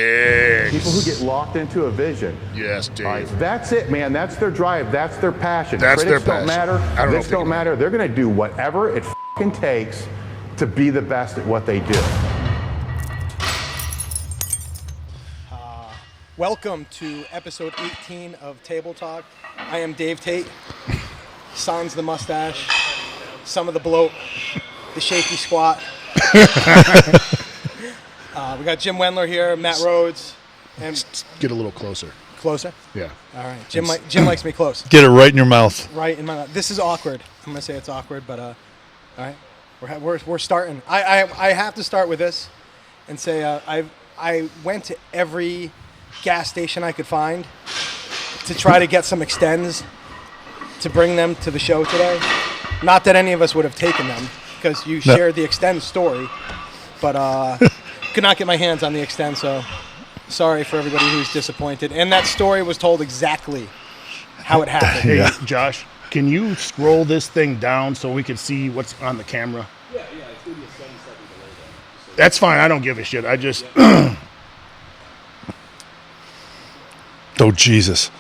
Digs. People who get locked into a vision. Yes, Dave. Right, that's it, man. That's their drive. That's their passion. That's Critics their passion. don't matter. I don't know This if they don't can- matter. They're going to do whatever it fucking takes to be the best at what they do. Welcome to episode 18 of Table Talk. I am Dave Tate. Sans the mustache. Some of the bloat. The shaky squat. We got Jim Wendler here, Matt Rhodes, and Get a little closer. closer. Yeah. All right, Jim likes me close. Get it right in your mouth. Right in my mouth. This is awkward. I'm gonna say it's awkward, but all right, we're starting. I have to start with this, and say I went to every gas station I could find to try to get some extends to bring them to the show today. Not that any of us would have taken them because you shared the extend story, but could not get my hands on the extend, so sorry for everybody who's disappointed. And that story was told exactly how it happened. Hey, Josh, can you scroll this thing down so we can see what's on the camera? Yeah, it's going to be a 7-second delay then. That's fine. I don't give a shit. I just... Oh, Jesus.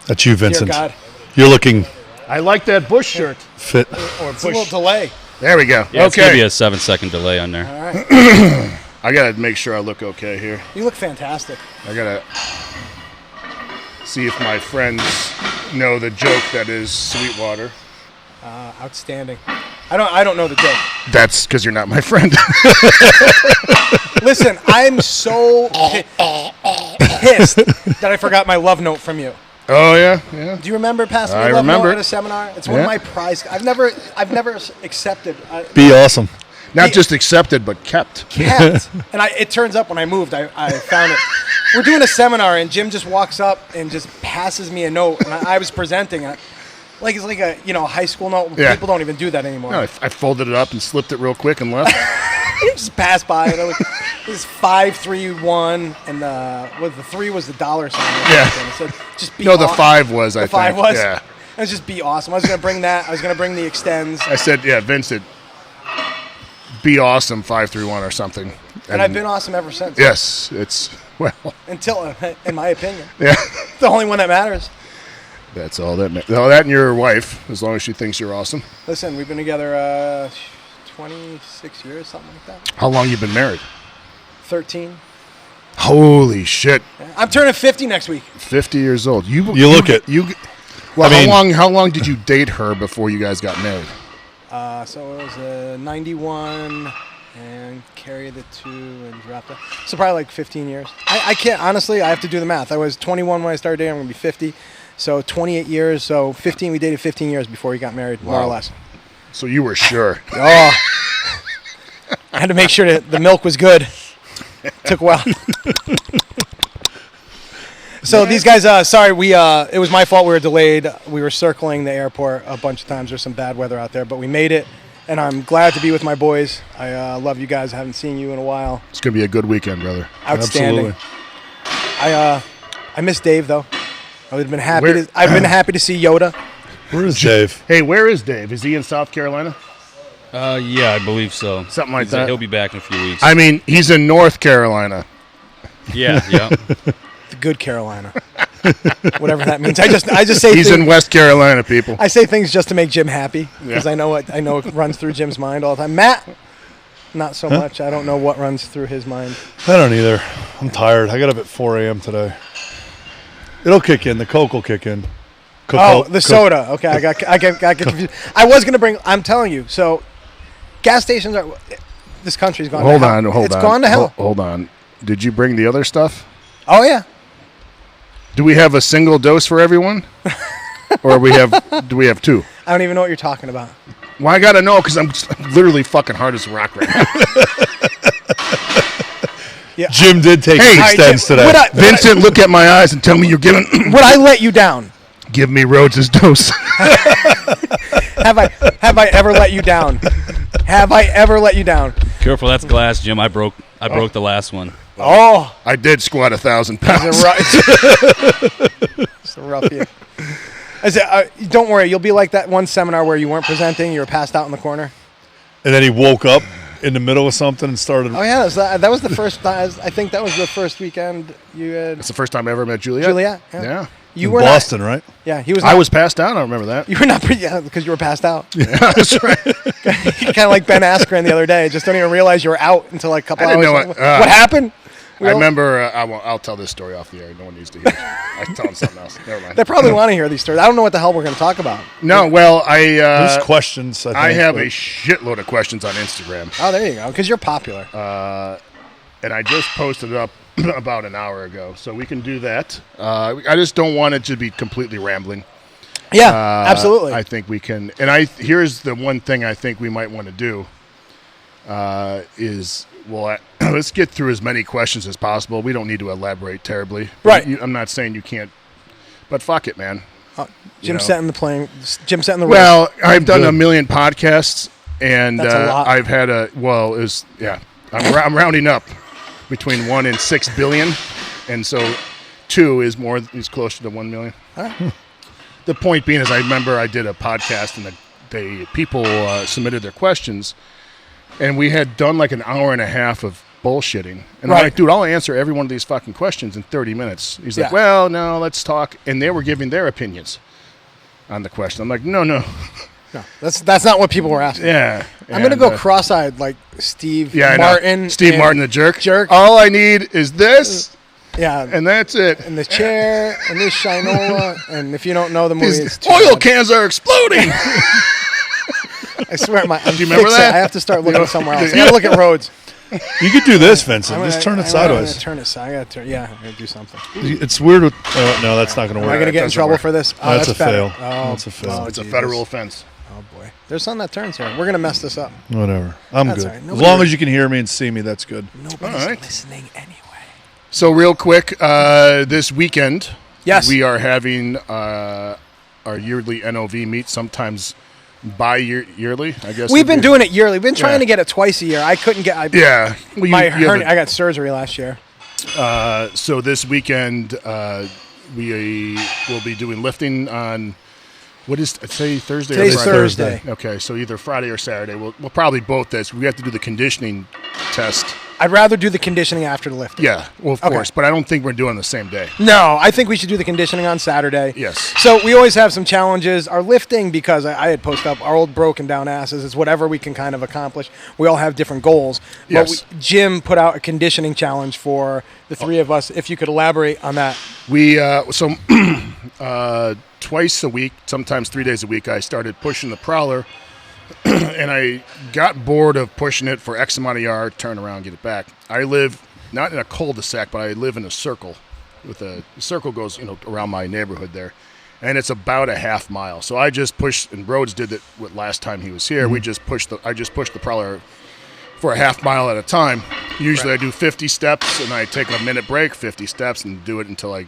That's you, Vincent. Dear God. You're looking I like that Bush shirt. fit. Or It's a little delay. There we go. Yeah, it's going to okay. be a 7-second delay on there. All right. I got to make sure I look okay here. You look fantastic. I got to see if my friends know the joke that is Sweetwater. Outstanding. I don't know the joke. That's because you're not my friend. Listen, I'm so pissed that I forgot my love note from you. Oh, yeah? Yeah. Do you remember passing me I a love remember note it. at a seminar? It's one of Yeah. my prize. I've never accepted. Be awesome. Not just accepted, but kept. Kept. And it turns up when I moved. I found it. We're doing a seminar, and Jim just walks up and just passes me a note, and I was presenting it. Like it's like a high school note. Yeah. People don't even do that anymore. No, I folded it up and slipped it real quick and left. You just pass by it. This is 531, and the 3 was the dollar sign. Yeah. It said, just be No, the aw- 5 was, I The think. 5 was. Yeah. It was just be awesome. I was gonna bring that. I was gonna bring the extends, I said, yeah, Vincent, be awesome 531 or something. and I've been awesome ever since. Yes, it's, well, Until, in my opinion, yeah. the only one that matters. That's all that matters. Well, that and your wife, as long as she thinks you're awesome. Listen, we've been together 26 years, something like that. How long you been married? 13. Holy shit. I'm turning 50 next week. 50 years old. You look it. Well, I mean- how long did you date her before you guys got married? So it was 91 and carry the 2 and dropped it. So probably like 15 years. I can't, honestly, I have to do the math. I was 21 when I started dating. I'm going to be 50. So 28 years. So 15, we dated 15 years before we got married, more or less. So you were sure. Oh. I had to make sure that the milk was good. Took a while. So these guys, sorry, it was my fault we were delayed. We were circling the airport a bunch of times. There's some bad weather out there, but we made it, and I'm glad to be with my boys. I love you guys. I haven't seen you in a while. It's going to be a good weekend, brother. Outstanding. Absolutely. I miss Dave though. I've been happy. Where- I've been happy to see Yoda. Where is Dave? Hey, where is Dave? Is he in South Carolina? Yeah, I believe so. Something like that. He'll be back in a few weeks. I mean, he's in North Carolina. yeah. The good Carolina. Whatever that means. I just say He's in West Carolina, people. I say things just to make Jim happy because Yeah. I know it runs through Jim's mind all the time. Matt, not so much. I don't know what runs through his mind. I don't either. I'm tired. I got up at 4 a.m. today. It'll kick in. The Coke will kick in. Soda. Okay, I got confused. I was gonna bring. I'm telling you. So, gas stations are. This country's gone. Hold to hell. on, hold It's on. gone to hell. Hold on. Did you bring the other stuff? Oh yeah. Do we have a single dose for everyone? Or do we have 2? I don't even know what you're talking about. Well, I got to know because I'm literally fucking hard as a rock right now. Yeah. Jim did take Hey, extends All right, today. Jim, Vincent, look at my eyes and tell me you're giving... Would I let you down? Give me Rhodes' dose. Have I ever let you down? Have I ever let you down? Careful, that's glass, Jim. I broke the last one. Oh, I did squat 1,000 pounds. it's a rough year. Don't worry, you'll be like that one seminar where you weren't presenting, you were passed out in the corner. And then he woke up in the middle of something and started. Oh yeah, that was the first. I think that was the first weekend you had. It's the first time I ever met Juliet. Juliet. Yeah. You in were Boston, not, right? Yeah, he was. I was passed out. I don't remember that. You were not. Yeah, because you were passed out. Yeah, that's right. Kind of like Ben Askren the other day. Just don't even realize you were out until like a couple I hours. didn't know What it. happened? I remember. I'll tell this story off the air. No one needs to hear it. I'm telling something else. Never mind. They probably want to hear these stories. I don't know what the hell we're going to talk about. No, well, There's questions. I have but- a shitload of questions on Instagram. Oh, there you go. Because you're popular. And I just posted it up about an hour ago, so we can do that. I just don't want it to be completely rambling. Yeah, absolutely. I think we can. And here's the one thing I think we might want to do is, well, let's get through as many questions as possible. We don't need to elaborate terribly. Right. I'm not saying you can't, but fuck it, man. Jim setting the plane. Jim setting the race. Well, I've done a million podcasts, and That's a lot. I've had I'm rounding up between 1 and 6 billion, and so 2 is closer to 1 million. The point being is, I remember I did a podcast, and people submitted their questions, and we had done like an hour and a half of bullshitting. And I'm like, dude, I'll answer every one of these fucking questions in 30 minutes. He's like, well, no, let's talk. And they were giving their opinions on the question. I'm like, no. No, that's not what people were asking. Yeah. I'm going to go cross-eyed like Steve Martin. Steve Martin, the jerk. Jerk. All I need is this, Yeah. and that's it. And the chair, and this shinola, and if you don't know the movie, These it's too oil bad. cans are exploding. I swear, do you remember that? I have to start looking somewhere else. I got to look at Rhodes. You could do this, Vincent. Just turn it sideways. Turn it side. I got to turn. Yeah, I'm gonna do something. It's weird with. No, that's not going to Am work. I gonna get in doesn't trouble work. for this? Oh, That's a better. fail. Oh, That's a fail. It's a Jesus. federal offense. Oh boy, there's something that turns here. We're gonna mess this up. Whatever. I'm That's good. all right. As Nobody long as you can hear me and see me, that's good. Nobody's All right. listening anyway. So real quick, this weekend, Yes. we are having our yearly NOV meet. Sometimes yearly, I guess. We've been doing it yearly. We've been trying Yeah. to get it twice a year. I couldn't get. Yeah. Well, My you have hernia. I got surgery last year. so this weekend, we will be doing lifting on. What is say Thursday? Today's or Friday? Thursday. Okay, so either Friday or Saturday. We'll probably both this. We have to do the conditioning test. I'd rather do the conditioning after the lift. Yeah, well, of course, but I don't think we're doing the same day. No, I think we should do the conditioning on Saturday. Yes. So we always have some challenges. Our lifting, because I had posted up our old broken down asses, is whatever we can kind of accomplish. We all have different goals. Yes. But Jim put out a conditioning challenge for the three of us. If you could elaborate on that. We twice a week, sometimes 3 days a week, I started pushing the prowler, and I got bored of pushing it for X amount of yard, turn around, get it back. I live not in a cul-de-sac, but I live in a circle. The circle goes around my neighborhood there, and it's about a half mile. So I just pushed, and Rhodes did it last time he was here. I just pushed the prowler for a half mile at a time. Usually I do 50 steps, and I take a minute break, 50 steps, and do it until I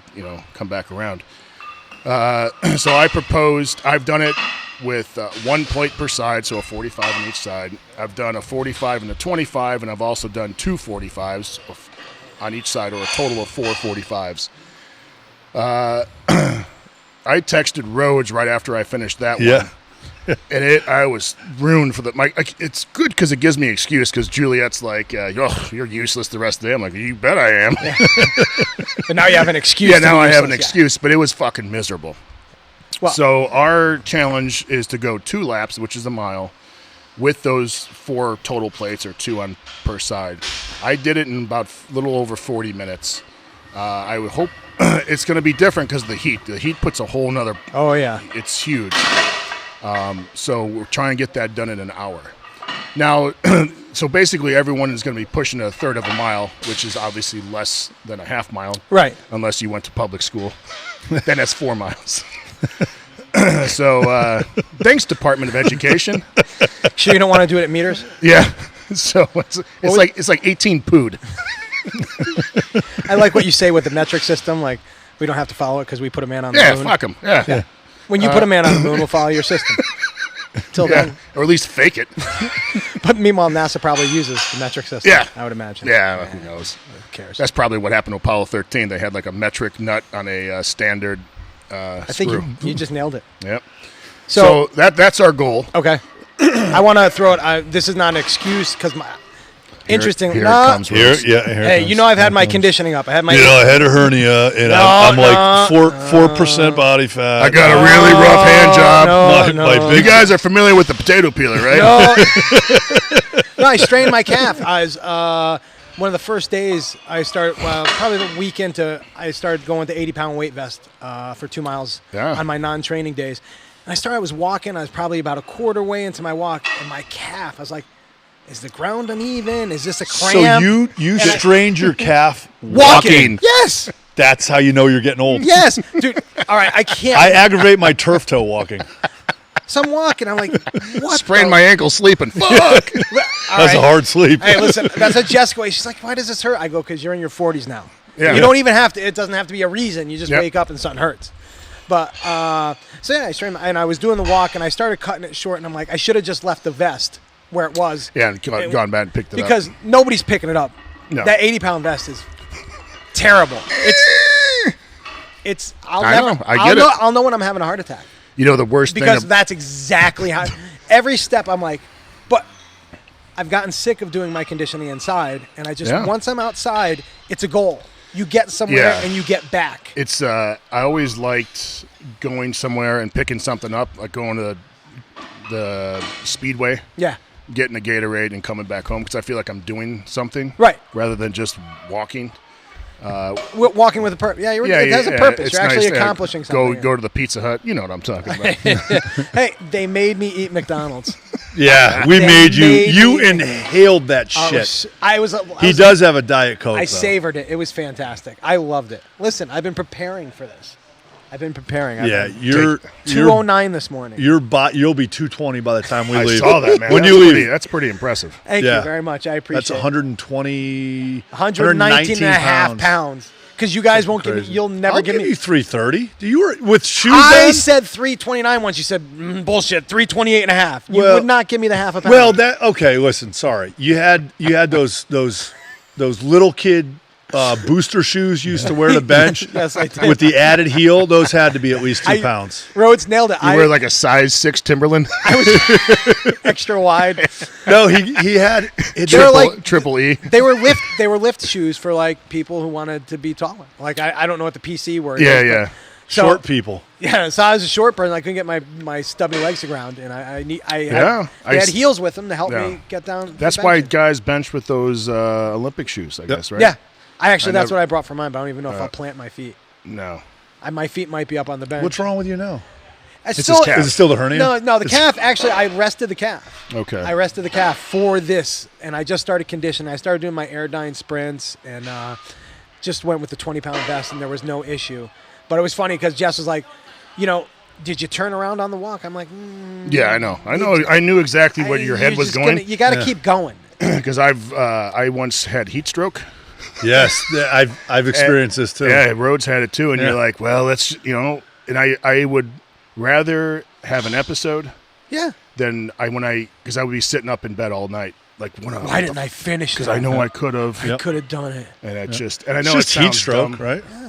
come back around. So I proposed, I've done it with 1 plate per side, so a 45 on each side. I've done a 45 and a 25, and I've also done 2 45s on each side, or a total of 4 45s. I texted Rhodes right after I finished that one. And I was ruined for it's good because it gives me an excuse, because Juliet's like, you're useless the rest of the day. I'm like, you bet I am. But now you have an excuse. Yeah, now I have an excuse, but it was fucking miserable. Well, So our challenge is to go 2 laps, which is a mile, with those 4 total plates, or 2 on per side. I did it in about a little over 40 minutes. I would hope it's going to be different because of the heat. The heat puts a whole nother. oh yeah. It's huge. So we're trying to get that done in an hour. Now, so basically everyone is going to be pushing a third of a mile, which is obviously less than a half mile. Right. Unless you went to public school. Then that's 4 miles. So thanks, Department of Education. Sure you don't want to do it at meters? Yeah. So it's like 18 pood. I like what you say with the metric system. Like, we don't have to follow it because we put a man on the Yeah, moon. fuck them. Yeah. When you put a man on the moon, we'll follow your system. Till Yeah. then. Or at least fake it. But meanwhile, NASA probably uses the metric system. Yeah. I would imagine. Yeah, who knows? Who cares? That's probably what happened to Apollo 13. They had like a metric nut on a standard I think screw. you just nailed it. Yep. So So that's our goal. okay. I want to throw it. This is not an excuse because Interesting. Here it No. comes. Rhodes. Here it Hey, comes. you know I've had Here my it comes. conditioning up. I had my. I had a hernia, and I'm like 4% body fat. I got a really rough hand job. My You big guys are familiar with the potato peeler, right? No, I strained my calf. I was one of the first days I started. Well, probably the week into I started going to 80-pound weight vest for 2 miles on my non-training days. And I was walking. I was probably about a quarter way into my walk, and my calf. I was like, "Is the ground uneven? Is this a cramp?" So you strained your calf Walking. Yes. That's how you know you're getting old. Yes, dude. All right, I can't. I aggravate my turf toe walking. So I'm walking. I'm like, what? Sprained my ankle sleeping. Fuck. That's a hard sleep. Hey, listen, that's a Jessica way. She's like, why does this hurt? I go, because you're in your 40s now. Yeah. You don't even have to. It doesn't have to be a reason. You just Yep. wake up and something hurts. But so yeah, I strained and I was doing the walk and I started cutting it short and I'm like, I should have just left the vest where it was. Yeah, and gone back and picked it up. Because nobody's picking it up. No. That 80-pound vest is terrible. It's. I'll know when I'm having a heart attack. You know the worst Because thing. that's exactly how. Every step I'm like, but I've gotten sick of doing my conditioning inside, and I just once I'm outside, it's a goal. You get somewhere and you get back. It's I always liked going somewhere and picking something up, like going to the Speedway. Yeah. Getting a Gatorade and coming back home because I feel like I'm doing something. Right. Rather than just walking. Walking with a purpose. Yeah, it has a purpose. You're actually accomplishing something. Go to the Pizza Hut. You know what I'm talking about. Hey, they made me eat McDonald's. Yeah, we made you. You inhaled that shit. He does have a Diet Coke. I savored it. It was fantastic. I loved it. Listen, I've been preparing for this. You're 209 this morning. You'll be 220 by the time we leave. I saw that, man. When you leave, that's pretty impressive. Thank you very much. I appreciate it. That's 119 and a half pounds. Because you guys won't give me. You'll never give me. I'll give you 330. Do you were with shoes? I said 329 once. You said bullshit. 328 and a half. You would not give me the half a pound. Well, okay. Listen, sorry. You had those little kid booster shoes you used to wear to bench. Yes, I did. With the added heel, those had to be at least 2 pounds. Rhodes nailed it. You wear like a size 6 Timberland. I was extra wide. No, he had triple E. They were lift shoes for like people who wanted to be taller. Like I don't know what the PC word is. Yeah. Short people. Yeah, so I was a short person. I couldn't get my stubby legs to ground, and I had heels with them to help me get down. That's why guys bench with those Olympic shoes, I guess, right? Yeah. That's what I brought for mine, but I don't even know if I'll plant my feet. No. My feet might be up on the bench. What's wrong with you now? It's his calf. Is it still the hernia? No, the calf. Actually, I rested the calf. Okay. I rested the calf for this, and I just started conditioning. I started doing my Airdyne sprints, and just went with the 20-pound vest, and there was no issue. But it was funny because Jess was like, did you turn around on the walk? I'm like, yeah, I know. I knew exactly where your head was going. You got to keep going. Because I once had heat stroke. Yes, I've experienced this too. Yeah, Rhodes had it too, and you're like, well, let's and I would rather have an episode. Yeah. Than because I would be sitting up in bed all night. Like, why didn't I finish? Because I know I could have. I could have done it. And I I know it's just heat stroke, dumb. right? Yeah,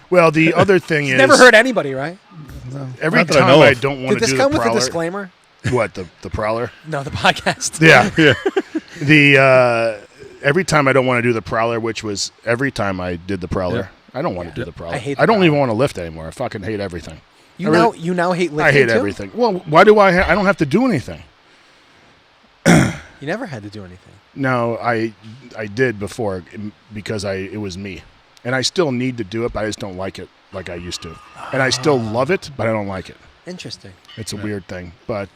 well, the other thing is never hurt anybody, right? No. Every time I don't want to do the prowler. Did this come with a disclaimer? What, the prowler? No, the podcast. Yeah. Every time I don't want to do the prowler, which was every time I did the prowler, I don't want to do the prowler. I don't even want to lift anymore. I fucking hate everything. You now hate lifting. I hate too? everything. Well, why do I don't have to do anything. You never had to do anything. No, I did before because it was me. And I still need to do it, but I just don't like it like I used to. And I still love it, but I don't like it. Interesting. It's a weird thing. But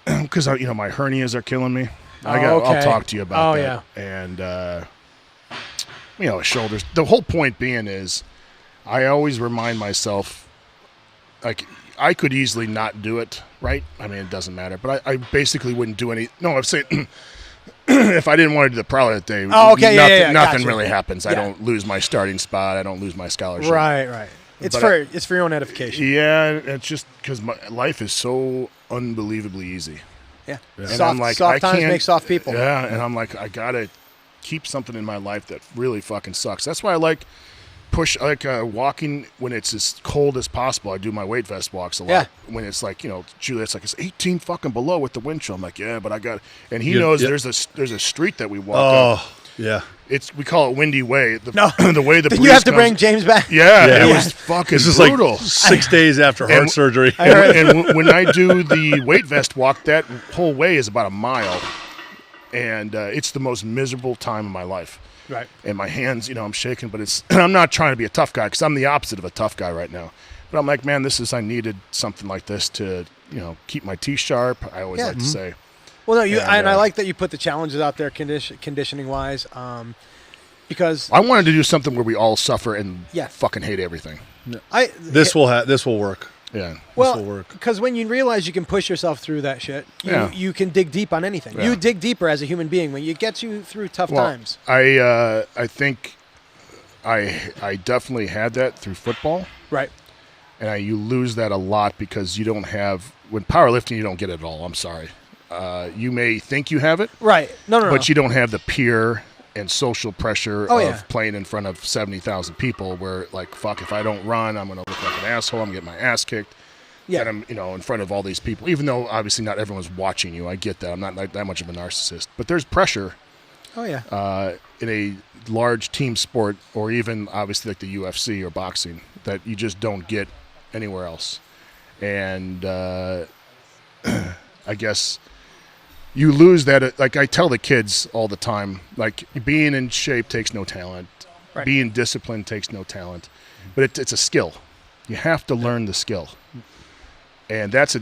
because my hernias are killing me. I'll talk to you about that. Yeah. And shoulders. The whole point being is I always remind myself, like, I could easily not do it, right? I mean, it doesn't matter. But I basically wouldn't do any. No, I'm saying if I didn't want to do the prowler that day, nothing really happens. I don't lose my starting spot. I don't lose my scholarship. Right. It's for your own edification. Yeah, it's just because my life is so unbelievably easy. Yeah. And soft times make soft people. Yeah, and I'm like, I got to keep something in my life that really fucking sucks. That's why I like push walking when it's as cold as possible. I do my weight vest walks a lot. Yeah. When it's like Julia, it's like it's 18 fucking below with the wind chill. I'm like, yeah, but I got. And he knows there's a street that we walk. Oh, yeah. We call it Windy Way. No, the way the Then breeze you have to comes- bring James back. Yeah, it was fucking This is brutal. like 6 days after heart surgery. And when I do the weight vest walk, that whole way is about a mile, and it's the most miserable time of my life. Right. And my hands, I'm shaking, but it's. I'm not trying to be a tough guy because I'm the opposite of a tough guy right now. But I'm like, man, I needed something like this to, keep my teeth sharp. I always like to say. Well, no, And, I like that you put the challenges out there, conditioning wise, because I wanted to do something where we all suffer and Yeah. fucking hate everything. This will work. Yeah. Well, will work. because when you realize you can push yourself through that shit, you can dig deep on anything. Yeah. You dig deeper as a human being when it gets you through tough times. I think I definitely had that through football, Right. and you lose that a lot because you don't have when powerlifting you don't get it at all. I'm sorry. You may think you have it, Right. No. but you don't have the peer and social pressure Oh, of yeah. playing in front of 70,000 people where like, fuck, if I don't run, I'm going to look like an asshole. I'm going to get my ass kicked. Yeah. And I'm, in front of all these people, even though obviously not everyone's watching you. I get that. I'm not like that much of a narcissist, but there's pressure Oh, yeah. in a large team sport or even obviously like the UFC or boxing that you just don't get anywhere else. And I guess you lose that. Like I tell the kids all the time, like being in shape takes no talent. Right. Being disciplined takes no talent, but it's a skill. You have to learn the skill. And it's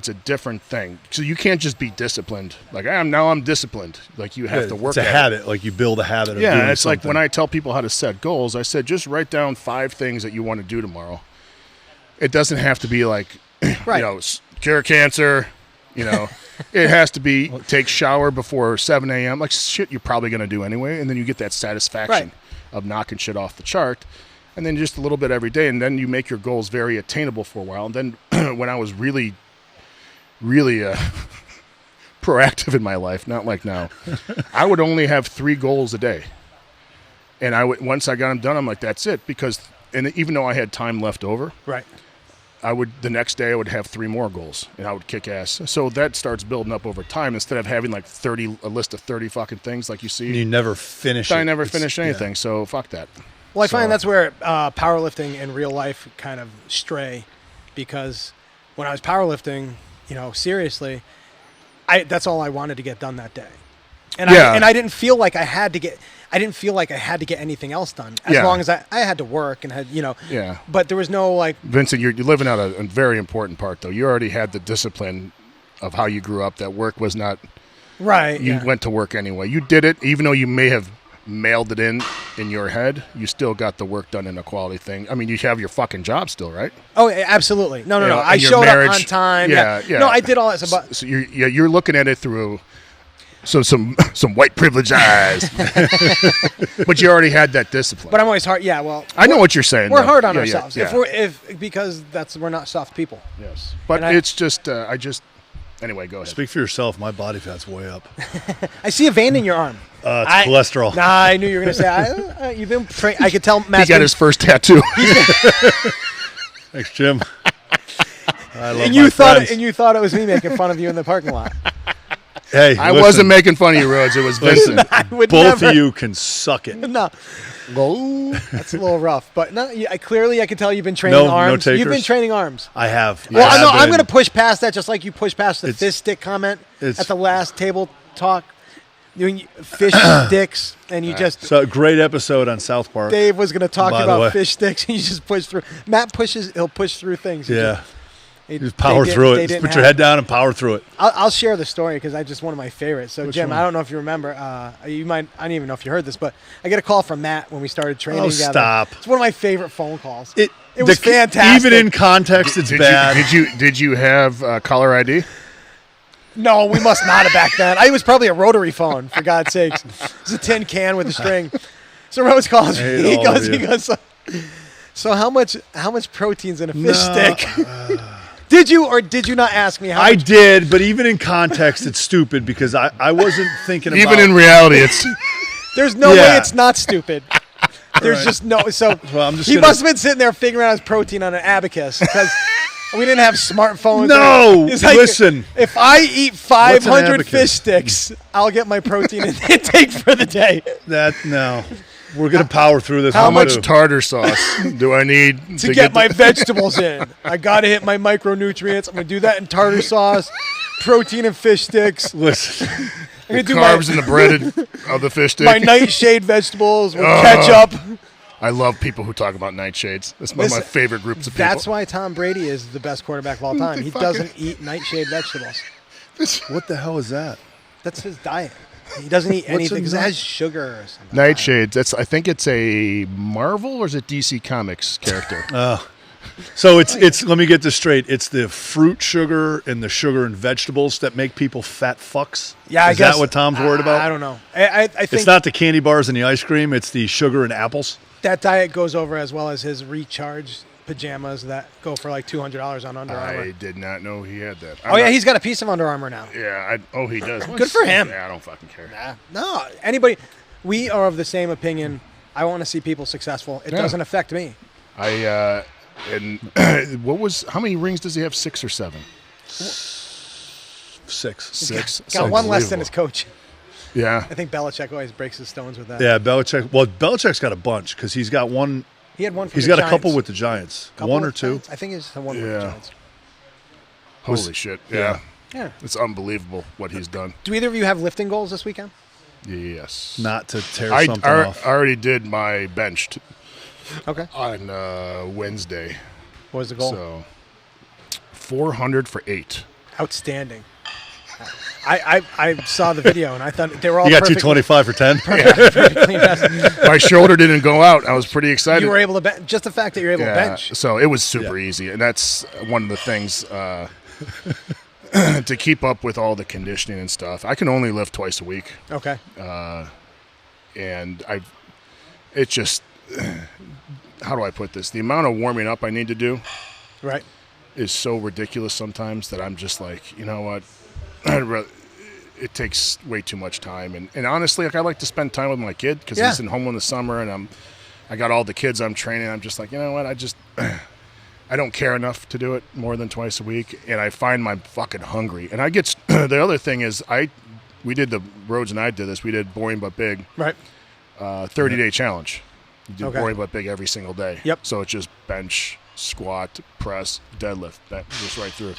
a different thing. So you can't just be disciplined. Like I'm disciplined. Like you have to work. It's a at habit. it. Like you build a habit. Of Yeah, doing it's like something. when I tell people how to set goals. I said just write down 5 things that you want to do tomorrow. It doesn't have to be like, Right. Cure cancer. It has to be take shower before 7 a.m. Like shit, you're probably going to do anyway, and then you get that satisfaction of knocking shit off the chart. And then just a little bit every day, and then you make your goals very attainable for a while. And then when I was really, really proactive in my life, not like now, I would only have 3 goals a day. And once I got them done, I'm like, that's it. And even though I had time left over, Right. the next day I would have 3 more goals, and I would kick ass. So that starts building up over time instead of having like a list of 30 fucking things like you see. And you never finish. I never finish anything, so fuck that. Well, I find that's where powerlifting and real life kind of stray, because when I was powerlifting, seriously, that's all I wanted to get done that day, and I didn't feel like I had to get. I didn't feel like I had to get anything else done as long as I had to work and had Yeah. But there was no like. Vincent, you're living out a very important part though. You already had the discipline of how you grew up. That work was not Right. You went to work anyway. You did it, even though you may have mailed it in your head. You still got the work done in a quality thing. I mean, you have your fucking job still, right? Oh, absolutely. No. You know, I and your showed marriage- up on time. Yeah. No, I did all that. But So you're looking at it through some white privilege eyes, but you already had that discipline. I'm always hard. Yeah. Well, I know what you're saying. we're though. hard on Yeah, ourselves yeah. because we're not soft people. Yes, but And it's just anyway. Go ahead. Speak for yourself. My body fat's way up. I see a vein in your arm. It's cholesterol. Nah, I knew you were going to say, you've been trained. I could tell Matt's He got been- his first tattoo. Thanks, Jim. I love and my you thought friends. it was me making fun of you in the parking lot. Hey, I listen, wasn't making fun of you, Rhodes. It was Vincent. I would Both never. of you can suck it. No, Whoa. that's a little rough. But no, I can tell you've been training No arms. You've been takers? training arms. I have. Well, I I know have I'm been. going to push past that, just like you pushed past the It's- fist stick comment it's- at the last table talk. Doing fish sticks, and you just So great episode on South Park. Dave was going to talk By the way. about fish sticks, and you just push through. Matt pushes; he'll push through things. Yeah. He Just power through it. Just put your head down and power through it. I'll share the story because I just one of my favorites. So, Jim, one? I don't know if you remember. You might. I don't even know if you heard this, but I get a call from Matt when we started training Oh, together. stop. It's one of my favorite phone calls. It was fantastic. Even in context, it's bad. Did you have caller ID? No, we must not have back then. I was probably a rotary phone, for God's sakes. It's a tin can with a string. So Rhodes calls me. hate He all goes. of He you. goes. So how much protein's in a fish stick? Did you or did you not ask me how I much? did, but even in context, it's stupid because I wasn't thinking about Even in reality, it's There's no Yeah. way it's not stupid. There's just no. So Well, I'm just he gonna- must have been sitting there figuring out his protein on an abacus because we didn't have smartphones. No, It's like, listen. If I eat 500 abacus? fish sticks, I'll get my protein intake for the day. No. We're going to power through this. How one, much too. tartar sauce do I need To get my vegetables in. I got to hit my micronutrients. I'm going to do that in tartar sauce, protein and fish sticks. Listen, I'm going to do carbs in the breaded of the fish stick? my nightshade vegetables with ketchup. I love people who talk about nightshades. That's one of my Listen, favorite groups of people. That's why Tom Brady is the best quarterback of all time. He doesn't eat nightshade vegetables. what the hell is that? That's his diet. He doesn't eat What's anything a because it night- has sugar or something. Nightshades. I think it's a Marvel or is it DC Comics character? So it's let me get this straight. It's the fruit sugar and the sugar and vegetables that make people fat fucks. Yeah, I is guess. that what Tom's worried about? I don't know. I think It's not the candy bars and the ice cream. It's the sugar and apples. that diet goes over as well as his recharge pajamas that go for like $200 on Under Armour. I did not know he had that. Oh, yeah, he's got a piece of Under Armour now. Yeah, he does. Good for him. Yeah, I don't fucking care. No, anybody. We are of the same opinion. I want to see people successful. It Yeah. doesn't affect me. And how many rings does he have? 6 or 7? 6. 6. Got one less than his coach. Yeah. I think Belichick always breaks his stones with that. Yeah, Belichick. Well, Belichick's got a bunch because he's got one. He had one for He's the got Giants. a couple with the Giants. Couple One or with two. Giants? I think he's the one with the Yeah. Giants. Holy shit. Yeah. Yeah. It's unbelievable what he's done. Do either of you have lifting goals this weekend? Yes. Not to tear I something off. already did my bench Okay. on Wednesday. What was the goal? So 400 for 8. Outstanding. I saw the video and I thought they were all You got perfect- 225 for 10. perfectly invested. My shoulder didn't go out. I was pretty excited. You were able to bench. Just the fact that you're able to bench. So it was super Yeah. easy, and that's one of the things to keep up with all the conditioning and stuff. I can only lift twice a week, Okay. and it's just how do I put this? The amount of warming up I need to do Right. is so ridiculous sometimes that I'm just like, you know what? It takes way too much time, and honestly, like I like to spend time with my kid because Yeah. he's in home in the summer, and I got all the kids I'm training. I'm just like, you know what? I don't care enough to do it more than twice a week, and I find I'm fucking hungry. And I get the other thing is we did the Rhodes and I did this. We did boring but big, Right. 30-day challenge. You do Okay. boring but big every single day. Yep. So it's just bench, squat, press, deadlift, that just right through.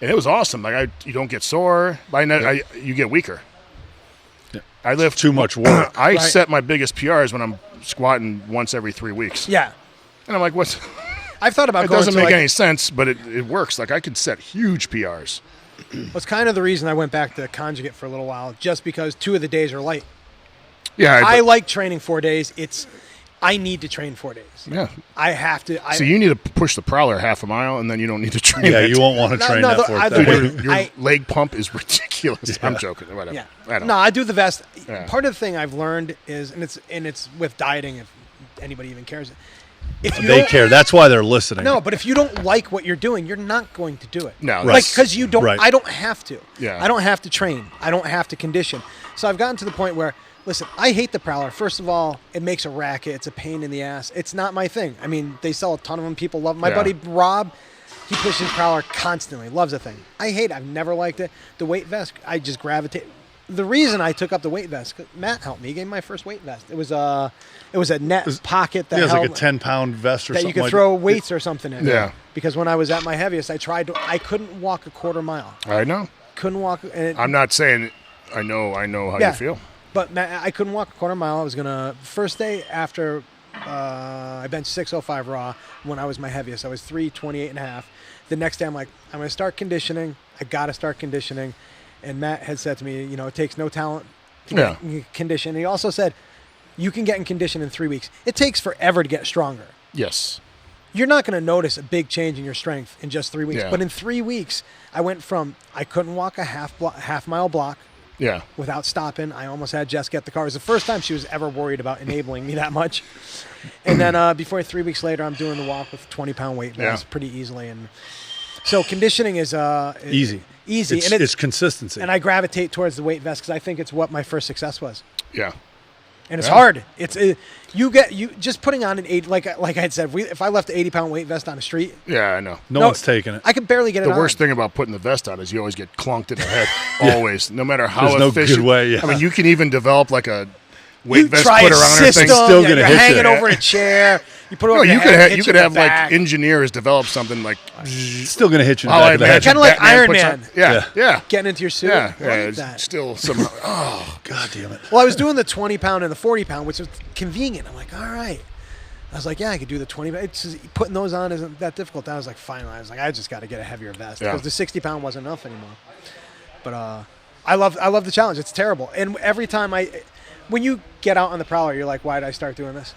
And it was awesome. Like you don't get sore. You get weaker. Yeah. I lift Too much work. I Right. set my biggest PRs when I'm squatting once every 3 weeks. Yeah. And I'm like, what's? I've thought about It going doesn't to make like, any sense, but it works. Like I could set huge PRs. was kind of the reason I went back to conjugate for a little while, just because 2 of the days are light. Yeah, I like training 4 days. I need to train 4 days. yeah. I have to. So you need to push the prowler half a mile, and then you don't need to train. Yeah, it. you won't want to No, train no, that the- fourth either day. way. Your I- leg pump is ridiculous. I'm joking. Whatever. Yeah. I don't. No, I do the vest. Yeah. Part of the thing I've learned is, and it's with dieting, if anybody even cares. If you They don't- care. That's why they're listening. No, but if you don't like what you're doing, you're not going to do it. No, Right. Like, because you don't, Right. I don't have to. Yeah. I don't have to train. I don't have to condition. So I've gotten to the point where, listen, I hate the prowler. First of all, it makes a racket. It's a pain in the ass. It's not my thing. I mean, they sell a ton of them. People love them. My Yeah. buddy Rob, he pushes prowler constantly. Loves the thing. I hate it. I've never liked it. The weight vest, I just gravitate. The reason I took up the weight vest, 'cause Matt helped me. He gave me my first weight vest. It was a net pocket that Yeah, it's held like a 10-pound vest or that something. you could like throw weights or something in. Yeah. Because when I was at my heaviest, I couldn't walk a quarter mile. I know. Couldn't walk. And I'm not saying. I know how Yeah. you feel. But I couldn't walk a quarter mile. I was gonna first day after I benched 605 raw when I was my heaviest. I was 328 and a half. The next day I'm like, I'm gonna start conditioning. I gotta start conditioning. And Matt had said to me, it takes no talent to get in condition. He also said, you can get in condition in 3 weeks. It takes forever to get stronger. Yes. You're not going to notice a big change in your strength in just 3 weeks. Yeah. But in 3 weeks, I went from I couldn't walk a half mile block Yeah. without stopping. I almost had Jess get the car. It was the first time she was ever worried about enabling me that much. And then before 3 weeks later, I'm doing the walk with 20-pound weight vest pretty easily. And so conditioning is Easy. Easy. It's, and it's consistency. and I gravitate towards the weight vest because I think it's what my first success was. Yeah. And it's hard. You just putting on an 80, like I had said, if I left an 80-pound weight vest on the street, Yeah, I know. No one's taking it. I could barely get it The on. worst thing about putting the vest on is you always get clunked in the head. Always, no matter how There's no efficient. good way, yeah. I mean, you can even develop like a weight You vest try put a around her system, thing. Still gonna you're hit you. hanging over a chair. You put it No, over your you could head, have hit you could in the have like back. engineers develop something like It's still going to hit you in the how back I of the head. imagine Kinda like Batman Iron puts Man. on- Yeah. Getting into your suit. Yeah, I like it's that. still somehow. Oh, God damn it. Well, I was doing the 20-pound and the 40-pound, which was convenient. I'm like, all right. I was like, yeah, I could do the 20. It's just, putting those on isn't that difficult. I was like, finally, I just got to get a heavier vest Yeah. because the 60-pound wasn't enough anymore. But I love the challenge. It's terrible. And every time when you get out on the prowler, you're like, why did I start doing this?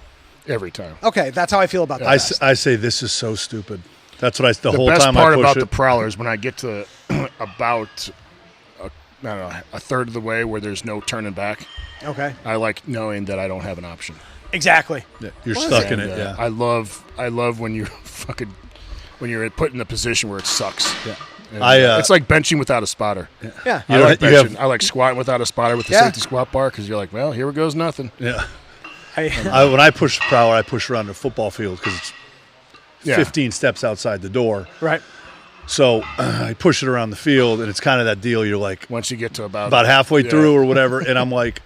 every time. Okay, that's how I feel about that. I say this is so stupid. That's what the The whole best time part I push about it. the prowler is when I get to about I don't know, a third of the way where there's no turning back. Okay, I like knowing that I don't have an option. exactly. Yeah, you're What is stuck it? in And, it, yeah. I love when you when you're put in a position where it sucks. Yeah. And, it's like benching without a spotter. Yeah. I like You benching. have- I like squatting without a spotter with the Yeah. safety squat bar because you're like, well, here goes nothing. Yeah. I, When I push the prowler, I push around the football field because it's Yeah. 15 steps outside the door. right. So I push it around the field, and it's kind of that deal. You're like Once you get to about halfway yeah. through or whatever, and I'm like,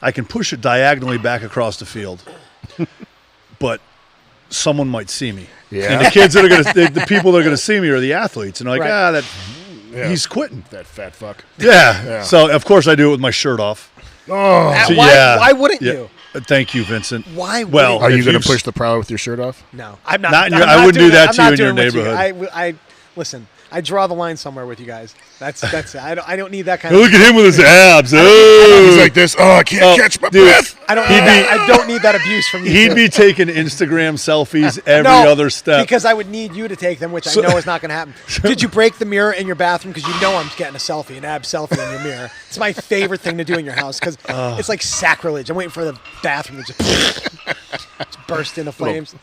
I can push it diagonally back across the field, but someone might see me. Yeah. And the kids that are going to, the people that are going to see me are the athletes, and they're like, Right. Yeah. he's quitting. that fat fuck. Yeah. Yeah. So of course I do it with my shirt off. Oh, So, why wouldn't Yeah. you? Thank you, Vincent. Why? Well, wouldn't are you if going you've to push the prowler with your shirt off? No, I'm not. Not in I'm your- not I wouldn't doing do that I'm to not you in your doing what neighborhood. I listen. I draw the line somewhere with you guys. That's it. I don't need that kind Look of. at him with his abs. He's Oh. like this. Oh, I can't catch my dude. breath. I don't need that. I don't need that abuse from you. He'd two. be taking Instagram selfies every No, other step. because I would need you to take them, which I know is not going to happen. Did you break the mirror in your bathroom? Because you know I'm getting a selfie, an ab selfie in your mirror. It's my favorite thing to do in your house because it's like sacrilege. I'm waiting for the bathroom to just burst into flames.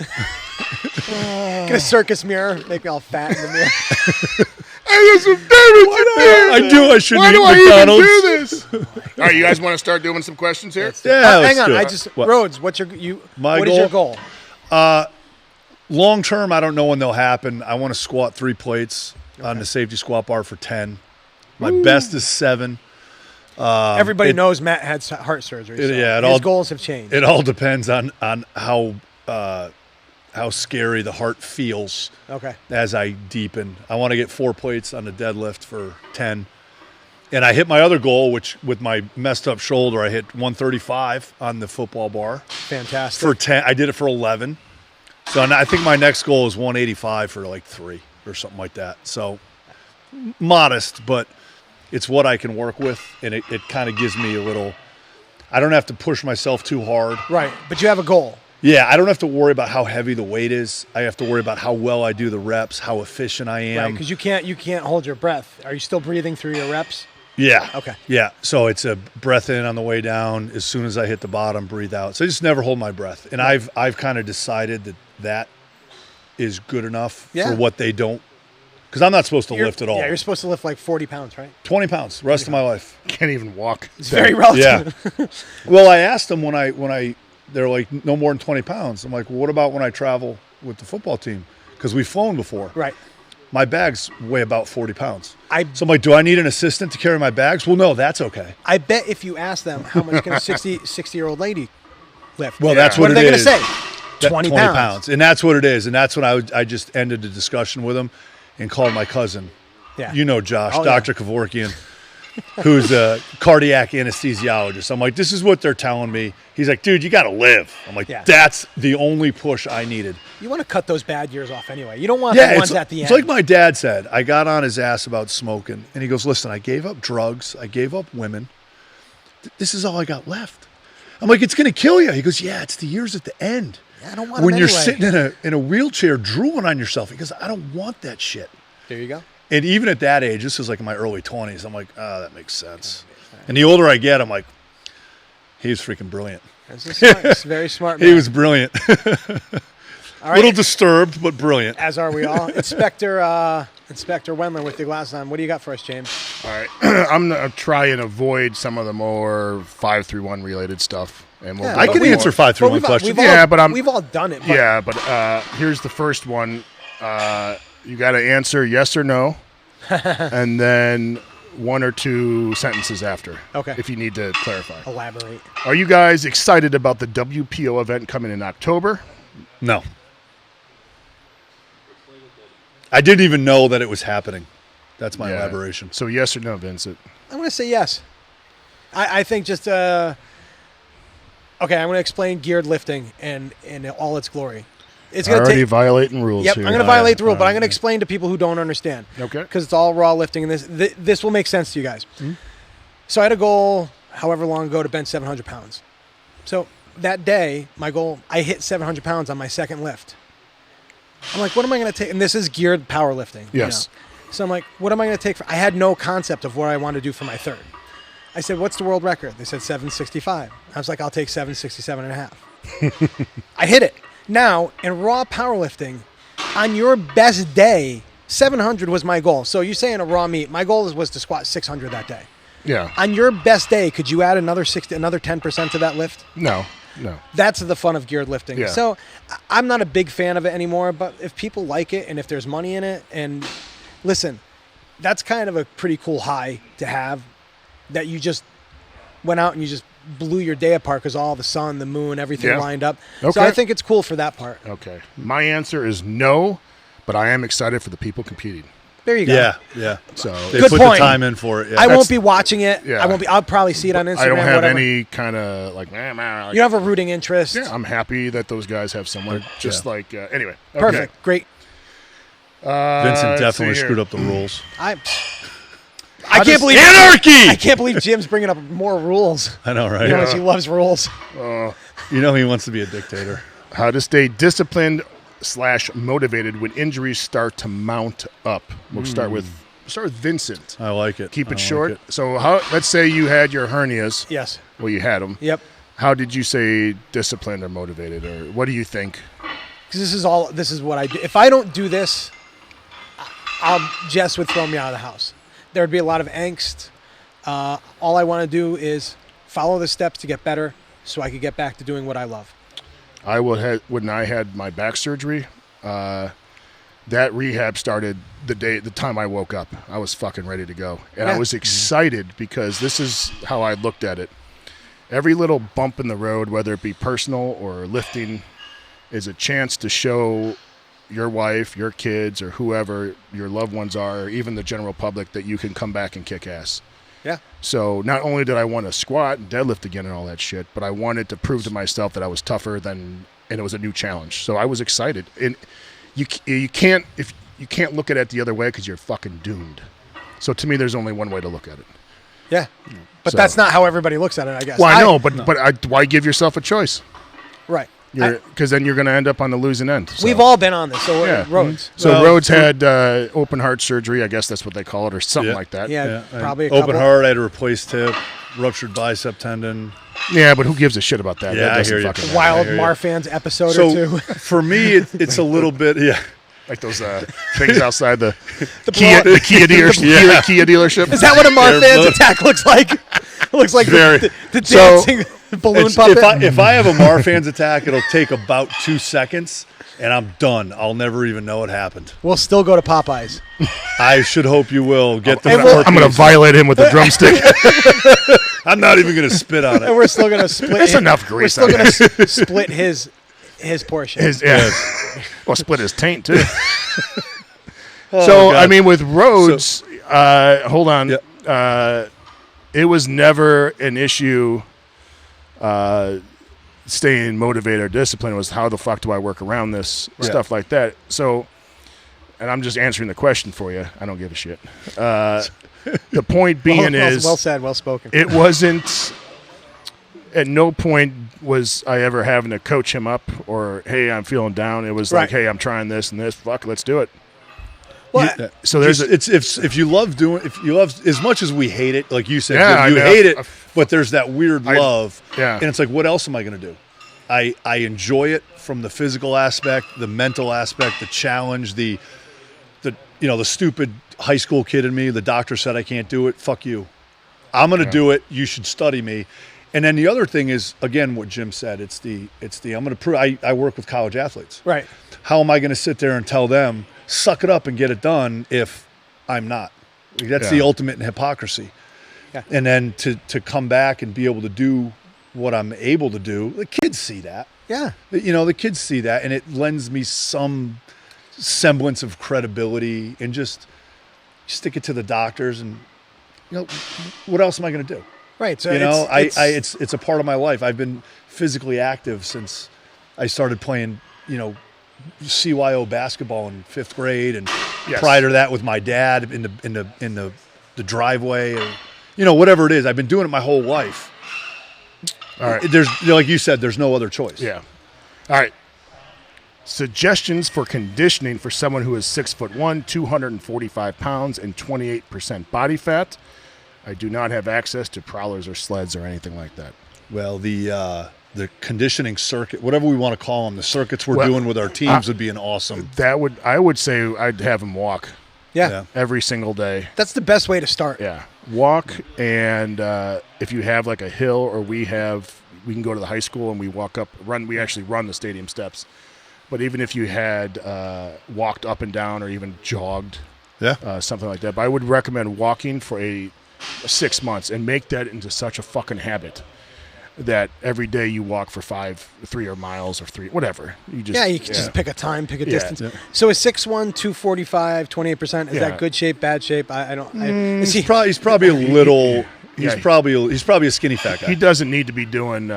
Get a circus mirror, make me all fat in the mirror. I do. I shouldn't Why eat do I McDonald's. even do this? All right, you guys want to start doing some questions here? Yeah, let's hang on. do it. I just What? Rhodes. What's your My what is your goal? Long term, I don't know when they'll happen. I want to squat 3 plates on the safety squat bar for 10. My best is 7. Everybody knows Matt had heart surgery. So yeah, it his all- goals have changed. It all depends on how scary the heart feels Okay. as I deepen. I want to get 4 plates on the deadlift for 10. And I hit my other goal, which with my messed up shoulder, I hit 135 on the football bar Fantastic. for 10. I did it for 11. So I think my next goal is 185 for like 3 or something like that. So modest, but it's what I can work with. And it kind of gives me a little, I don't have to push myself too hard. Right, but you have a goal. Yeah, I don't have to worry about how heavy the weight is. I have to worry about how well I do the reps, how efficient I Right, am. because you can't hold your breath. Are you still breathing through your reps? Yeah. Okay. Yeah. So it's a breath in on the way down. As soon as I hit the bottom, breathe out. So I just never hold my breath. And I've kind of decided that is good enough Yeah. for what they don't. Because I'm not supposed to lift at all. Yeah, you're supposed to lift like 40 pounds, right? 20 pounds, rest of my life. Can't even walk. It's very relative. Yeah. Well, I asked them when they're like no more than 20 pounds. I'm like, well, what about when I travel with the football team? Because we've flown before. Right. My bags weigh about 40 pounds. So I'm like, do I need an assistant to carry my bags? Well, no, that's okay. I bet if you ask them how much can a 60-year-old lady lift, Well, that's what what are it they going to is. say? 20 pounds. And that's what it is. And that's when I just ended the discussion with him and called my cousin. Yeah. You know Josh, Oh, yeah. Dr. Kevorkian, who's a cardiac anesthesiologist. I'm like, this is what they're telling me. He's like, dude, you got to live. I'm like, Yeah. that's the only push I needed. You want to cut those bad years off anyway. You don't want the ones at the it's end. like my dad said. I got on his ass about smoking, and he goes, listen, I gave up drugs. I gave up women. This is all I got left. I'm like, it's going to kill you. He goes, yeah, it's the years at the end. Yeah, I don't want when them you're anyway. sitting in a wheelchair drooling on yourself. He goes, I don't want that shit. There you go. And even at that age, this is like in my early 20s, I'm like, that makes sense. And the older I get, I'm like, he was freaking brilliant. That's a smart, it's very smart. He man. was brilliant. All right. Little disturbed, but brilliant. As are we all. Inspector Wendler with your glasses on. What do you got for us, James? All right, I'm gonna try and avoid some of the more 5-3-1 related stuff. And we'll Yeah, go I can more. answer 5 through 1 we've all- question. we've all- Yeah, but we've all done it. But Yeah, but here's the first one. You got to answer yes or no, and then 1 or 2 sentences after. Okay. If you need to clarify. elaborate. Are you guys excited about the WPO event coming in October? No. I didn't even know that it was happening. That's my Yeah. elaboration. So yes or no, Vincent? I'm going to say yes. I think just okay. I'm going to explain geared lifting and in all its glory. It's going to Already take. violating rules Yep, here. I'm going to violate the rule, but I'm going to explain to people who don't understand. Okay. Because it's all raw lifting, and this will make sense to you guys. Mm-hmm. So I had a goal, however long ago, to bench 700 pounds. So that day, my goal, I hit 700 pounds on my second lift. I'm like, what am I going to take? And this is geared powerlifting. Yes. So I'm like, what am I going to take? I had no concept of what I wanted to do for my third. I said, what's the world record? They said 765. I was like, I'll take 767 and a half. I hit it. Now, in raw powerlifting, on your best day, 700 was my goal. So you're saying a raw meet. My goal was to squat 600 that day. Yeah. On your best day, could you add another 10% to that lift? No. That's the fun of geared lifting. Yeah. So I'm not a big fan of it anymore, but if people like it and if there's money in it, and listen, that's kind of a pretty cool high to have, that you just went out and you just blew your day apart because all the sun, the moon, everything Yeah. lined up. Okay. So I think it's cool for that part. Okay. My answer is no, but I am excited for the people competing. There you go. Yeah. So They Good put point. the time in for it. Yeah. I won't be watching it. Yeah. I won't be. I'll probably see it on Instagram. I don't have whatever. any kind of like, You don't have a rooting interest. yeah, I'm happy that those guys have someone. Just like, anyway. Okay. Perfect. Great. Vincent let's definitely see here. screwed up the rules. I can't believe Anarchy! I can't believe Jim's bringing up more rules. I know, right? You know, he loves rules. You know he wants to be a dictator. How to stay disciplined / motivated when injuries start to mount up. We'll start with Vincent. I like it. Keep I it like short. it. So let's say you had your hernias. Yes. Well, you had them. Yep. How did you say disciplined or motivated, or what do you think? Because this is what I do. If I don't do this, Jess would throw me out of the house. There would be a lot of angst. All I want to do is follow the steps to get better so I could get back to doing what I love. When I had my back surgery, that rehab started the time I woke up. I was fucking ready to go. And I Yeah. was excited because this is how I looked at it. Every little bump in the road, whether it be personal or lifting, is a chance to show your wife, your kids, or whoever your loved ones are, or even the general public, that you can come back and kick ass. Yeah. So not only did I want to squat and deadlift again and all that shit, but I wanted to prove to myself that I was tougher and it was a new challenge. So I was excited. And you can't look at it the other way because you're fucking doomed. So to me, there's only one way to look at it. Yeah. But So- that's not how everybody looks at it, I guess. Well, I know, but why give yourself a choice? Right. Because then you're going to end up on the losing end. So. We've all been on this. So Yeah. Rhodes. So Well, Rhodes had open heart surgery. I guess that's what they call it, or something Yeah. like that. Yeah, and probably a open couple. heart. I had a replaced hip, ruptured bicep tendon. Yeah, but who gives a shit about that? Yeah, That I doesn't hear you. fucking matter. Wild I hear you. Marfan's episode or So two. for me, it's a little bit. Yeah. Like those things outside the The Kia blow- dealership. Kia dealership. Is that what a Marfan's They're- attack looks like? It looks like the So- dancing balloon It's- puppet. if I have a Marfan's attack, it'll take about 2 seconds, and I'm done. I'll never even know it happened. We'll still go to Popeyes. I should hope you will get the. And we'll- I'm going to violate him with a drumstick. I'm not even going to spit on And it. we're still going to split. That's enough grease We're still on going to split his portion. Well, split his taint too. Oh, So God. I mean, with Rhodes, hold on. Yeah. It was never an issue. Staying motivated or disciplined. It was how the fuck do I work around this stuff like that. So, and I'm just answering the question for you. I don't give a shit. The point being is, well said, well spoken. it wasn't. At no point was I ever having to coach him up or, hey, I'm feeling down. It was like, Right. hey, I'm trying this and this. Fuck, let's do it. Well, So there's if you love as much as we hate it, like you said, Yeah, you I know. hate it, but there's that weird love, yeah. and it's like, what else am I going to do? I enjoy it from the physical aspect, the mental aspect, the challenge, the stupid high school kid in me. The doctor said I can't do it. Fuck you. I'm going to do it. You should study me. And then the other thing is, again, what Jim said. It's the I'm going to prove. I work with college athletes. Right. How am I going to sit there and tell them suck it up and get it done if I'm not? That's the ultimate in hypocrisy. Yeah. And then to come back and be able to do what I'm able to do, the kids see that. Yeah. The kids see that, and it lends me some semblance of credibility. And just stick it to the doctors, and what else am I going to do? Right. So it's a part of my life. I've been physically active since I started playing, CYO basketball in 5th grade, and prior to that with my dad in the driveway, or, whatever it is. I've been doing it my whole life. All right. There's, like you said, there's no other choice. Yeah. All right. Suggestions for conditioning for someone who is 6'1", 245 pounds, and 28% body fat. I do not have access to prowlers or sleds or anything like that. Well, the conditioning circuit, whatever we want to call them, the circuits we're doing with our teams would be an awesome. I would say I'd have them walk. Yeah. Every single day. That's the best way to start. Yeah. Walk, and if you have like a hill, or we can go to the high school and we we actually run the stadium steps. But even if you had walked up and down, or even jogged, something like that. But I would recommend walking for 6 months and make that into such a fucking habit that every day you walk for 3 miles or 3, whatever. You can just pick a time, pick a distance. Yeah. So is 6'1", 245, 28%, is that good shape, bad shape? I don't. He's probably a little. He's probably a skinny fat guy. He doesn't need to be doing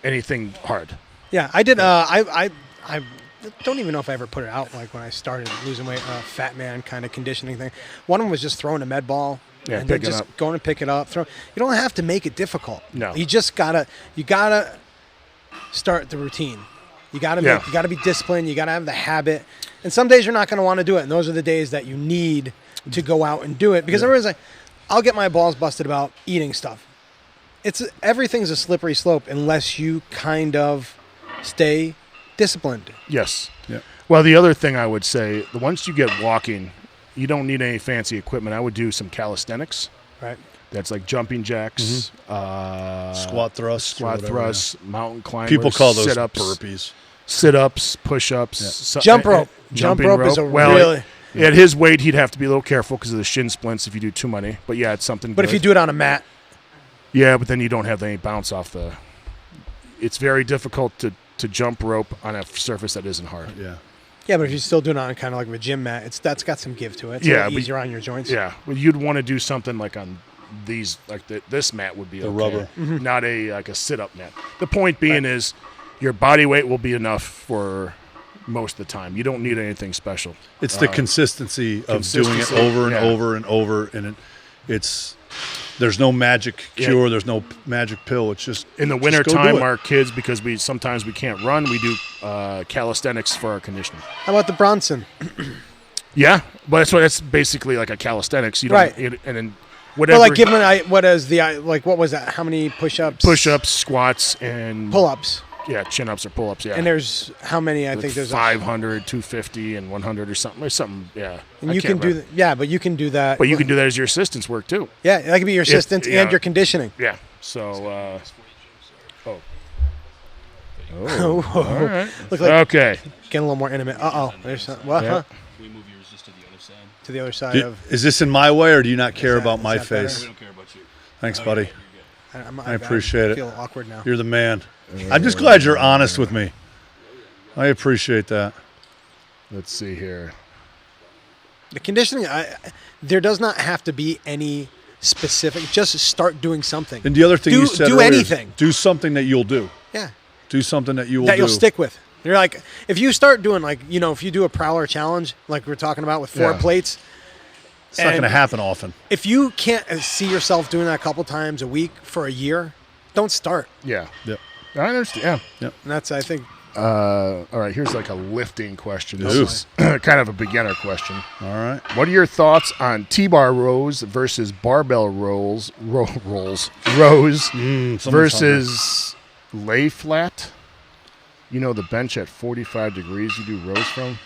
anything hard. Yeah, I did. I don't even know if I ever put it out. Like when I started losing weight, fat man kind of conditioning thing. One of them was just throwing a med ball. Yeah, and then just going to pick it up. You don't have to make it difficult. No. You just gotta start the routine. You gotta be disciplined. You gotta have the habit. And some days you're not gonna want to do it, and those are the days that you need to go out and do it. Because everyone's like, I'll get my balls busted about eating stuff. Everything's a slippery slope unless you kind of stay disciplined. Yes. Yeah. Well, the other thing I would say, once you get walking, you don't need any fancy equipment. I would do some calisthenics. Right. That's like jumping jacks, squat thrusts, mountain climbers. People call those sit-ups, burpees. Sit-ups, push-ups. Jump rope. Jump rope is really... At his weight, he'd have to be a little careful because of the shin splints if you do too many. But, yeah, it's something But good. if you do it on a mat... Yeah, but then you don't have any bounce off the... It's very difficult to jump rope on a surface that isn't hard. Yeah. Yeah, but if you're still doing it on kind of like a gym mat, that's got some give to it. It's a little easier on your joints. Yeah, well, you'd want to do something like on these, like this mat would be the okay. rubber, not a sit-up mat. The point being is your body weight will be enough for most of the time. You don't need anything special. It's the consistency of doing it over and over and over, and there's no magic cure. There's no magic pill. It's just in the winter time, our kids, because sometimes we can't run, we do calisthenics for our conditioning. How about the Bronson? Yeah, but that's basically like a calisthenics. You don't, right. And then whatever. Well, like what was that? How many push-ups? Push-ups, squats, and pull-ups. Yeah, chin-ups or pull-ups, yeah. And there's how many? I think there's 500, 250, and 100 or something. There's something, yeah. And you can do that. Yeah, but you can do that. But you can do that as your assistance work, too. Yeah, that could be your assistance and your conditioning. Yeah, so, All right. Look like okay. Getting a little more intimate. Uh-oh. There's what? Yeah. Huh? Can we move yours just to the other side? To the other side of... Is this in my way, or do you not care about my face? We don't care about you. Thanks, buddy. I appreciate I it. feel awkward now. You're the man. I'm just glad you're honest with me. I appreciate that. Let's see here. The conditioning, there does not have to be any specific. Just start doing something. And the other thing you said do earlier anything. Is do something that you'll do. Yeah. Do something that you will that do. You'll stick with. You're like, if you start doing if you do a prowler challenge, like we're talking about with 4 plates. It's not going to happen often. If you can't see yourself doing that a couple times a week for a year, don't start. Yeah. Yep. I understand. Yeah. Yep. And that's, I think. All right, here's like a lifting question. This is kind of a beginner question. All right. What are your thoughts on T-bar rows versus barbell rows versus lay flat? You know, the bench at 45 degrees you do rows from?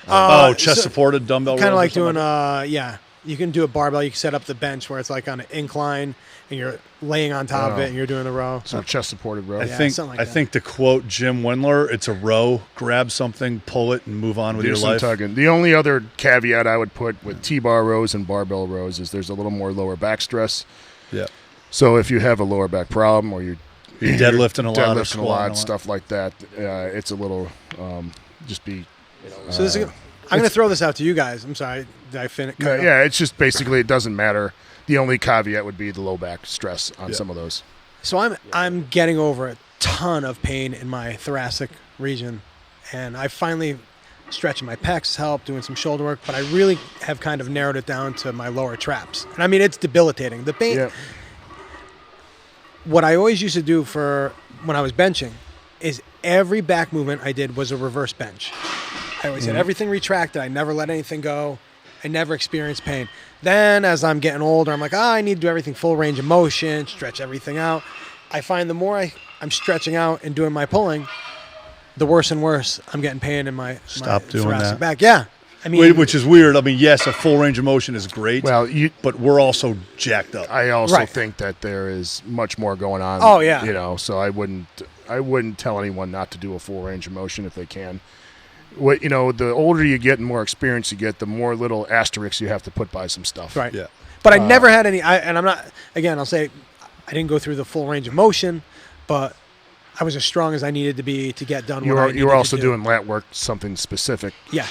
Chest supported dumbbell rows. Kind of like doing, yeah. You can do a barbell. You can set up the bench where it's like on an incline, and you're laying on top of it, and you're doing the row. So chest supported row. I Yeah, think something like I think to quote Jim Wendler, it's a row. Grab something, pull it, and move on with Do your some life. tugging. The only other caveat I would put with T-bar rows and barbell rows is there's a little more lower back stress. Yeah. So if you have a lower back problem or you're deadlifting a lot or deadlifting a squatting lot, a lot. stuff like that, it's a little just be. So this is, I'm going to throw this out to you guys. I'm sorry. Did I finish? Yeah, it's just basically it doesn't matter. The only caveat would be the low back stress on some of those. So I'm getting over a ton of pain in my thoracic region, and I finally stretching my pecs help, doing some shoulder work, but I really have kind of narrowed it down to my lower traps. And I mean, it's debilitating. The pain. Yeah. What I always used to do for when I was benching is every back movement I did was a reverse bench. I always had everything retracted. I never let anything go. I never experienced pain. Then as I'm getting older, I'm like, I need to do everything full range of motion, stretch everything out. I find the more I'm stretching out and doing my pulling, the worse and worse I'm getting pain in my doing thoracic that. back. Yeah. I mean, Which is weird. I mean, yes, a full range of motion is great. Well, but we're also jacked up. I also Right. think that there is much more going on. Oh, yeah. You know, so I wouldn't tell anyone not to do a full range of motion if they can. The older you get and more experience you get, the more little asterisks you have to put by some stuff. right. Yeah. But I never had any, and I'm not, again, I'll say I didn't go through the full range of motion, but I was as strong as I needed to be to get done You what I were needed you were also to do. doing lat work, something specific. Yeah.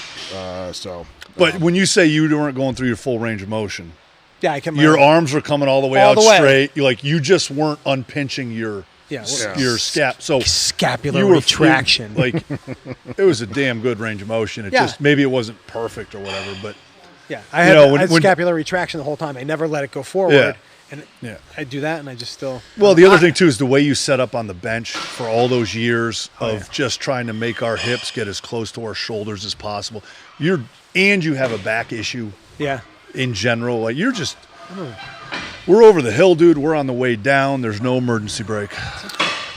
But when you say you weren't going through your full range of motion, Yeah, I kept my your arms were coming all the way All out the way. straight. You just weren't unpinching your Yeah, well, your scap. So scapular you were retraction. Like it was a damn good range of motion. It Yeah. just maybe it wasn't perfect or whatever, but Yeah, I had, when- I had when- scapular retraction the whole time. I never let it go forward. Yeah. And yeah. I do that, and I just still. Well, the other thing too is the way you set up on the bench for all those years of just trying to make our hips get as close to our shoulders as possible. You have a back issue Yeah. in general. Like we're over the hill, dude. We're on the way down. There's no emergency brake.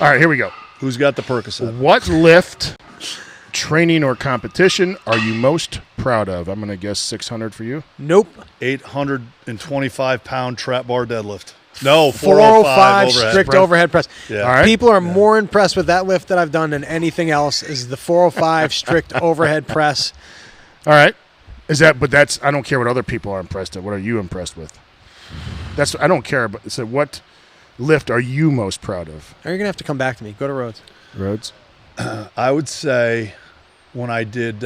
All right, here we go. Who's got the Percocet? What lift, training, or competition are you most proud of? I'm going to guess 600 for you. Nope. 825-pound trap bar deadlift. No, 405 overhead. strict overhead press. Yeah. All right. People are more impressed with that lift that I've done than anything else. Is the 405 strict overhead press. All right. But I don't care what other people are impressed with. What are you impressed with? I don't care. But so what lift are you most proud of? Are you gonna have to come back to me? Go to Rhodes. Rhodes? I would say when I did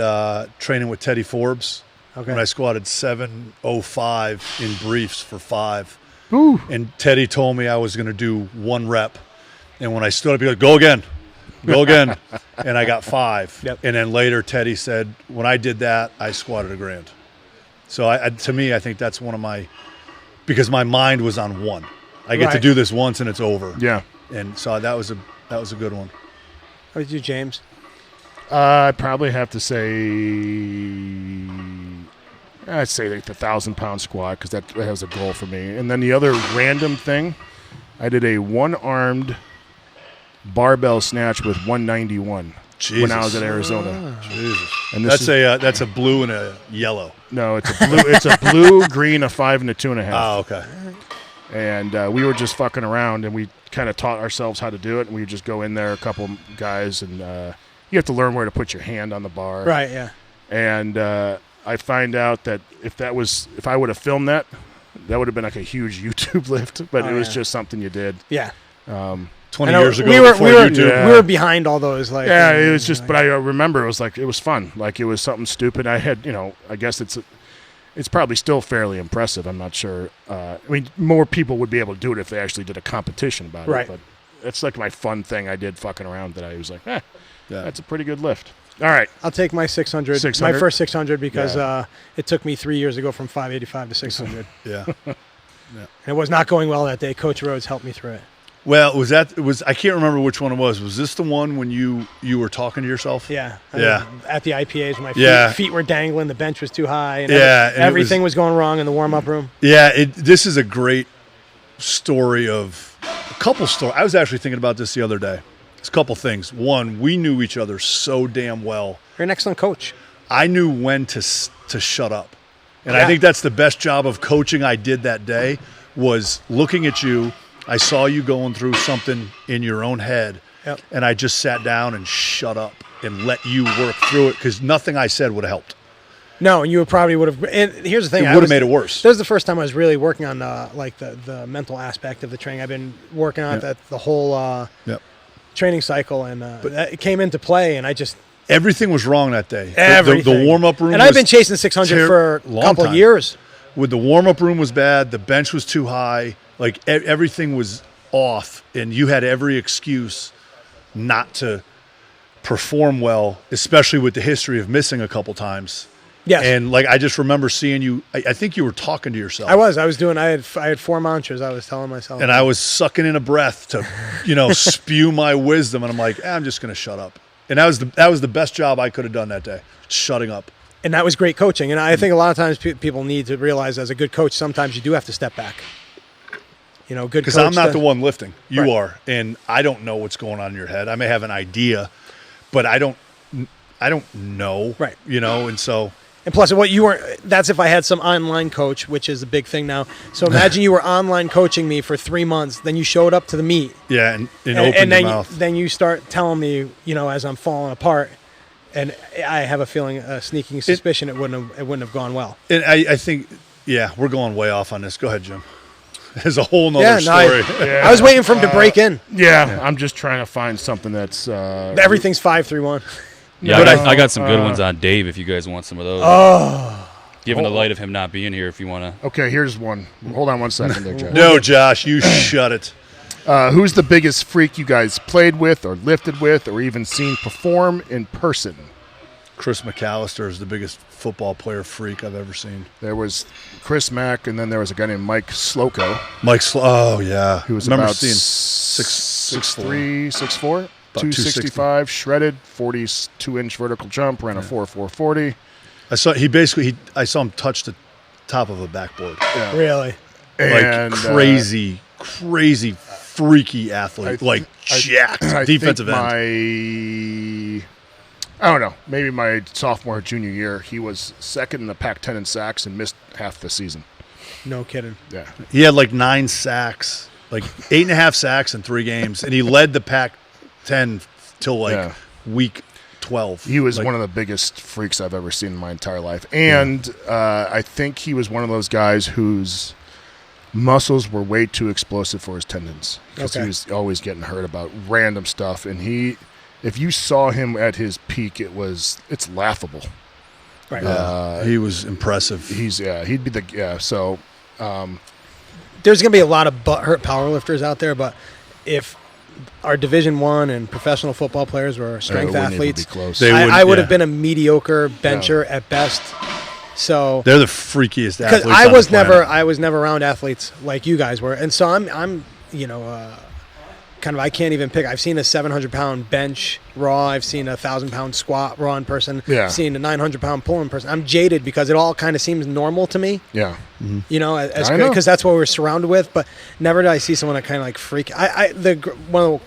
training with Teddy Forbes, Okay. when I squatted 705 in briefs for 5. Ooh. And Teddy told me I was going to do 1 rep. And when I stood up, he goes, go again. And I got 5. Yep. And then later Teddy said, when I did that, I squatted 1,000. So to me, I think that's one of my, because my mind was on 1. I get to Right. do this once and it's over. Yeah. And so that was a good one. How did you, James? I'd probably have to say, I'd say like the 1,000-pound squat because that was a goal for me. And then the other random thing, I did a one-armed barbell snatch with 191 when I was at Arizona. Jesus. And this That's a blue and a yellow. No, it's a blue. It's a blue, green, a 5, and a 2.5. Oh, okay. And we were just fucking around, and we kind of taught ourselves how to do it. And we would just go in there, a couple guys, and you have to learn where to put your hand on the bar. Right. Yeah. And I find out that if I would have filmed that would have been like a huge YouTube lift. But it was just something you did. Yeah. 20 I know years ago we were YouTube. Yeah. we were behind all those. Like Yeah, it was just. But I remember it was fun. Like it was something stupid. I had, I guess it's probably still fairly impressive. I'm not sure. I mean, more people would be able to do it if they actually did a competition about Right. it. But it's like my fun thing I did fucking around that I was like, Yeah. that's a pretty good lift. All right. I'll take my 600. 600? My first 600 because Yeah. it took me 3 years to go from 585 to 600. Yeah. And it was not going well that day. Coach Rhodes helped me through it. Well, I can't remember which one it was. Was this the one when you were talking to yourself? Yeah. Yeah. At the IPAs, my Yeah. feet were dangling. The bench was too high. And Yeah, and it everything was going wrong in the warm-up room. Yeah, this is a great story of a couple stories. I was actually thinking about this the other day. It's a couple things. One, we knew each other so damn well. You're an excellent coach. I knew when to shut up. And I think that's the best job of coaching I did that day was looking at you. I saw you going through something in your own head, and I just sat down and shut up and let you work through it because nothing I said would have helped. No, and you probably would have. And here's the thing: it would have made it worse. This is the first time I was really working on the mental aspect of the training. I've been working on that the whole training cycle, and it came into play, and I just. Everything was wrong that day. Everything. The warm-up room and I've been chasing 600 for a couple of years. With the warm-up room was bad. The bench was too high. Like, everything was off, and you had every excuse not to perform well, especially with the history of missing a couple times. Yes. And, like, I just remember seeing you. I think you were talking to yourself. I was doing. I had 4 mantras I was telling myself. And I was sucking in a breath to, spew my wisdom. And I'm like, I'm just going to shut up. And that was the best job I could have done that day, shutting up. And that was great coaching. And I think a lot of times people need to realize as a good coach, sometimes you do have to step back. Good coach. Because I'm not the one lifting. You are. And I don't know what's going on in your head. I may have an idea, but I don't know. Right. And so. And plus, that's if I had some online coach, which is a big thing now. So imagine you were online coaching me for 3 months, then you showed up to the meet. Yeah, and opened your mouth. Then you start telling me, as I'm falling apart, and I have a feeling, a sneaking suspicion it wouldn't have gone well. And I think, we're going way off on this. Go ahead, Jim. There's a whole nother story. I was waiting for him to break in. Yeah, I'm just trying to find something that's... Everything's 5-3-1. Yeah, I got some good ones on Dave if you guys want some of those. Oh. Given the light of him not being here, if you want to. Okay, here's one. Hold on 1 second there, Josh. No, Josh, you shut it. Who's the biggest freak you guys played with or lifted with or even seen perform in person? Kris Mccallister is the biggest football player freak I've ever seen. There was Kris Mack, and then there was a guy named Mike Slocum. Oh, yeah. Who was about 6'3", 6'4", 265, shredded, 42-inch vertical jump, ran a 4.40. I saw him touch the top of a backboard. Yeah. Really? And, crazy, freaky athlete, jacked, defensive end. I don't know, maybe my sophomore or junior year, he was second in the Pac-10 in sacks and missed half the season. No kidding. Yeah. He had 9 sacks, 8.5 sacks in 3 games, and he led the Pac-10 till week 12. He was one of the biggest freaks I've ever seen in my entire life. And I think he was one of those guys whose muscles were way too explosive for his tendons because he was always getting hurt about random stuff. And if you saw him at his peak, it's laughable. Right. He was impressive. He'd be so. There's going to be a lot of butthurt powerlifters out there, but if our Division I and professional football players were strength athletes, I would have been a mediocre bencher at best. So they're the freakiest athletes. Because I was never around athletes like you guys were, and so I'm kind of, I can't even pick. I've seen a 700-pound bench raw. I've seen a 1,000-pound squat raw in person. Yeah. I've seen a 900-pound pull in person. I'm jaded because it all kind of seems normal to me. Yeah. Mm-hmm. Because that's what we're surrounded with. But never did I see someone that kind of freak. One of the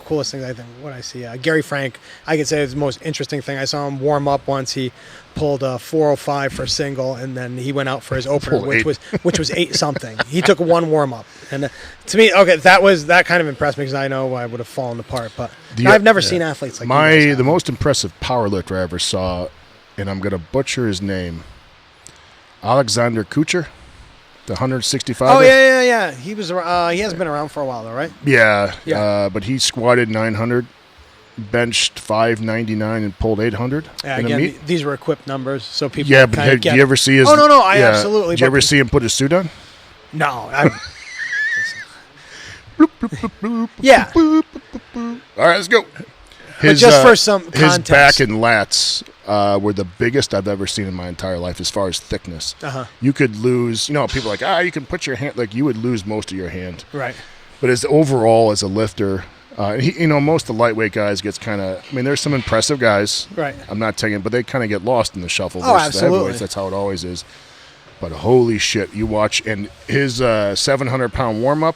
coolest things I think when I see Gary Frank, I could say is the most interesting thing. I saw him warm up once. He pulled a 405 for a single, and then he went out for his opener, which was 8 something. He took one warm up, and to me, that kind of impressed me because I know I would have fallen apart. But I've never seen athletes like the most impressive powerlifter I ever saw, and I'm gonna butcher his name, Alexander Kucher, the 165. Oh yeah. He was. He hasn't been around for a while though, right? Yeah. But he squatted 900. Benched 599 and pulled 800. Yeah, again, these were equipped numbers, so people. Yeah, but did you ever see his? Oh no, I absolutely. Did you ever see him put his suit on? No. Yeah. All right, let's go. But just for some context, his back and lats were the biggest I've ever seen in my entire life as far as thickness. You could lose. People are like, you can put your hand. You would lose most of your hand. Right. But as overall as a lifter. Most of the lightweight guys gets kind of. There's some impressive guys. Right. I'm not taking, but they kind of get lost in the shuffle. Oh, absolutely. That's how it always is. But holy shit, you watch and his 700-pound warm up,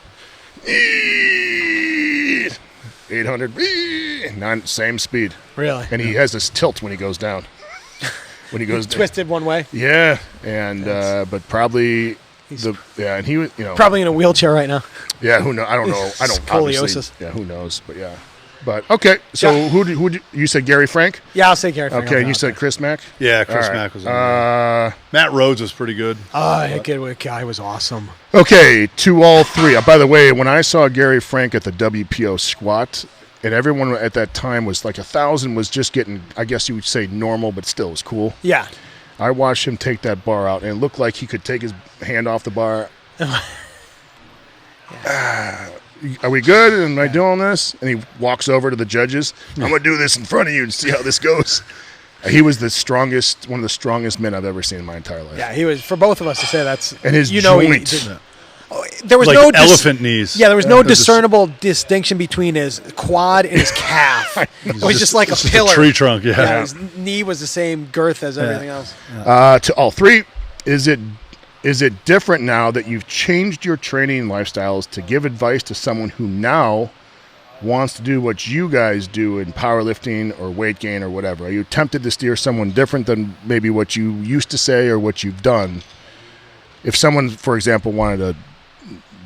800, same speed. Really. And he has this tilt when he goes down. when he goes twisted one way. Yeah, and but probably and he was Probably in a wheelchair right now. Yeah, who knows? I don't know. I don't Scoliosis. obviously. Yeah, who knows? But yeah. But okay, so Yeah. who you said Gary Frank? Yeah, I'll say Gary Frank. Okay, and you said Kris Mack? Yeah, Kris All right. Mack was on there. Matt Rhodes was pretty good. That guy was awesome. Okay, to all three. By the way, when I saw Gary Frank at the WPO squat, and everyone at that time was like 1,000 was just getting, I guess you would say normal, but still was cool. Yeah. I watched him take that bar out, and it looked like he could take his hand off the bar. Are we good? Am I doing this? And he walks over to the judges. I'm going to do this in front of you and see how this goes. He was the strongest, one of the strongest men I've ever seen in my entire life. Yeah, he was, for both of us to say that's... And his joints. There was like no elephant knees. Yeah, there was no discernible distinction between his quad and his calf. It was just like a pillar. Tree trunk, yeah. His knee was the same girth as everything else. To all three, is it different now that you've changed your training lifestyles to give advice to someone who now wants to do what you guys do in powerlifting or weight gain or whatever? Are you tempted to steer someone different than maybe what you used to say or what you've done? If someone, for example, wanted to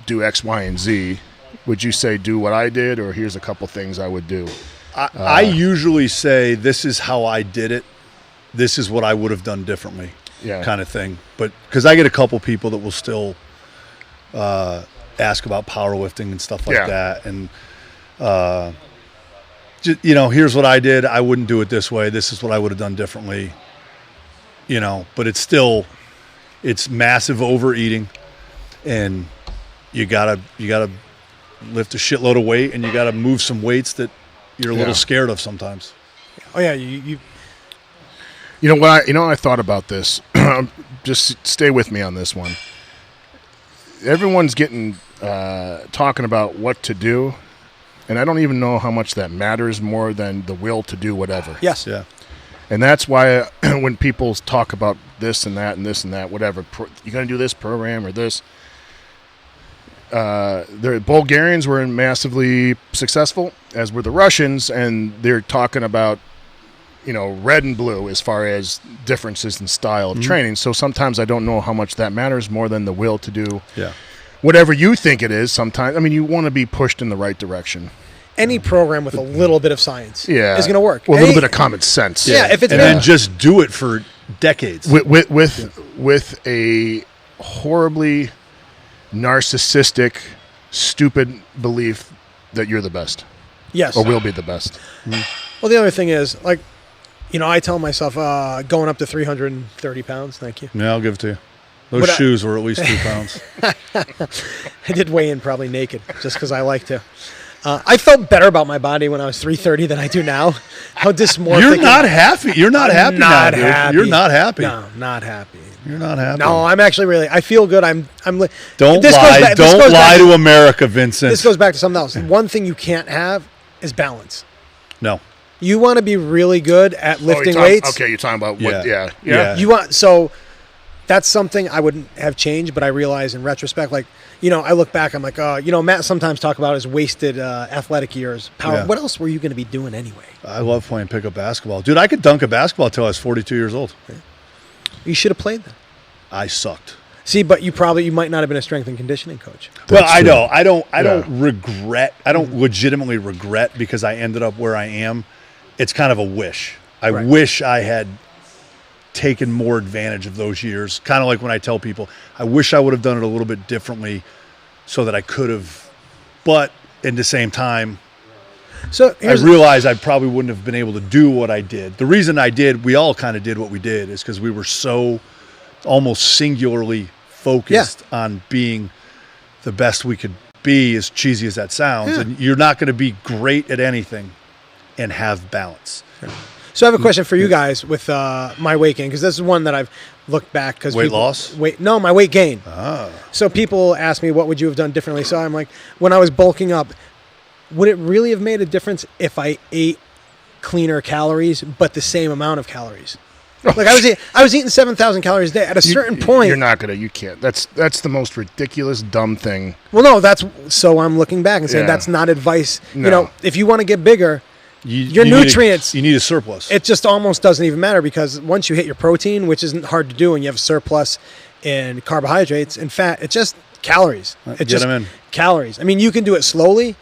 do X, Y, and Z, would you say do what I did, or here's a couple things I would do? I usually say this is how I did it. This is what I would have done differently. Yeah. Kind of thing. But because I get a couple people that will still ask about powerlifting and stuff like that. And, here's what I did. I wouldn't do it this way. This is what I would have done differently. But it's still, it's massive overeating, and you gotta lift a shitload of weight, and you gotta move some weights that you're a little scared of sometimes. Oh, yeah, you You know what? I thought about this. Just stay with me on this one. Everyone's getting talking about what to do, and I don't even know how much that matters more than the will to do whatever. Yes. Yeah. And that's why when people talk about this and that and this and that, whatever, you're going to do this program or this. The Bulgarians were massively successful, as were the Russians, and they're talking about red and blue as far as differences in style of training. So sometimes I don't know how much that matters more than the will to do whatever you think it is. Sometimes, you want to be pushed in the right direction. Any program with a little bit of science is going to work. Well, a little bit of common sense. Yeah, if it's then just do it for decades. With a horribly narcissistic, stupid belief that you're the best. Yes. Or will be the best. Well, the other thing is, I tell myself going up to 330 pounds, thank you. Yeah, I'll give it to you. Those shoes were at least 2 pounds. I did weigh in probably naked just because I like to. I felt better about my body when I was 330 than I do now. How dysmorphic. You're not happy. You're not happy now, dude. Happy. You're not happy. No, not happy. You're not happy. No, I'm actually really. I feel good. Don't lie. Don't lie to America, Vincent. This goes back to something else. One thing you can't have is balance. No. You want to be really good at lifting weights. Okay, you're talking about what? Yeah. You want that's something I wouldn't have changed, but I realize in retrospect, I look back, I'm like, Matt sometimes talk about his wasted athletic years. Power. Yeah. What else were you going to be doing anyway? I love playing pickup basketball. Dude, I could dunk a basketball until I was 42 years old. You should have played then. I sucked. See, but you might not have been a strength and conditioning coach. Well, I know. I don't regret. I don't legitimately regret because I ended up where I am. It's kind of a wish. I wish I had taken more advantage of those years. Kind of like when I tell people, I wish I would have done it a little bit differently so that I could have. But at the same time, so I realized I probably wouldn't have been able to do what I did. The reason we all kind of did what we did is because we were so almost singularly focused on being the best we could be, as cheesy as that sounds. And you're not going to be great at anything and have balance. So I have a question for you guys with my weight gain, because this is one that I've looked back. Because weight loss? No, my weight gain. So people ask me, what would you have done differently? So I'm like, when I was bulking up, would it really have made a difference if I ate cleaner calories, but the same amount of calories? Like I was eating 7,000 calories a day. At a certain point, you're not gonna. You can't. That's the most ridiculous, dumb thing. Well, no, so I'm looking back and saying that's not advice. No. If you want to get bigger, your nutrients. You need a surplus. It just almost doesn't even matter because once you hit your protein, which isn't hard to do, and you have a surplus in carbohydrates and fat, it's just calories. It's just calories. I mean, you can do it slowly,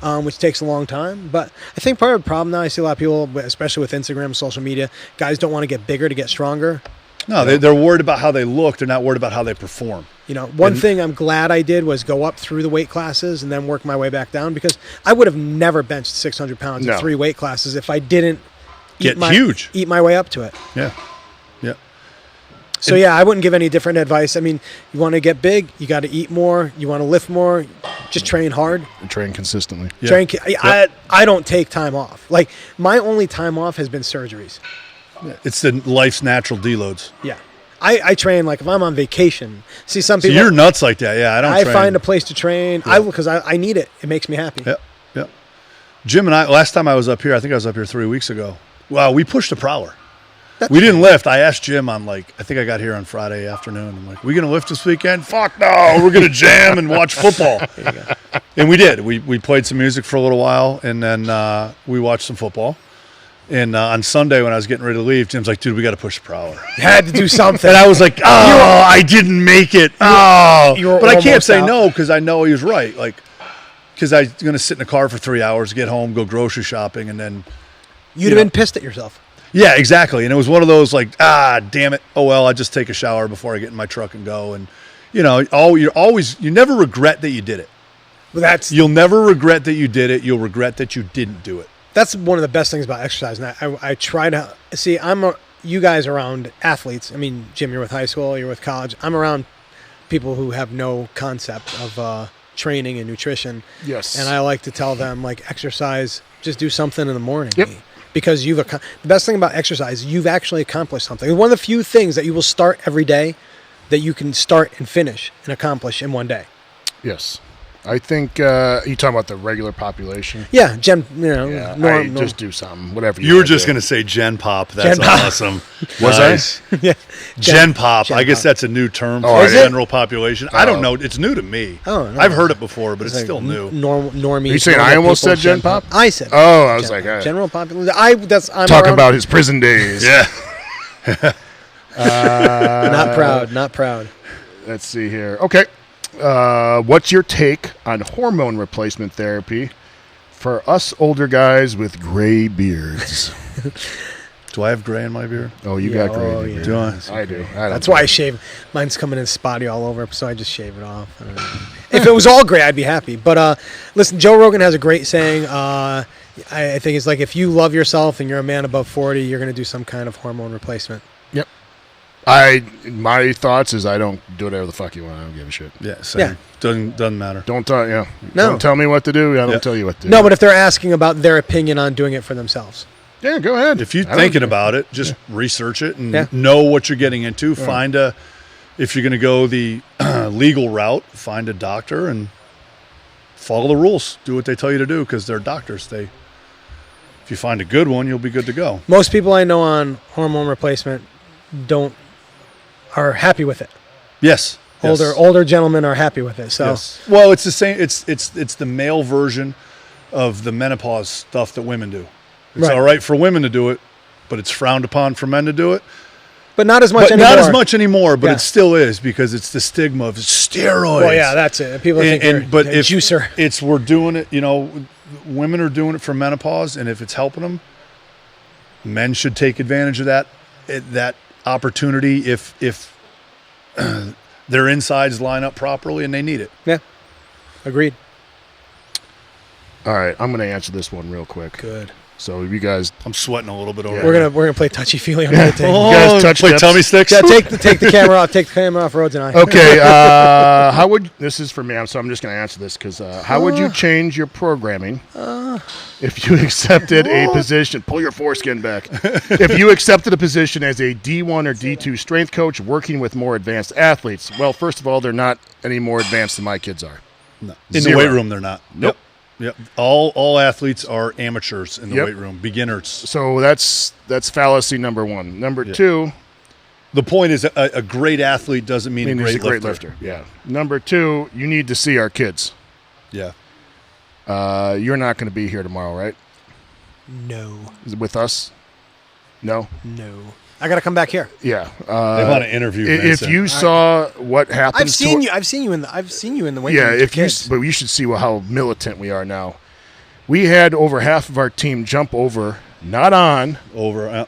which takes a long time. But I think part of the problem now, I see a lot of people, especially with Instagram, social media, guys don't want to get bigger to get stronger. No, they're worried about how they look. They're not worried about how they perform. One thing I'm glad I did was go up through the weight classes and then work my way back down because I would have never benched 600 pounds in 3 weight classes if I didn't eat my way up to it. Yeah. So, I wouldn't give any different advice. I mean, you want to get big, you got to eat more. You want to lift more, just train hard. And train consistently. Yeah. I don't take time off. Like, my only time off has been surgeries. It's the life's natural deloads. Yeah. I train, like, if I'm on vacation. See, some people... So you're nuts like that. Yeah, I don't train. I find a place to train because I need it. It makes me happy. Yep. Jim and I, last time I was up here, I think I was up here 3 weeks ago. Wow, we pushed a prowler. We didn't lift. I asked Jim on, I think I got here on Friday afternoon. I'm like, we going to lift this weekend? Fuck no. We're going to jam and watch football. And we did. We played some music for a little while, and then we watched some football. And on Sunday when I was getting ready to leave, Jim's like, dude, we got to push the prowler. You had to do something. And I was like, I didn't make it. But I can't say no because I know he was right. Because I was going to sit in the car for 3 hours, get home, go grocery shopping, and then... You'd have been pissed at yourself. Yeah, exactly. And it was one of those damn it. Oh, well, I just take a shower before I get in my truck and go. And, you never regret that you did it. You'll never regret that you did it. You'll regret that you didn't do it. That's one of the best things about exercise. And I try to see, you guys around athletes. I mean, Jim, you're with high school, you're with college. I'm around people who have no concept of training and nutrition. Yes. And I like to tell them, exercise, just do something in the morning. Yep. Because the best thing about exercise, you've actually accomplished something. One of the few things that you will start every day that you can start and finish and accomplish in one day. Yes. I think you talking about the regular population. Yeah, just do something, whatever. You were just going to say Gen Pop. That's awesome. Was nice. I? Yeah. Gen Pop. I guess that's a new term for the general population. I don't know. It's new to me. Oh, no. I've heard it before, but it's still new. Normie. Are you saying I almost said Gen Pop? I said. Oh, I was like, general population. I'm talking about his prison days. Yeah. Not proud. Let's see here. Okay. What's your take on hormone replacement therapy for us older guys with gray beards? Do I have gray in my beard? Oh, you got gray. Yeah. Do I? I do. That's why I shave. Mine's coming in spotty all over, so I just shave it off. If it was all gray, I'd be happy. But listen, Joe Rogan has a great saying. I think it's like if you love yourself and you're a man above 40, you're going to do some kind of hormone replacement. Yep. My thoughts is I don't do whatever the fuck you want. I don't give a shit. Yeah, same. Yeah. Doesn't matter. Don't No. tell me what to do. I don't tell you what to do. No, but if they're asking about their opinion on doing it for themselves. Yeah, go ahead. If you're thinking about it, just research it and know what you're getting into. Yeah. If you're going to go the legal route, find a doctor and follow the rules. Do what they tell you to do because they're doctors. If you find a good one, you'll be good to go. Most people I know on hormone replacement are happy with it. Yes. Older gentlemen are happy with it. So well, it's the same. It's the male version of the menopause stuff that women do. It's all right for women to do it, but it's frowned upon for men to do it. But not as much anymore. Not as much anymore, but it still is because it's the stigma of steroids. Well, yeah, that's it. People think you're a juicer. We're doing it, women are doing it for menopause, and if it's helping them, men should take advantage of that opportunity if their insides line up properly and they need it. Yeah, agreed. All right, I'm going to answer this one real quick. Good. So you guys, I'm sweating a little bit over. We're gonna play touchy feely. I'm gonna take. You guys touch play tips? tummy sticks. Yeah, take the camera off. Take the camera off, Rhodes and I. Okay. This is for me. So I'm just gonna answer this because how would you change your programming if you accepted a position? Pull your foreskin back. If you accepted a position as a D1 or D2 strength coach working with more advanced athletes, well, first of all, they're not any more advanced than my kids are. No. In the weight room, they're not. Nope. Yep. All athletes are amateurs in the weight room, beginners. So that's fallacy number one. Number two, the point is a great athlete doesn't mean a great lifter. Yeah. Number two, you need to see our kids. Yeah. You're not going to be here tomorrow, right? No. Is it with us? No. I got to come back here. Yeah. They want to interview If Vincent. you saw what happened, I've seen you in the weight Yeah, room with your kids. but you should see how militant we are now. We had over half of our team jump over, not on, over a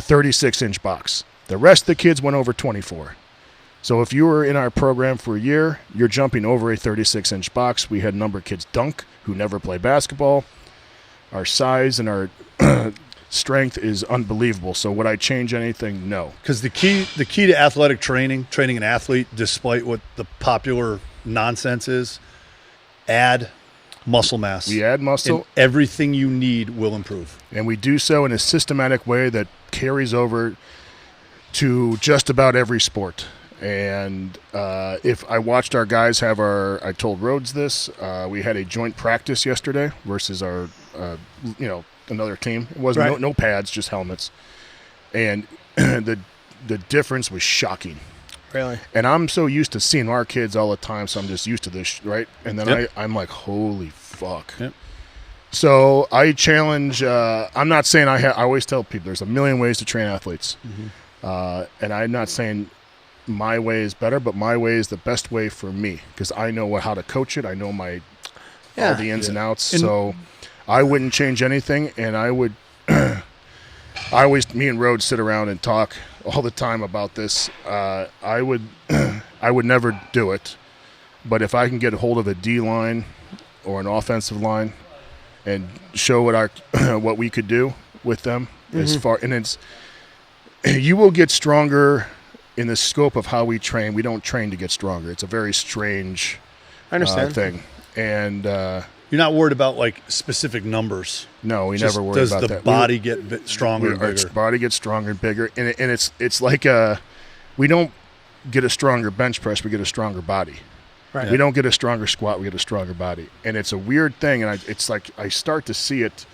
36-inch box. The rest of the kids went over 24. So if you were in our program for a year, you're jumping over a 36-inch box. We had a number of kids dunk who never play basketball. Our size and our strength is unbelievable. So would I change anything? No. Because the key to athletic training an athlete, despite what the popular nonsense is, add muscle mass. We add muscle. And everything you need will improve. And we do so in a systematic way that carries over to just about every sport. And if I watched our guys I told Rhodes this, we had a joint practice yesterday versus our, another team. It wasn't no pads, just helmets. And the difference was shocking. Really? And I'm so used to seeing our kids all the time, so I'm just used to this, right? And then I'm like, holy fuck. Yep. So I challenge, I'm not saying I always tell people there's a million ways to train athletes. Mm-hmm. And I'm not saying my way is better, but my way is the best way for me because I know how to coach it. I know all the ins and outs. So I wouldn't change anything, and I would me and Rhodes sit around and talk all the time about this. I would never do it, but if I can get a hold of a D line or an offensive line and show what we could do with them you will get stronger in the scope of how we train. We don't train to get stronger. It's a very strange thing. And you're not worried about like specific numbers. No, we never worry about that. Does the body get stronger and bigger? Our body gets stronger and bigger. And it's like we don't get a stronger bench press, we get a stronger body. Right. We don't get a stronger squat, we get a stronger body. And it's a weird thing, and it's like I start to see it.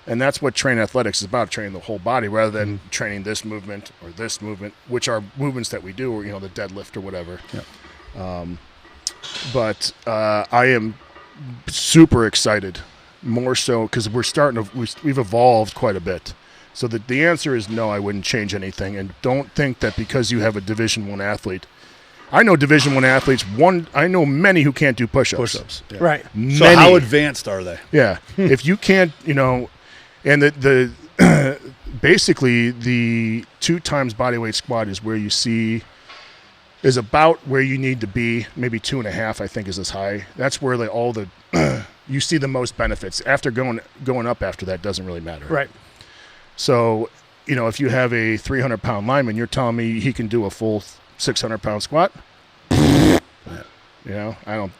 And that's what train athletics is about, training the whole body rather than training this movement or this movement, which are movements that we do, or, the deadlift or whatever. Yeah. But I am super excited, more so because we've evolved quite a bit. So the answer is no, I wouldn't change anything. And don't think that because you have a Division I athlete. I know Division I athletes. I know many who can't do push-ups. Yeah. Right. Many. So how advanced are they? Yeah. If you can't, and the basically the 2 times bodyweight squat is where you see is about where you need to be. Maybe 2.5, I think, is as high. That's where you see the most benefits. After going up after that doesn't really matter. Right. So, if you have a 300-pound lineman, you're telling me he can do a full 600-pound squat?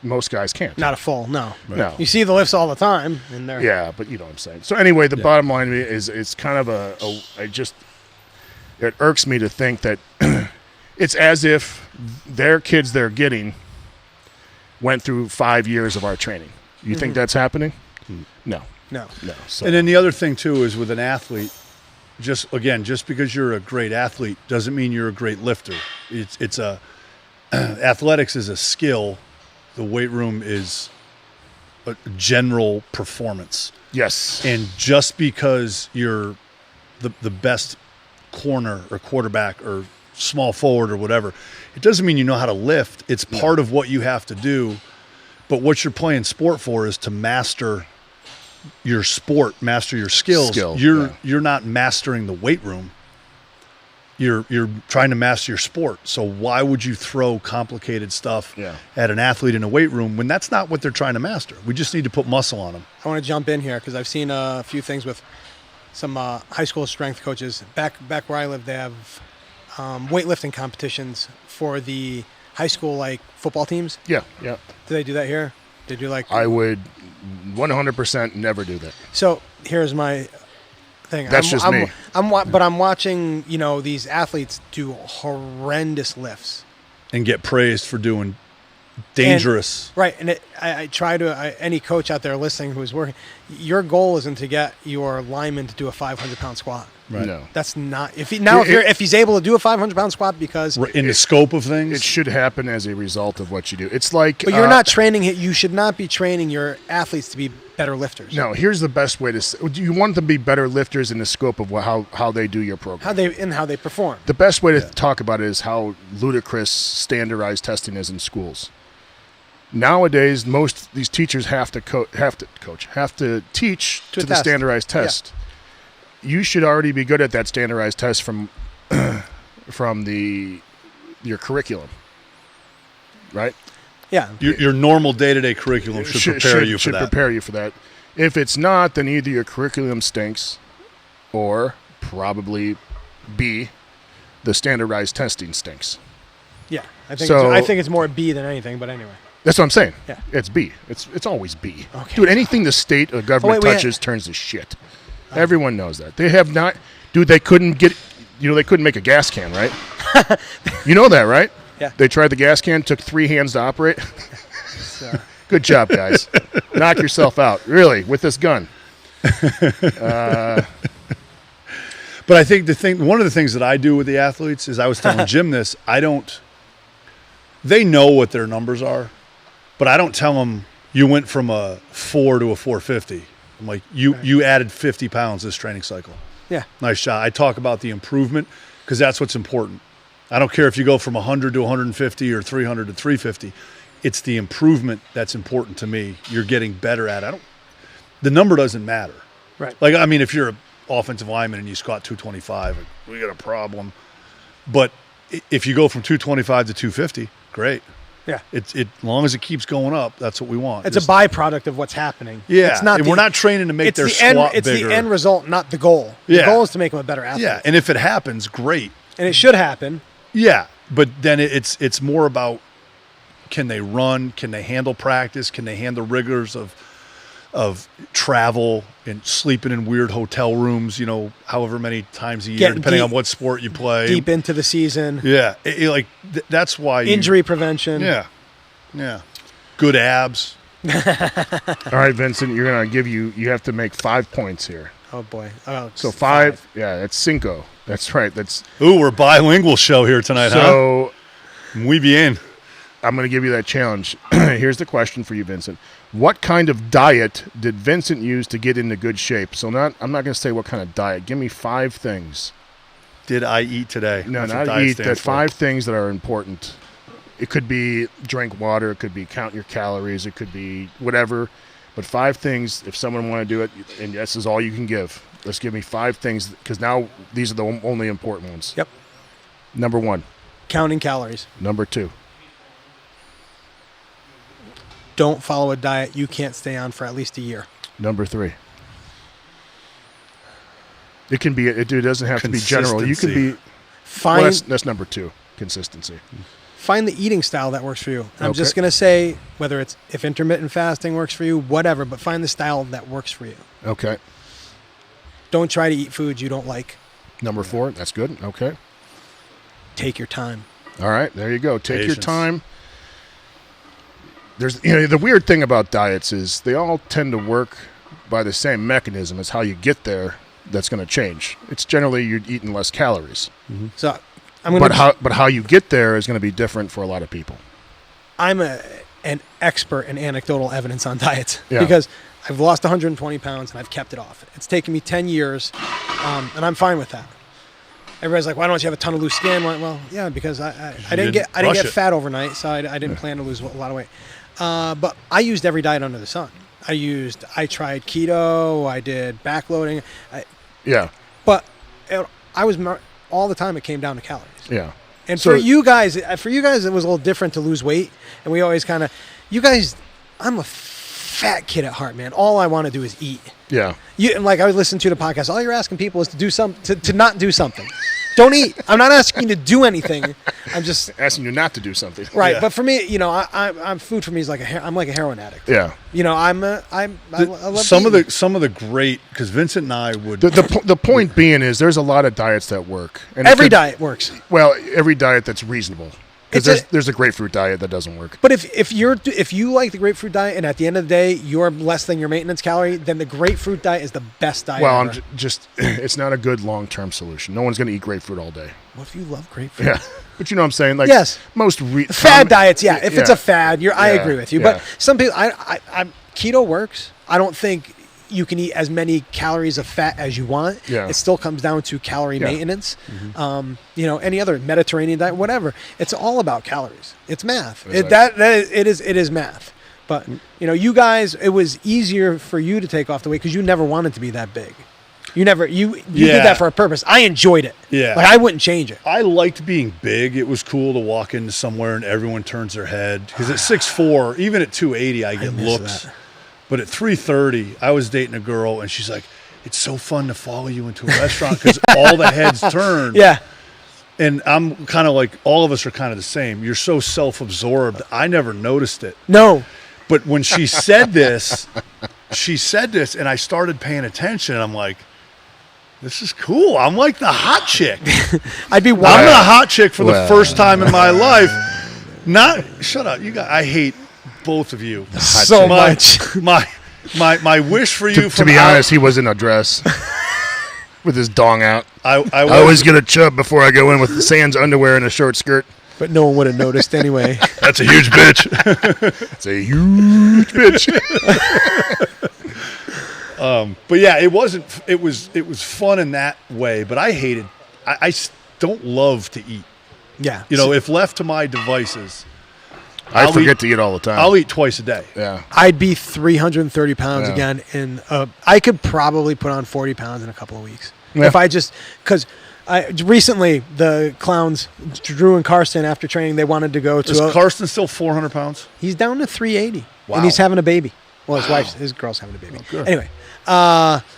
Most guys can't. Not a full, no. Right. No. You see the lifts all the time, and they're Yeah, but you know what I'm saying. So anyway, the bottom line is it's kind of it irks me to think that it's as if their kids they're getting went through 5 years of our training. You think that's happening? No. So. And then the other thing too is with an athlete, just because you're a great athlete doesn't mean you're a great lifter. It's athletics is a skill. The weight room is a general performance. Yes. And just because you're the best corner or quarterback or small forward or whatever, it doesn't mean you know how to lift. It's part of what you have to do. But what you're playing sport for is to master your sport, master your skills. You're not mastering the weight room. You're trying to master your sport. So why would you throw complicated stuff at an athlete in a weight room when that's not what they're trying to master? We just need to put muscle on them. I want to jump in here because I've seen a few things with some high school strength coaches. Back where I live, they have weightlifting competitions for the high school football teams. Yeah. Do they do that here? They do I would 100% never do that. So here's my thing. That's just me. But I'm watching, these athletes do horrendous lifts and get praised for doing dangerous. Right. And I try to, any coach out there listening who's working, your goal isn't to get your lineman to do a 500-pound squat. Right. No. That's not if he's able to do a 500-pound squat because In the scope of things, It should happen as a result of what you do. It's like, but you're not training it. You should not be training your athletes to be better lifters. No, here's the best way to. You want them to be better lifters in the scope of how they do your program. How they perform. The best way to talk about it is how ludicrous standardized testing is in schools. Nowadays, most these teachers have to teach to the test. standardized test. You should already be good at that standardized test from your curriculum, right? Yeah. your normal day-to-day curriculum should prepare you for that. Prepare you for that. If it's not, then either your curriculum stinks, or probably B, the standardized testing stinks. Yeah. I think So- it's more B than anything. But anyway. That's what I'm saying. Yeah. It's B. It's always B. Okay. Dude, anything the state or government wait, touches turns to shit. Everyone knows that. They have not. Dude, they couldn't make a gas can, right? You know that, right? Yeah. They tried the gas can, took 3 hands to operate. So, Good job, guys. Knock yourself out, really, with this gun. But I think one of the things that I do with the athletes is, I was telling Jim this, they know what their numbers are, but I don't tell them you went from a 4 to a 450. I'm like, you added 50 pounds this training cycle. yeah. Nice shot. I talk about the improvement because that's what's important. I don't care if you go from 100 to 150 or 300 to 350. It's the improvement that's important to me. You're getting better at it. The number doesn't matter. Right. Like, I mean, if you're an offensive lineman and you squat 225, we got a problem. But if you go from 225 to 250, great. Yeah. As long as it keeps going up, that's what we want. It's a byproduct of what's happening. Yeah. It's not we're not training to make their squat It's bigger. the end result, not the goal. Yeah. The goal is to make them a better athlete. Yeah, and if it happens, great. And it should happen. Yeah, but then it's more about, can they run? Can they handle practice? Can they handle rigors of travel and sleeping in weird hotel rooms? However many times a year, Getting depending deep- on what sport you play. Deep into the season. Yeah, that's why Injury prevention. Yeah. Good abs. All right, Vincent, you have to make 5 points here. Oh boy. Oh, So 5, yeah, that's cinco. That's right. Ooh, we're a bilingual show here tonight, So huh? Muy bien. I'm going to give you that challenge. Here's the question for you, Vincent. What kind of diet did Vincent use to get into good shape? So I'm not going to say what kind of diet. Give me 5 things. Did I eat today? No, That's what not diet eat. stands That for. 5 things that are important. It could be drink water. It could be count your calories. It could be whatever. But 5 things, if someone want to do it, and this is all you can give. Let's give me 5 things, because now these are the only important ones. Yep. Number 1. Counting calories. Number 2. Don't follow a diet you can't stay on for at least a year. Number 3. It can be. It doesn't have to be general. You can be. Find Well, that's number 2. Consistency. find the eating style that works for you. I'm Okay. just gonna say whether it's if intermittent fasting works for you, whatever. But find the style that works for you. Okay. Don't try to eat foods you don't like. Number 4. That's good. Okay. Take your time. All right. There you go. Take your Patience. time. There's the weird thing about diets is they all tend to work by the same mechanism. It's how you get there that's going to change. It's generally you're eating less calories. So I'm gonna. But how you get there is going to be different for a lot of people. I'm an expert in anecdotal evidence on diets Yeah. because I've lost 120 pounds and I've kept it off. It's taken me 10 years, and I'm fine with that. Everybody's like, "Why don't you have a ton of loose skin?" I'm like, well, yeah, because I didn't get brush it. fat overnight, so I didn't plan to lose a lot of weight. But I used every diet under the sun. I tried keto. I did backloading. Yeah. But all the time it came down to calories. Yeah. And So- for you guys, it was a little different to lose weight. And we always kind of, you guys, I'm a fat kid at heart, man. All I want to do is eat. Yeah. And like I was listening to the podcast, all you're asking people is to do to not do something. Don't eat. I'm not asking you to do anything. I'm just Asking you not to do something. right. Yeah. But for me, I'm food for me is I'm like a heroin addict. Yeah. I love Some of eating. the great, because Vincent and I would. The point being is there's a lot of diets that work. And Every diet works. Well, every diet that's reasonable. Because there's a grapefruit diet that doesn't work. But if you like the grapefruit diet, and at the end of the day you're less than your maintenance calorie, then the grapefruit diet is the best diet. Well, ever. I'm just it's not a good long-term solution. No one's going to eat grapefruit all day. What if you love grapefruit? Yeah, but you know what I'm saying? Like yes, most fad diets. Yeah, if it's a fad, I agree with you. Yeah. But some people, keto works. I don't think you can eat as many calories of fat as you want. Yeah. It still comes down to calorie maintenance. Mm-hmm. Any other Mediterranean diet, whatever. It's all about calories. It's math. Exactly. It is math. But you guys, it was easier for you to take off the weight because you never wanted to be that big. You did that for a purpose. I enjoyed it. Yeah. Like I wouldn't change it. I liked being big. It was cool to walk into somewhere and everyone turns their head. Because at 6'4", even at 280, I get looks. That. But at 330, I was dating a girl, and she's like, it's so fun to follow you into a restaurant because all the heads turn. Yeah. And I'm kind of like, all of us are kind of the same. You're so self-absorbed. I never noticed it. No. But when she said this, and I started paying attention, and I'm like, this is cool. I'm like the hot chick. I'd be I'm the hot chick for the first time in my life. Shut up. I hate both of you so much. My wish for you. To be honest, he was in a dress with his dong out. I always get a chub before I go in with Sans underwear and a short skirt. But no one would have noticed anyway. That's a huge bitch. It's a huge bitch. But yeah, it wasn't. It was fun in that way. But I hated. I don't love to eat. Yeah. If left to my devices. I forget to eat all the time. I'll eat twice a day. Yeah. I'd be 330 pounds again. And I could probably put on 40 pounds in a couple of weeks. Yeah. If I just, because recently the clowns, Drew and Karsten, after training, they wanted to go to. Is Karsten still 400 pounds? He's down to 380. Wow. And he's having a baby. Well, his girl's having a baby. Oh, good. Anyway,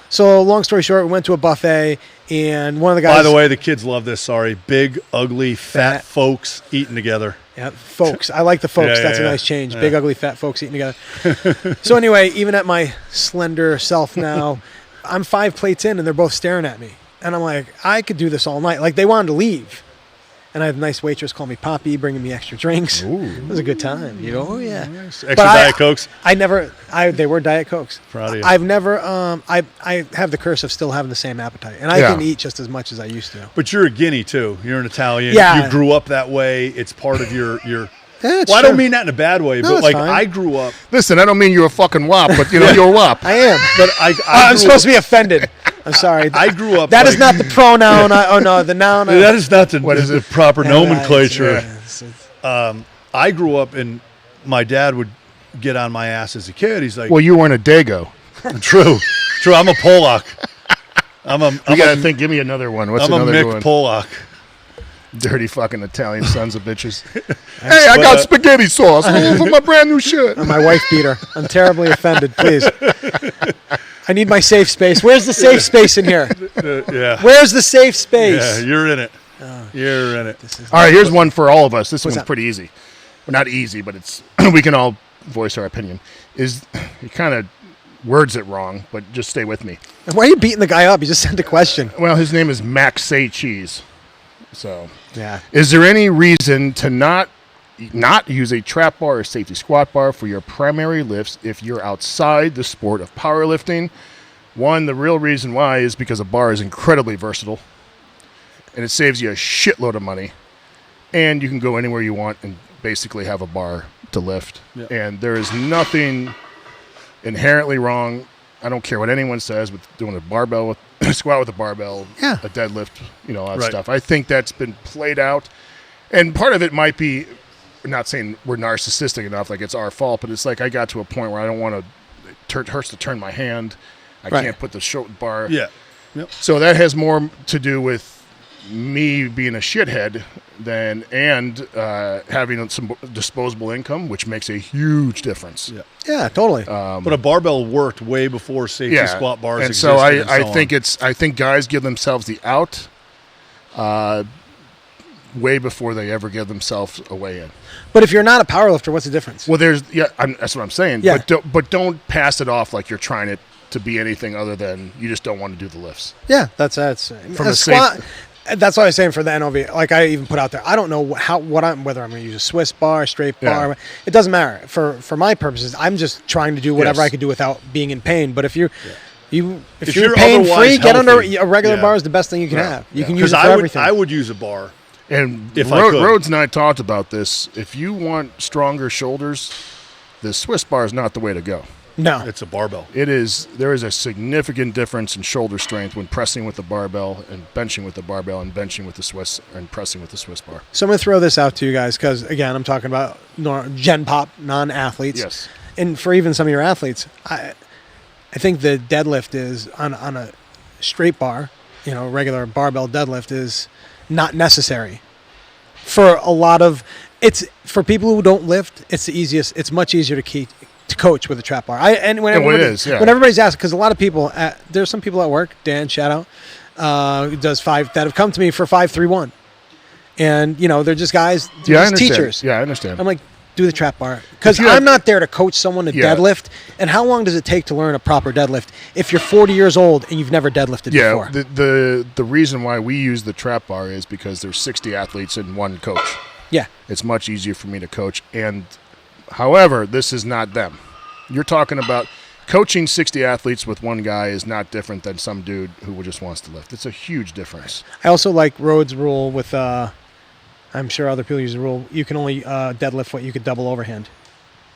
so long story short, we went to a buffet. And one of the guys. By the way, the kids love this. Sorry. Big, ugly, fat folks eating together. Yeah, folks. I like the folks. That's a nice change. Yeah. Big, ugly, fat folks eating together. So anyway, even at my slender self now, I'm 5 plates in, and they're both staring at me. And I'm like, I could do this all night. Like, they wanted to leave. And I had a nice waitress call me Poppy, bringing me extra drinks. Ooh. It was a good time. Oh, yeah. Nice. Extra Diet Cokes? They were Diet Cokes. Proud of you. I've never, I have the curse of still having the same appetite. And I can eat just as much as I used to. But you're a guinea, too. You're an Italian. Yeah. You grew up that way. It's part of your Yeah, I don't mean that in a bad way, but like fine. I grew up. Listen, I don't mean you're a fucking wop, but you're a wop. I am. But I'm supposed to be offended. I'm sorry. I grew up. That is not the pronoun. The noun. That is not the, What is the proper nomenclature. Yeah. I grew up, and my dad would get on my ass as a kid. He's like, Well, you weren't a Dago. True. I'm a Polak. You gotta think. Give me another one. What's I'm a another Mick one? Polak. Dirty fucking Italian sons of bitches. Hey, I got spaghetti sauce for my brand new shirt. My wife beater. I'm terribly offended. Please. I need my safe space. Where's the safe space in here? Yeah. Where's the safe space? Yeah, you're in it. You're in it. All right, here's one for all of us. This one's that? pretty easy. Well, not easy, but it's we can all voice our opinion. He kind of words it wrong, but just stay with me. And why are you beating the guy up? You just sent a question. Well, his name is Max Say Cheese. So, Yeah. is there any reason to not use a trap bar or safety squat bar for your primary lifts if you're outside the sport of powerlifting? One, the real reason why is because a bar is incredibly versatile, and it saves you a shitload of money, and you can go anywhere you want and basically have a bar to lift. Yeah. And there is nothing inherently wrong. I don't care what anyone says with doing a barbell with squat with a barbell, Yeah. a deadlift, all that Right. stuff. I think that's been played out, and part of it might be, we're not saying we're narcissistic enough, like it's our fault, but it's like I got to a point where I don't want to. It hurts to turn my hand. I Right. can't put the short bar. Yeah. Yep. So that has more to do with me being a shithead and having some disposable income, which makes a huge difference. Yeah. Yeah, totally. But a barbell worked way before safety squat bars and existed. so I on. think guys give themselves the out way before they ever give themselves a way in. But if you're not a powerlifter, what's the difference? Well, that's what I'm saying. Yeah. But don't pass it off like you're trying it to be anything other than you just don't want to do the lifts. Yeah, that's From a a squat. That's what I was saying for the NOV. Like I even put out there, I don't know whether I'm going to use a Swiss bar, straight bar. It doesn't matter. For my purposes, I'm just trying to do whatever I can do without being in pain. But if you're pain free, get under a regular bar is the best thing you can have. You can use it for everything. I would use a bar. And if I could. Rhodes and I talked about this. If you want stronger shoulders, the Swiss bar is not the way to go. No. It's a barbell. There is a significant difference in shoulder strength when pressing with the barbell and benching with the barbell and benching with the Swiss and pressing with the Swiss bar. So I'm going to throw this out to you guys because, again, I'm talking about gen pop, non-athletes. Yes. And for even some of your athletes, I think the deadlift is on a straight bar, regular barbell deadlift is not necessary. For a lot of for people who don't lift, it's the easiest. It's much easier to coach with a trap bar. When everybody's asking, because a lot of people, there's some people at work, Dan, shout out, who does 5 that have come to me for 5-3-1, and they're just guys, teachers. Yeah, I understand. I'm like, do the trap bar because I'm not there to coach someone to deadlift. And how long does it take to learn a proper deadlift if you're 40 years old and you've never deadlifted before? Yeah, the reason why we use the trap bar is because there's 60 athletes and one coach. Yeah, it's much easier for me to coach. And however, this is not them. You're talking about coaching 60 athletes with one guy is not different than some dude who just wants to lift. It's a huge difference. I also like Rhodes' rule with. I'm sure other people use the rule. You can only deadlift what you could double overhand.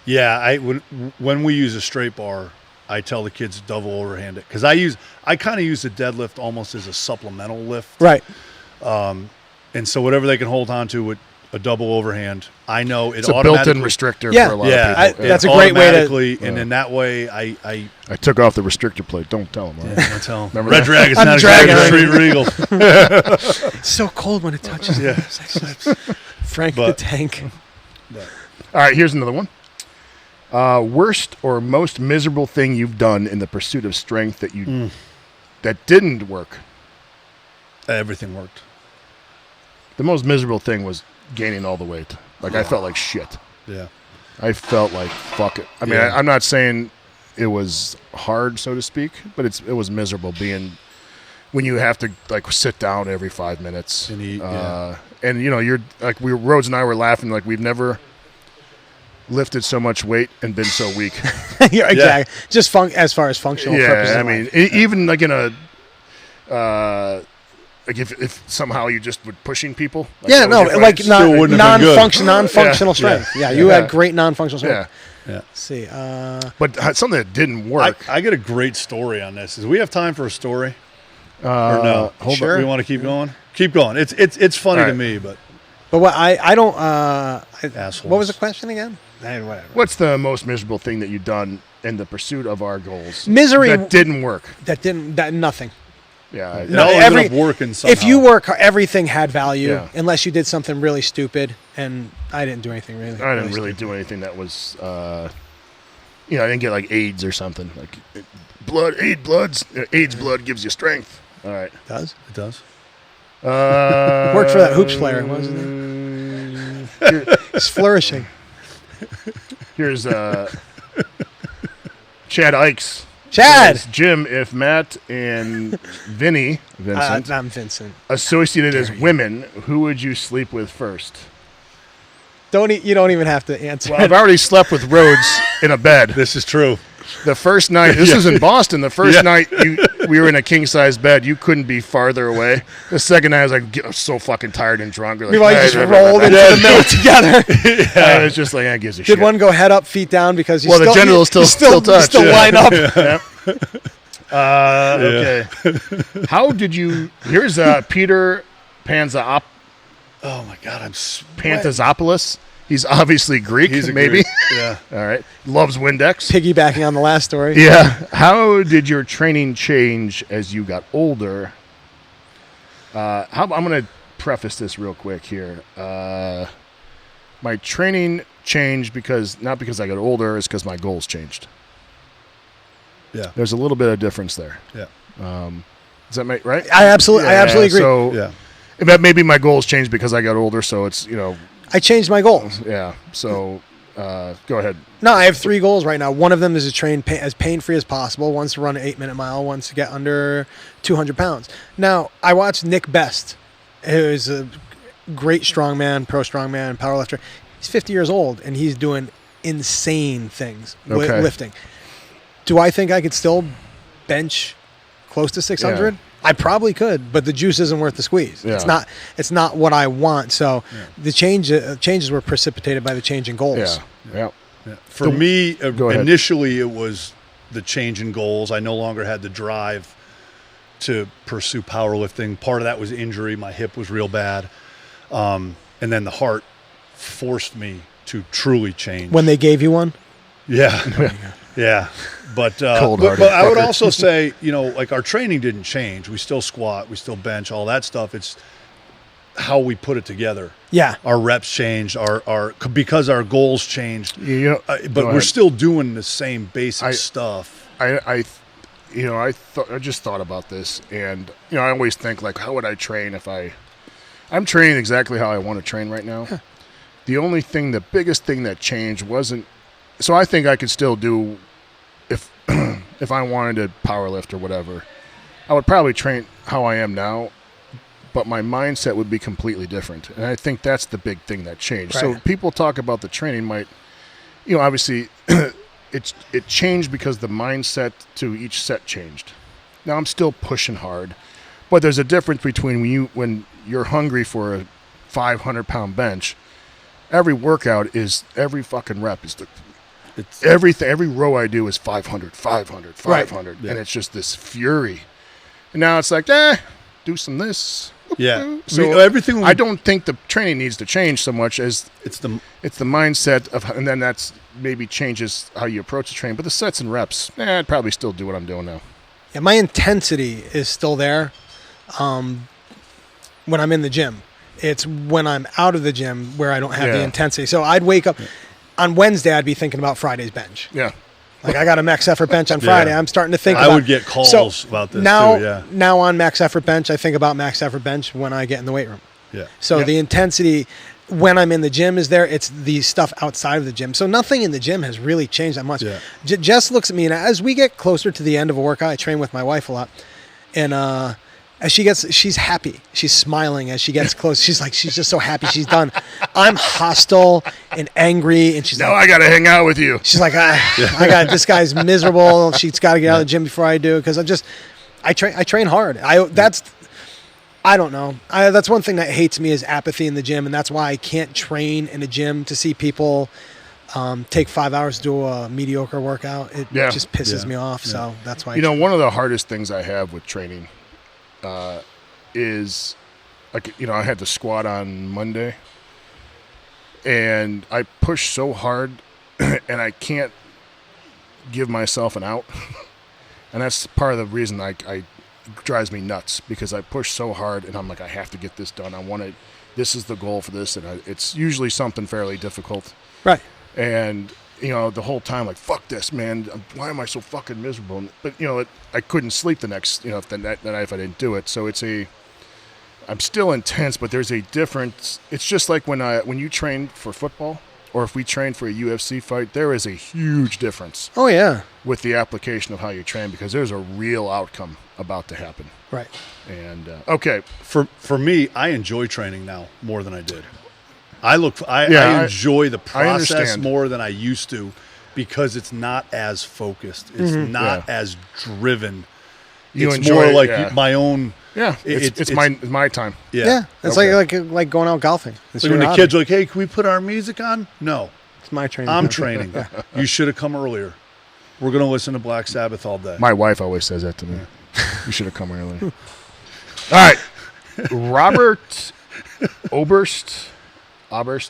Yeah, when we use a straight bar, I tell the kids to double overhand it because I kind of use the deadlift almost as a supplemental lift. Right. And so whatever they can hold on to with a double overhand, I know it's a built-in restrictor for a lot of people. That's a great way to. And in that way, I took off the restrictor plate. Don't tell them. Right? Don't tell them. Red Dragon's not a street regal. It's so cold when it touches. Yeah. Frank the Tank. All right, here's another one. Worst or most miserable thing you've done in the pursuit of strength that didn't work? Everything worked. The most miserable thing was gaining all the weight. I felt like shit. Yeah. I felt like fuck it. I mean, I'm not saying it was hard, so to speak, but it was miserable when you have to sit down every 5 minutes and eat. And you're Rhodes and I were laughing we've never lifted so much weight and been so weak. Yeah, exactly. Yeah. Just as far as functional purposes. I mean, even in a. If somehow you just were pushing people. Non-functional strength. Yeah, you had great non-functional strength. Yeah. Let's see. But something that didn't work. I get a great story on this. Do we have time for a story? Or no? Hold on. We want to keep going? Keep going. It's funny to me, but what I don't. Assholes. What was the question again? Whatever. What's the most miserable thing that you've done in the pursuit of our goals? Misery that didn't work. Nothing. Yeah, it all ended up working somehow. If you work, everything had value, unless you did something really stupid, and I didn't do anything really. I didn't really do anything that was, I didn't get AIDS or something. AIDS blood gives you strength. All right, it does. It does. Worked for that hoops player, wasn't it? He's flourishing. Here's Chad Ikes. Chad! Jim, if Matt and Vincent, I'm Vincent, associated as women, who would you sleep with first? You don't even have to answer. Well, I've already slept with Rhodes in a bed. This is true. The first night, this was in Boston. The first night we were in a king-size bed. You couldn't be farther away. The second night, I was so fucking tired and drunk. We just rolled into the middle together. I was just like, gives a shit. Did one go head up, feet down because the genitals still touch. Still line up. Okay. How did you? Here's Peter Panzop. Oh my God, I'm Panthazopoulos. He's obviously Greek. He's maybe. Greek. Yeah. All right. Loves Windex. Piggybacking on the last story. Yeah. How did your training change as you got older? I'm going to preface this real quick here. My training changed not because I got older, it's because my goals changed. Yeah. There's a little bit of difference there. Yeah. Does that make right? I absolutely agree. So maybe my goals changed because I got older. So it's I changed my goals. Yeah. So go ahead. No, I have 3 goals right now. One of them is to train as pain-free as possible. One's to run an 8-minute mile. One's to get under 200 pounds. Now, I watched Nick Best who's a great strongman, pro strongman, powerlifter. He's 50 years old, and he's doing insane things lifting. Do I think I could still bench close to 600? Yeah. I probably could, but the juice isn't worth the squeeze. Yeah. It's not what I want. So the changes were precipitated by the change in goals. Yeah. For me, initially it was the change in goals. I no longer had the drive to pursue powerlifting. Part of that was injury. My hip was real bad. And then the heart forced to truly change. When they gave you one? Yeah. Yeah. But I would also say, like our training didn't change. We still squat, we still bench, all that stuff. It's how we put it together. Yeah. Our reps changed, because our goals changed. But we're still doing the same basic stuff. I just thought about this, and I always think, like, how would I train if I'm training exactly how I want to train right now. Huh. The biggest thing that changed wasn't, so I think I could still do, if I wanted to power lift or whatever, I would probably train how I am now, but my mindset would be completely different. And I think that's the big thing that changed. Right. So people talk about the training obviously it changed because the mindset to each set changed. Now I'm still pushing hard, but there's a difference between when you're hungry for a 500-pound bench. Every workout is every fucking rep is everything. Every row I do is 500, right. And it's just this fury. And now it's like, do some this. Yeah. So everything. I don't think the training needs to change so much as it's the mindset of, and then that's maybe changes how you approach the training. But the sets and reps, I'd probably still do what I'm doing now. Yeah, my intensity is still there. When I'm in the gym, it's when I'm out of the gym where I don't have the intensity. So I'd wake up on Wednesday. I'd be thinking about Friday's bench. Yeah. Like I got a max effort bench on Friday. I'm starting to think. I would get calls about this now, too. Yeah. Now on max effort bench, I think about max effort bench when I get in the weight room. Yeah. So the intensity when I'm in the gym is there. It's the stuff outside of the gym. So nothing in the gym has really changed that much. Yeah. Jess looks at me, and as we get closer to the end of a workout, I train with my wife a lot, and as she's happy. She's smiling as she gets close. She's just so happy she's done. I'm hostile and angry, and she's now I got to hang out with you. She's like, I got this guy's miserable. She's got to get out of the gym before I do because I train hard. I don't know. That's one thing that hates me is apathy in the gym, and that's why I can't train in a gym to see people take 5 hours to do a mediocre workout. It just pisses me off. So that's why. One of the hardest things I have with training. Is like, I had to squat on Monday and I pushed so hard and I can't give myself an out. And that's part of the reason it drives me nuts because I push so hard and I'm like, I have to get this done. This is the goal for this. And it's usually something fairly difficult. Right. And the whole time, like, fuck this, man. Why am I so fucking miserable? But, I couldn't sleep the next, the night if I didn't do it. So I'm still intense, but there's a difference. It's just like when you train for football or if we train for a UFC fight, there is a huge difference. Oh, yeah. With the application of how you train because there's a real outcome about to happen. Right. And, okay. For me, I enjoy training now more than I did. I enjoy the process more than I used to because it's not as focused. It's not as driven. It's more like my own. Yeah, it's my time. Yeah. It's like going out golfing. It's like when the kids are like, hey, can we put our music on? No. It's my training. I'm training. You should have come earlier. We're going to listen to Black Sabbath all day. My wife always says that to me. You should have come earlier. All right. Robert Oberst,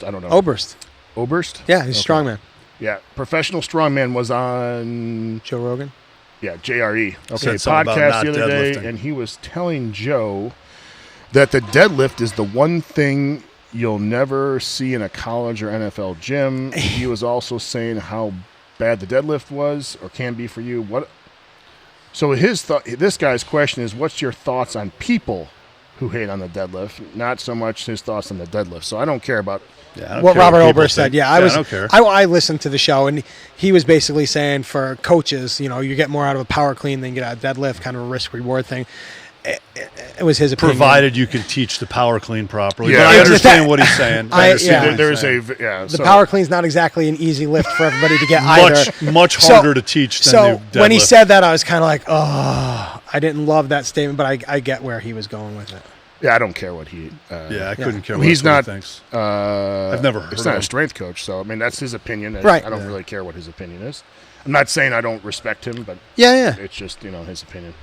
I don't know. Oberst? Yeah, he's a strongman. Yeah, professional strongman was on Joe Rogan. Yeah, JRE. Okay, podcast the other day, and he was telling Joe that the deadlift is the one thing you'll never see in a college or NFL gym. He was also saying how bad the deadlift was or can be for you. So this guy's question is, what's your thoughts on people who hate on the deadlift? Not so much his thoughts on the deadlift. So I don't care about what Robert Oberst said. Yeah, I don't care. I listened to the show, and he was basically saying for coaches, you get more out of a power clean than you get out of deadlift, kind of a risk-reward thing. it was his opinion. Provided you can teach the power clean properly. Yeah. But I Yeah, understand what he's saying. The power clean's not exactly an easy lift for everybody to get either. Much harder to teach than So the when he deadlift. said that, I was kind of like, oh, I didn't love that statement, but I get where he was going with it. Yeah, I don't care what he. I couldn't care. He's what not. he thinks. I've never heard It's not of a him. strength coach, so I mean that's his opinion. Right. I don't really care what his opinion is. I'm not saying I don't respect him, but Yeah. it's just his opinion.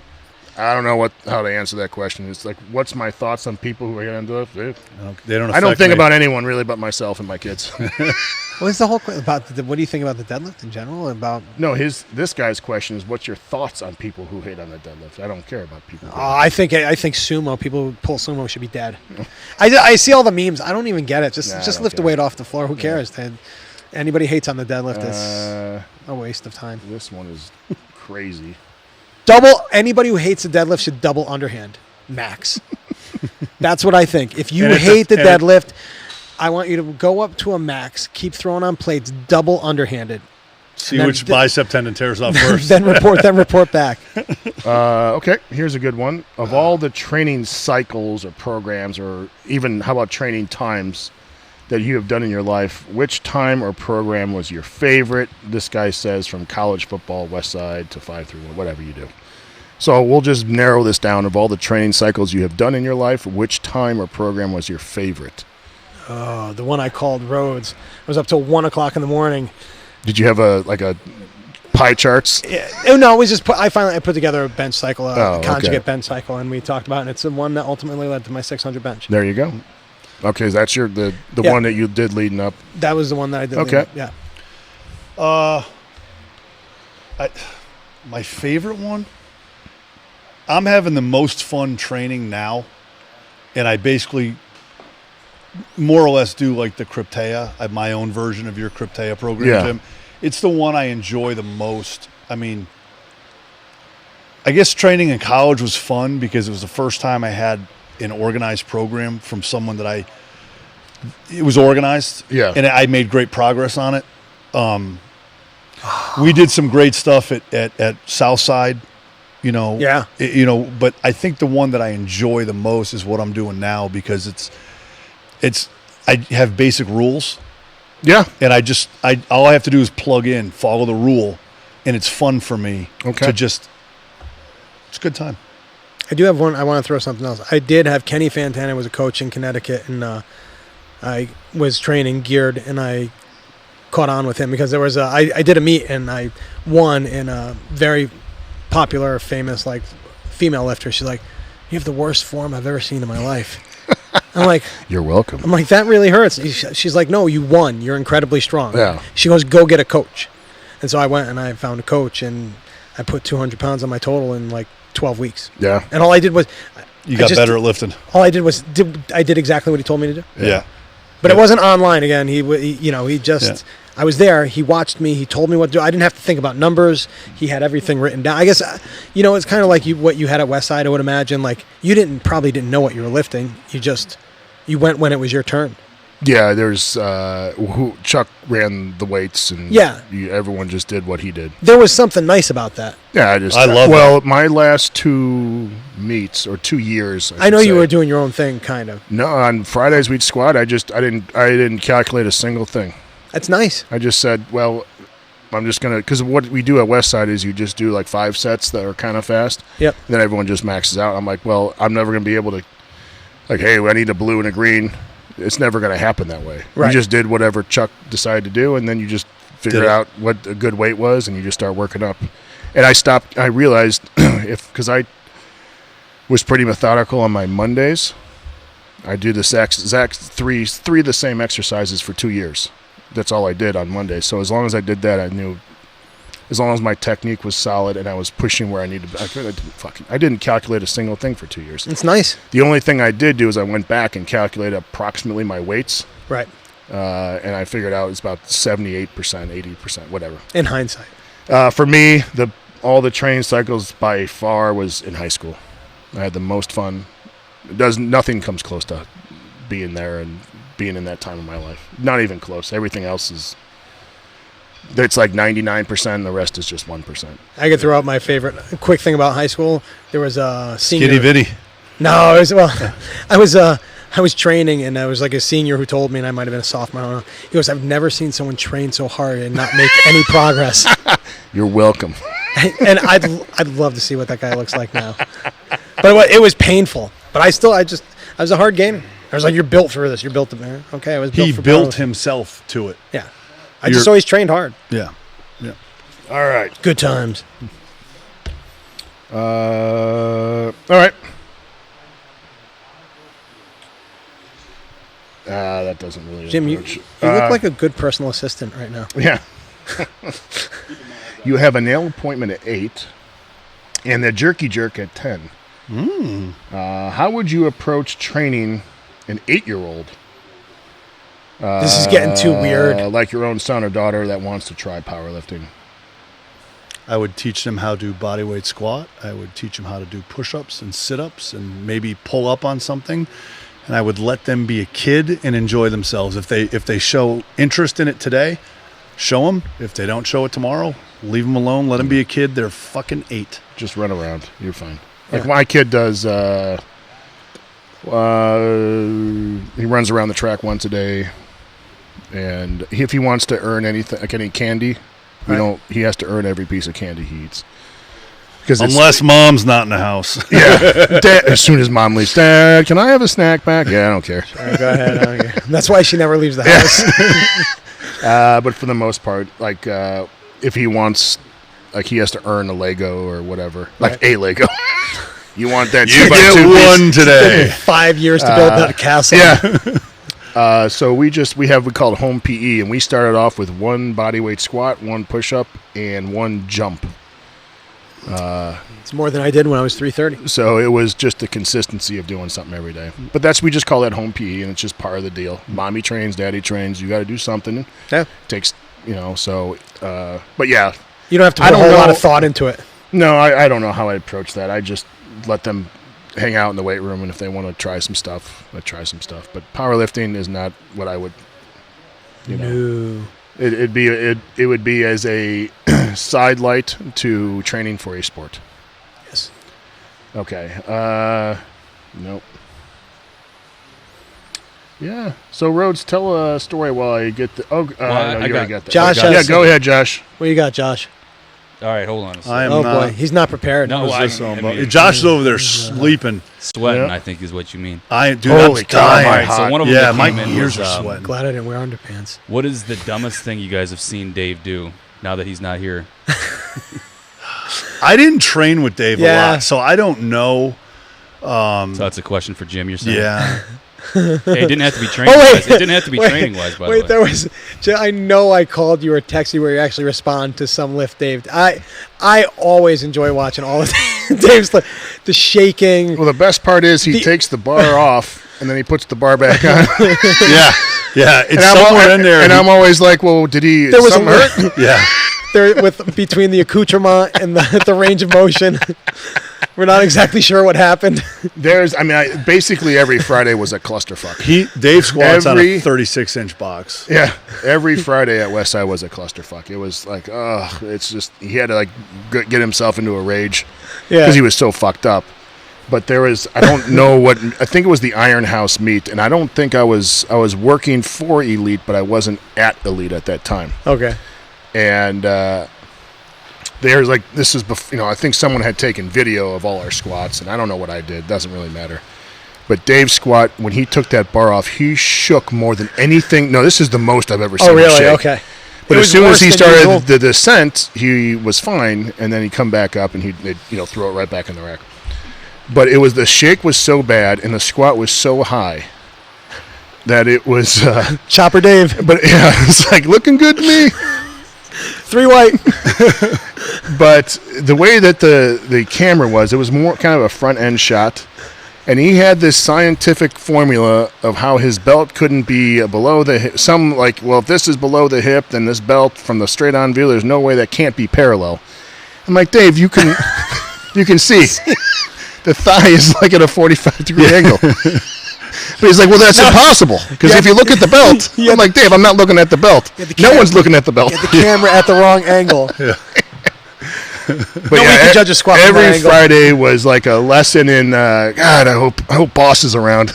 I don't know how to answer that question. It's like, what's my thoughts on people who are going to do it? They don't. I don't affect think me. about anyone really but myself and my kids. What's the whole about? What do you think about the deadlift in general? About No, this guy's question is, what's your thoughts on people who hate on the deadlift? I don't care about people. I think sumo people who pull sumo should be dead. I see all the memes. I don't even get it. I Just don't lift the care. weight off the floor. Who cares? Anybody hates on the deadlift is a waste of time. This one is crazy. Anybody who hates the deadlift should double underhand max. That's what I think. If you And it's hate the and it- deadlift, I want you to go up to a max, keep throwing on plates, double underhanded. See then which bicep tendon tears off first. then report back. Okay, here's a good one. Of all the training cycles or programs, or even how about training times that you have done in your life, which time or program was your favorite? This guy says from college football, West Side to 5-3-1, whatever you do. So we'll just narrow this down. Of all the training cycles you have done in your life, which time or program was your favorite? Oh, the one I called Rhodes. I was up till 1 o'clock in the morning. Did you have a pie charts? No, it was just I put together a bench cycle, okay. conjugate bench cycle, and we talked about it. And it's the one that ultimately led to my 600 bench. There you go. Okay, that's the Yeah. one that you did leading up. That was the one that I did. Okay. Yeah. My favorite one. I'm having the most fun training now, and I basically more or less do like the Cryptea. I have my own version of your Cryptea program, Yeah. Jim. It's the one I enjoy the most. I mean, I guess training in college was fun because it was the first time I had an organized program from someone that it was organized. Yeah. And I made great progress on it. We did some great stuff at Southside, Yeah. but I think the one that I enjoy the most is what I'm doing now because I have basic rules. Yeah. And all I have to do is plug in, follow the rule, and it's fun for me Okay. it's a good time. I do have one. I want to throw something else. I did have Kenny Fantana was a coach in Connecticut, and I was training geared, and I caught on with him because there was I did a meet and I won in a very popular, famous female lifter. She's like, "You have the worst form I've ever seen in my life." I'm like, You're welcome. I'm like, that really hurts. She's like, no, you won. You're incredibly strong. Yeah. She goes, go get a coach. And so I went and I found a coach, and I put 200 pounds on my total in 12 weeks. Yeah. And all I did was You got better at lifting. All I did was I did exactly what he told me to do. Yeah. But it wasn't online again. He just Yeah. I was there. He watched me. He told me what to do. I didn't have to think about numbers. He had everything written down. I guess it's kind of like what you had at Westside. I would imagine you probably didn't know what you were lifting. You went when it was your turn. Yeah, there's Chuck ran the weights, and everyone just did what he did. There was something nice about that. Yeah, I love that. My last 2 meets or 2 years. I know you were doing your own thing, kind of. No, on Fridays we'd squat. I didn't calculate a single thing. That's nice. I just said, well, I'm just gonna, because what we do at Westside is you just do 5 sets that are kind of fast. Yep. And then everyone just maxes out. I'm like, well, I'm never gonna be able to. Hey, I need a blue and a green. It's never going to happen that way. Right. You just did whatever Chuck decided to do, and then you just figure out what a good weight was, and you just start working up. And I stopped. I realized because I was pretty methodical on my Mondays, I do the exact three of the same exercises for 2 years. That's all I did on Mondays. So as long as I did that, I knew. As long as my technique was solid and I was pushing where I needed to, I didn't calculate a single thing for 2 years. It's nice. The only thing I did do is I went back and calculated approximately my weights. Right. And I figured out it's about 78%, 80%, whatever. In hindsight. For me, all the training cycles by far was in high school. I had the most fun. Nothing comes close to being there and being in that time of my life. Not even close. Everything else is It's like 99%. The rest is just 1%. I could throw out my favorite quick thing about high school. There was a senior. Skitty Vitty. No, I was training, and I was like a senior who told me, and I might have been a sophomore. I don't know. He goes, "I've never seen someone train so hard and not make any progress." You're welcome. And I'd love to see what that guy looks like now. But it was painful. But I was a hard gainer. I was like, "You're built for this. You're built to bear." Okay, I was built He for built powerlifting. himself to it. Yeah, I just always trained hard. Yeah. All right. Good times. All right. That doesn't really. Jim, you approach. look like a good personal assistant right now. Yeah. You have a nail appointment at 8, and the jerky jerk at 10. How would you approach training an 8-year-old? This is getting too weird. Like your own son or daughter that wants to try powerlifting. I would teach them how to do bodyweight squat. I would teach them how to do push-ups and sit-ups and maybe pull up on something. And I would let them be a kid and enjoy themselves. If they show interest in it today, show them. If they don't show it tomorrow, leave them alone. Let them be a kid. They're fucking 8. Just run around. You're fine. Like my kid does. He runs around the track once a day, and if he wants to earn anything, like any candy, he has to earn every piece of candy he eats. Unless mom's not in the house. Yeah. Dad, as soon as mom leaves, Dad, can I have a snack back? Yeah, I don't care. All right, go ahead. I don't care. That's why she never leaves the house. But for the most part, like if he wants, like he has to earn a Lego or whatever, like a Lego. You want that? You get one today. 5 years to build that castle. Yeah. So we call it home PE, and we started off with 1 bodyweight squat, 1 push-up, and 1 jump. It's more than I did when I was 330. So it was just the consistency of doing something every day. But we just call that home PE, and it's just part of the deal. Mommy trains, daddy trains. You got to do something. Yeah. It takes, so, but yeah. You don't have to put a whole lot of thought into it. No, I don't know how I approach that. I just let them hang out in the weight room, and if they want to try some stuff, I try some stuff. But powerlifting is not what I would, No. It would be as a side light to training for a sport. Yes. Okay. Nope. Yeah. So Rhodes, tell a story while I get the. Oh, I you already got got that. Josh Okay. has Go ahead, Josh. What you got, Josh? All right, hold on a second. I am Oh, not. boy. He's not prepared. No, What is this I all mean- about? Josh is over there sleeping. Sweating, Yeah. I think is what you mean. Dude, Holy I'm cow, dying. my All right, so one of them Yeah, that my came in ears was, are sweating. Glad I didn't wear underpants. what is the dumbest thing you guys have seen Dave do now that he's not here? I didn't train with Dave a Yeah. lot, so I don't know. So that's a question for Jim. You're saying? Yeah. Hey, it didn't have to be training. Oh, wait. wise. It didn't have to be Wait. training wise. By Wait, the way. I know I called you or texted you where you actually respond to some lift, Dave. I always enjoy watching all of Dave's the shaking. Well, the best part is he takes the bar off and then he puts the bar back on. Yeah. It's somewhere in there. And I'm always like, well, did he? There was something a hurt? Yeah. There between the accoutrement and the range of motion. We're not exactly sure what happened. Basically every Friday was a clusterfuck. Dave squats on a Every- 36-inch box. Yeah, every Friday at Westside was a clusterfuck. It was like, it's just he had to get himself into a rage because he was so fucked up. But there was, I don't know I think it was the Iron House meet, and I don't think I was working for Elite, but I wasn't at Elite at that time. Okay. And there's this is before, I think someone had taken video of all our squats, and I don't know what I did. Doesn't really matter. But Dave's squat, when he took that bar off, he shook more than anything. No, this is the most I've ever seen Oh, him really? shake. Okay. But It as was soon as worse he than started usual? the descent, he was fine, and then he'd come back up and they'd throw it right back in the rack. But the shake was so bad and the squat was so high that it was Chopper Dave. But yeah, it's like looking good to me. 3 white. But the way that the camera was, it was more kind of a front end shot. And he had this scientific formula of how his belt couldn't be below the hip. If this is below the hip, then this belt from the straight on view, there's no way that can't be parallel. I'm like, Dave, you can see the thigh is like at a 45-degree angle. But he's like, well, that's impossible. Because if you look at the belt, I'm like, Dave, I'm not looking at the belt. No one's looking at the belt. Get the camera at the wrong angle. Yeah. But Nobody can judge a squat from that every angle. Friday was like a lesson in, God, I hope Boss is around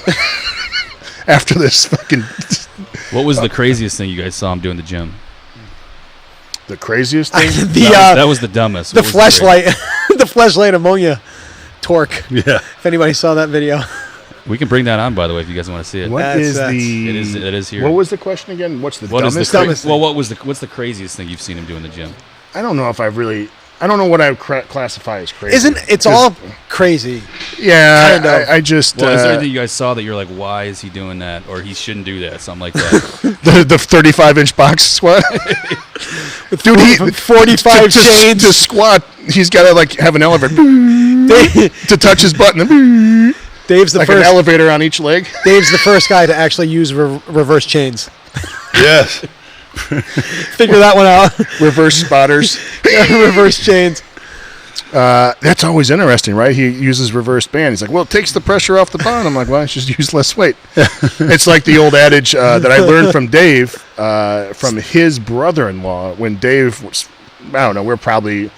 after this fucking... What was the craziest thing you guys saw him do in the gym? The craziest thing? That was the dumbest. The What was crazy- fleshlight, the fleshlight ammonia torque. Yeah. If anybody saw that video. We can bring that on, by the way, if you guys want to see it. What That's- is that's- the... It is here. What was the question again? What's the What is dumbest? the dumbest thing? well? What's the craziest thing you've seen him do in the gym? I don't know if I've really... I don't know what I would classify as crazy. Isn't it's all crazy? Yeah, kind of. I just... Well, is there anything you guys saw that you're like, why is he doing that, or he shouldn't do that, something like that? the 35-inch box squat? Dude, he... 45 chains. To squat, he's got to like have an elevator to touch his button. Dave's the Like an first. elevator on each leg. Dave's the first guy to actually use reverse chains. Yes. Figure that one out. Reverse spotters. Reverse chains. That's always interesting, right? He uses reverse band. He's like, well, it takes the pressure off the bond. I'm like, well, I should use less weight. It's like the old adage that I learned from Dave, from his brother-in-law. When Dave was, I don't know, we're probably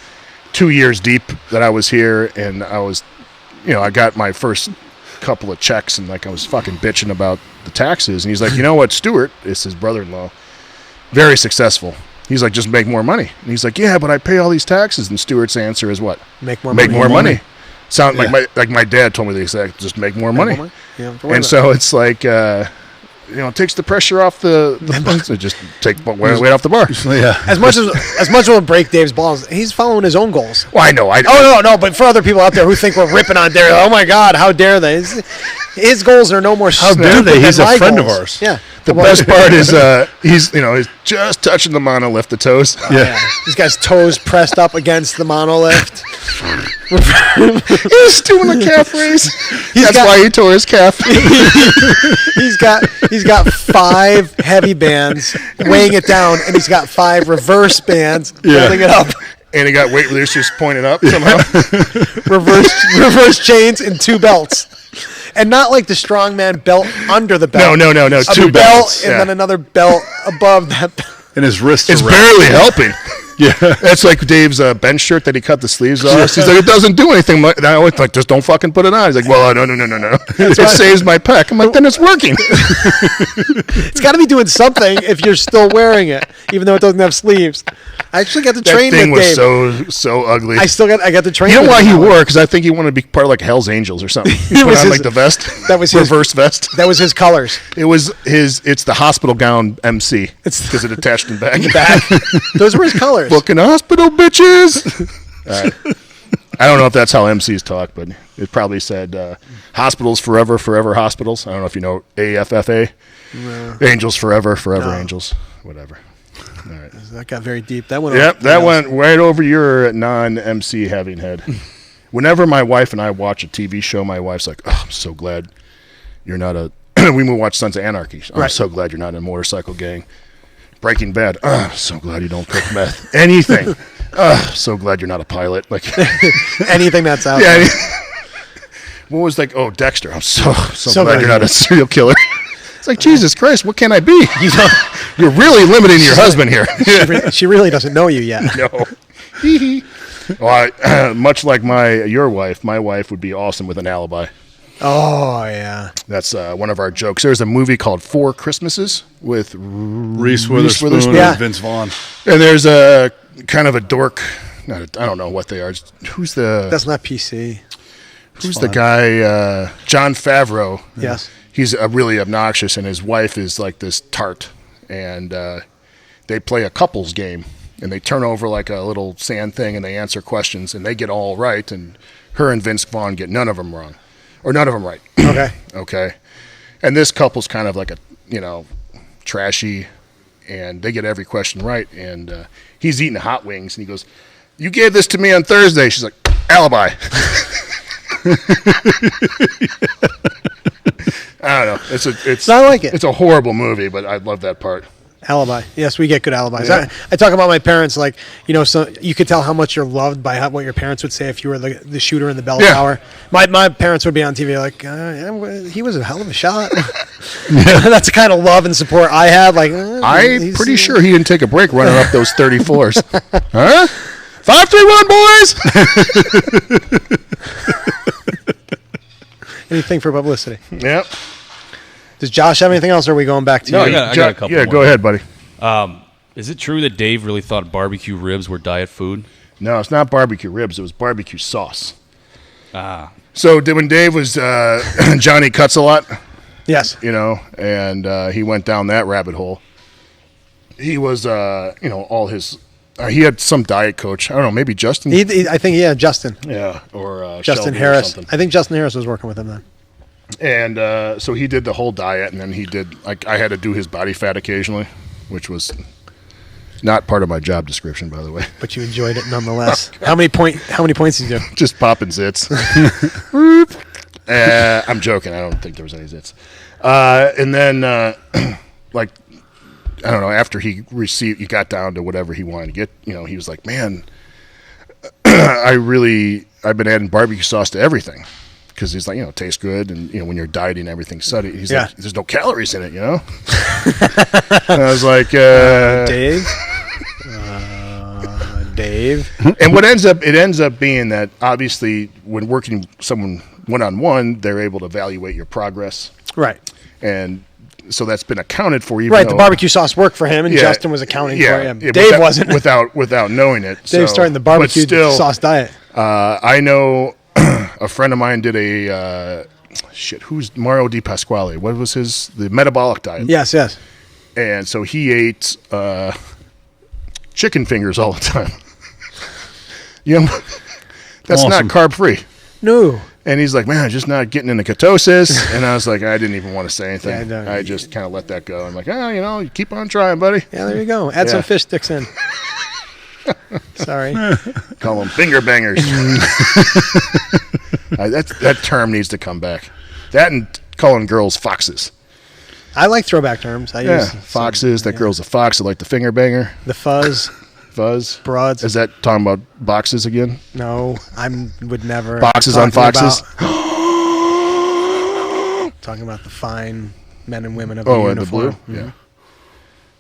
2 years deep that I was here, and I was, I got my first couple of checks, and like I was fucking bitching about the taxes. And he's like, you know what, Stuart, it's his brother-in-law, very successful. He's like, just make more money. And he's like, yeah, but I pay all these taxes. And Stuart's answer is what? Make more Make money. more money. Sound like my dad told me the exact, just make more money. Yeah, And so it's like, it takes the pressure off the so just take weight off the bar. Yeah. As much as we'll break Dave's balls, he's following his own goals. Well, I know. Oh no! But for other people out there who think we're ripping on Dare, oh my God, how dare they? His goals are no more. How dare stupid they? than He's a my friend of goals. ours. Yeah. The best part is he's just touching the monolift, the toes. Yeah. He's got his toes pressed up against the monolift. He's doing a calf raise. That's why he tore his calf. He's got 5 heavy bands weighing it down, and he's got 5 reverse bands holding it up. And he got weight reducers pointed up somehow. reverse chains and 2 belts. And not like the strongman belt under the belt. No. A 2 belt belts. and then another belt above that belt. And his wrists It's are barely helping. Yeah, that's like Dave's bench shirt that he cut the sleeves off. He's like, it doesn't do anything. And I always like, just don't fucking put it on. He's like, well, no. It saves my pec. I'm like, then it's working. It's got to be doing something if you're still wearing it, even though it doesn't have sleeves. I actually got to That train thing with was Dave. so ugly. I got to train. You know with why him he that way. wore? Because I think he wanted to be part of like Hell's Angels or something. He put was on his- like the vest. that was his- reverse vest. That was his colors. It was his. It's the hospital gown MC. It's because it attached in back. Those were his colors. Fucking hospital bitches. All right. I don't know if that's how MCs talk, but it probably said hospitals forever, forever hospitals. I don't know if you know AFFA. No. Angels forever, forever angels. Whatever. All right. That got very deep. That went. Yep, that went right over your non-MC having head. Whenever my wife and I watch a TV show, my wife's like, "Oh, I'm so glad you're not a." We watch Sons of Anarchy. I'm so glad you're not in a motorcycle gang. Breaking Bad. Oh, so glad you don't cook meth. Anything. Oh, so glad you're not a pilot. Like anything that's out. Yeah. there. What was like? Oh, Dexter. I'm so So glad glad you're not a serial killer. It's like, Jesus Christ, what can I be? You're really limiting your husband here. She really doesn't know you yet. No. Well, much like your wife, my wife would be awesome with an alibi. Oh yeah. That's one of our jokes. There's a movie called 4 Christmases with Reese Witherspoon Yeah. and Vince Vaughn. and there's a kind of a dork. I don't know what they are. Who's the That's not PC. Who's the guy? Jon Favreau. Yes. He's really obnoxious, and his wife is like this tart. And they play a couples game, and they turn over like a little sand thing, and they answer questions, and they get all right, and her and Vince Vaughn get none of them wrong, or none of them right. Okay. Okay. And this couple's kind of like a, trashy, and they get every question right. And he's eating hot wings, and he goes, "You gave this to me on Thursday." She's like, "Alibi." I don't know. It's I like it. It's a horrible movie, but I love that part. Alibi. Yes, we get good alibis. Yeah. I talk about my parents, like, you know, so you could tell how much you're loved by what your parents would say if you were the shooter in the bell tower. My parents would be on TV like, he was a hell of a shot. That's the kind of love and support I had. Like, I'm pretty sure he didn't take a break running up those 30 floors. Huh? 5, 3, 1, boys. Anything for publicity. Yep. Does Josh have anything else, or are we going back to you? I got a couple more. Go ahead, buddy. Is it true that Dave really thought barbecue ribs were diet food? No, it's not barbecue ribs. It was barbecue sauce. Ah. So when Dave was Johnny Cuts a Lot, Yes. you know, and he went down that rabbit hole. He was, all his. He had some diet coach. I don't know, maybe Justin. I think Justin. Yeah, or Justin Shelby Harris. Or something. I think Justin Harris was working with him then. And so he did the whole diet, and then he did, like, I had to do his body fat occasionally, which was not part of my job description, by the way. But you enjoyed it nonetheless. How many points did you do? Just popping zits. I'm joking. I don't think there was any zits. And then, like, I don't know, after he got down to whatever he wanted to get, you know, he was like, man, I've been adding barbecue sauce to everything. Because he's like, you know, it tastes good, and you know, when you're dieting, everything's sunny. He's like, there's no calories in it, you know. And I was like, Dave. Dave. And it ends up being that obviously when working someone one-on-one, they're able to evaluate your progress, Right. and so that's been accounted for. Even Right. though, The barbecue sauce worked for him, and Justin was accounting for him. Dave wasn't. without knowing it. Dave's starting the barbecue sauce diet. I know. A friend of mine did a who's Mario Di Pasquale? What was the metabolic diet? Yes. And so he ate chicken fingers all the time. You know, that's Awesome. not carb free. No. And he's like, man, I'm just not getting into ketosis. And I was like, I didn't even want to say anything. Yeah, I just kind of let that go. I'm like, you keep on trying, buddy. Yeah, there you go. Add some fish sticks in. Sorry. Call them finger bangers. That term needs to come back. That and calling girls foxes. I like throwback terms. I use foxes. That girl's a fox. I like the finger banger. the fuzz. Broads. Is that talking about boxes again? No, would never. Boxes on foxes? Talking about the fine men and women of the uniform. The blue? Yeah.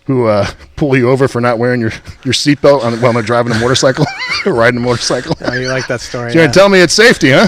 Who pull you over for not wearing your seatbelt while they're driving a motorcycle, riding a motorcycle. Oh, you like that story? You're going to tell me it's safety, huh?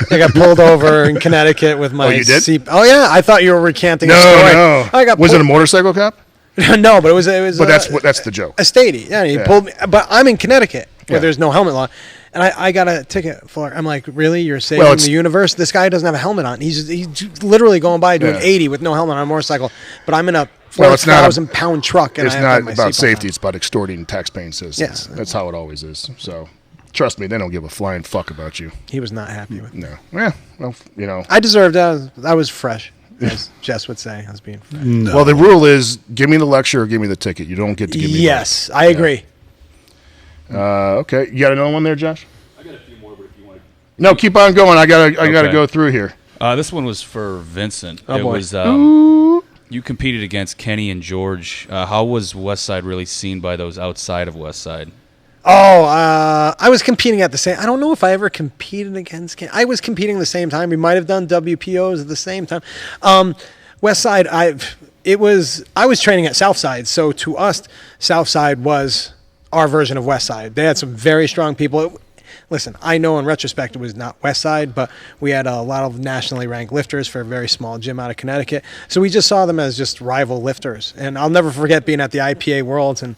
I got pulled over in Connecticut with my you did? seat. Oh yeah, I thought you were recanting a story. No. Was it a motorcycle cop? No, but it was. But that's the joke. A statey. Yeah, he pulled me. But I'm in Connecticut where there's no helmet law. And I got a ticket for. I'm like, really? You're saving the universe? This guy doesn't have a helmet on. He's literally going by doing 80 with no helmet on a motorcycle. But I'm in a 4,000-pound truck, and it's I have not my about safety. on. It's about extorting tax-paying citizens. Yeah. That's how it always is. So, trust me, they don't give a flying fuck about you. He was not happy with me. No. Yeah. Well, you know. I deserved that. I was fresh, as Jess would say. I was being fresh. No. Well, the rule is, give me the lecture or give me the ticket. You don't get to give me. Yes, I agree. Okay. You got another one there, Josh? I got a few more, but if you want to. No, keep on going. I gotta go through here. This one was for Vincent. Oh, it boy. was you competed against Kenny and George. How was Westside really seen by those outside of Westside? Oh, I was competing at the same. I don't know if I ever competed against Kenny. I was competing at the same time. We might have done WPOs at the same time. Westside, I was training at Southside, so to us, Southside was our version of Westside. They had some very strong people. Listen, I know in retrospect it was not Westside, but we had a lot of nationally ranked lifters for a very small gym out of Connecticut. So we just saw them as just rival lifters. And I'll never forget being at the IPA Worlds, and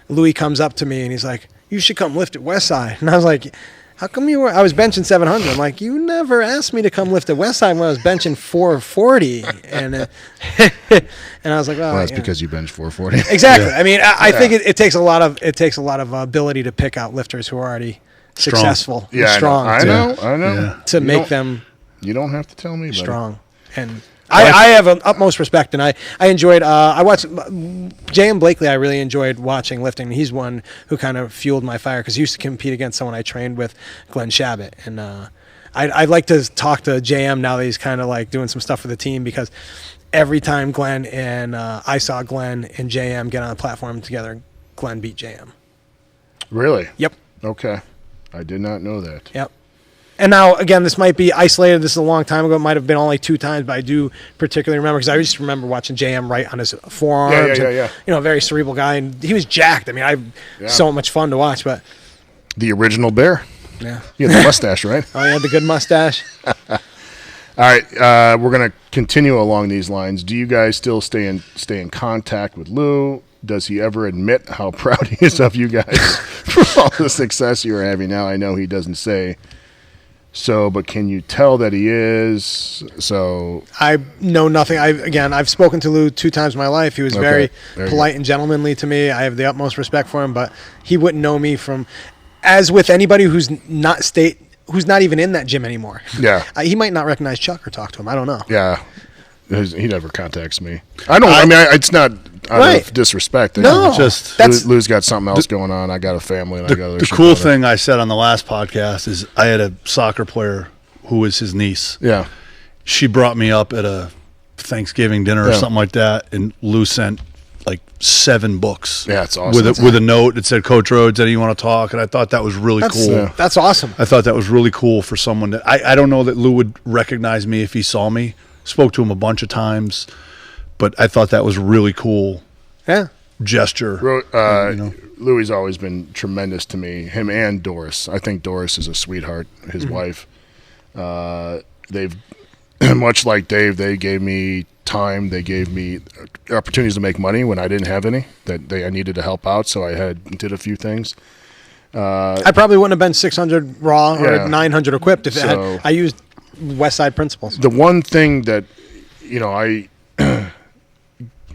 Louis comes up to me and he's like, you should come lift at Westside. And I was like, how come you were? I was benching 700. I'm like, you never asked me to come lift at Westside when I was benching 440. And and I was like, well, That's because you bench 440. Exactly. Yeah. I mean, I think it takes a lot of ability to pick out lifters who are already successful, and strong. I know. To make them. You don't have to tell me. Strong, and I have an utmost respect, and I enjoyed. I watched J.M. Blakely. I really enjoyed watching lifting. He's one who kind of fueled my fire because he used to compete against someone I trained with, Glenn Shabbat, and I'd like to talk to J.M. now that he's kind of like doing some stuff for the team because every time Glenn and I saw Glenn and JM get on the platform together, Glenn beat JM. Really? Yep. Okay. I did not know that. Yep. And now, again, this might be isolated. This is a long time ago. It might have been only 2 times, but I do particularly remember because I just remember watching JM right on his forearms. Yeah. You know, a very cerebral guy, and he was jacked. I mean, so much fun to watch. But the original bear. Yeah. He had the mustache, right? Oh, he had the good mustache. All right, we're going to continue along these lines. Do you guys still stay in contact with Lou? Does he ever admit how proud he is of you guys for all the success you're having now? I know he doesn't say so, but can you tell that he is? So I know nothing. I've spoken to Lou 2 times in my life. He was very polite and gentlemanly to me. I have the utmost respect for him, but he wouldn't know me from, as with anybody who's not even in that gym anymore. Yeah. He might not recognize Chuck or talk to him. I don't know. Yeah. He never contacts me. It's not out of disrespect. No. Lou's got something else going on. I got a family. And I got other the cool thing I said on the last podcast is I had a soccer player who was his niece. Yeah. She brought me up at a Thanksgiving dinner or something like that, and Lou sent like 7 books. Yeah, it's awesome. With a note that said, Coach Rhodes, any you want to talk? And I thought that was really cool. Yeah. That's awesome. I thought that was really cool for someone that I don't know that Lou would recognize me if he saw me. Spoke to him a bunch of times, but I thought that was really cool. Yeah. Gesture. Louis always been tremendous to me. Him and Doris. I think Doris is a sweetheart. His wife. They've much like Dave. They gave me time. They gave me opportunities to make money when I didn't have any. I needed to help out, so I did a few things. I probably wouldn't have been 600 raw or 900 equipped if I used West Side principles. The one thing that,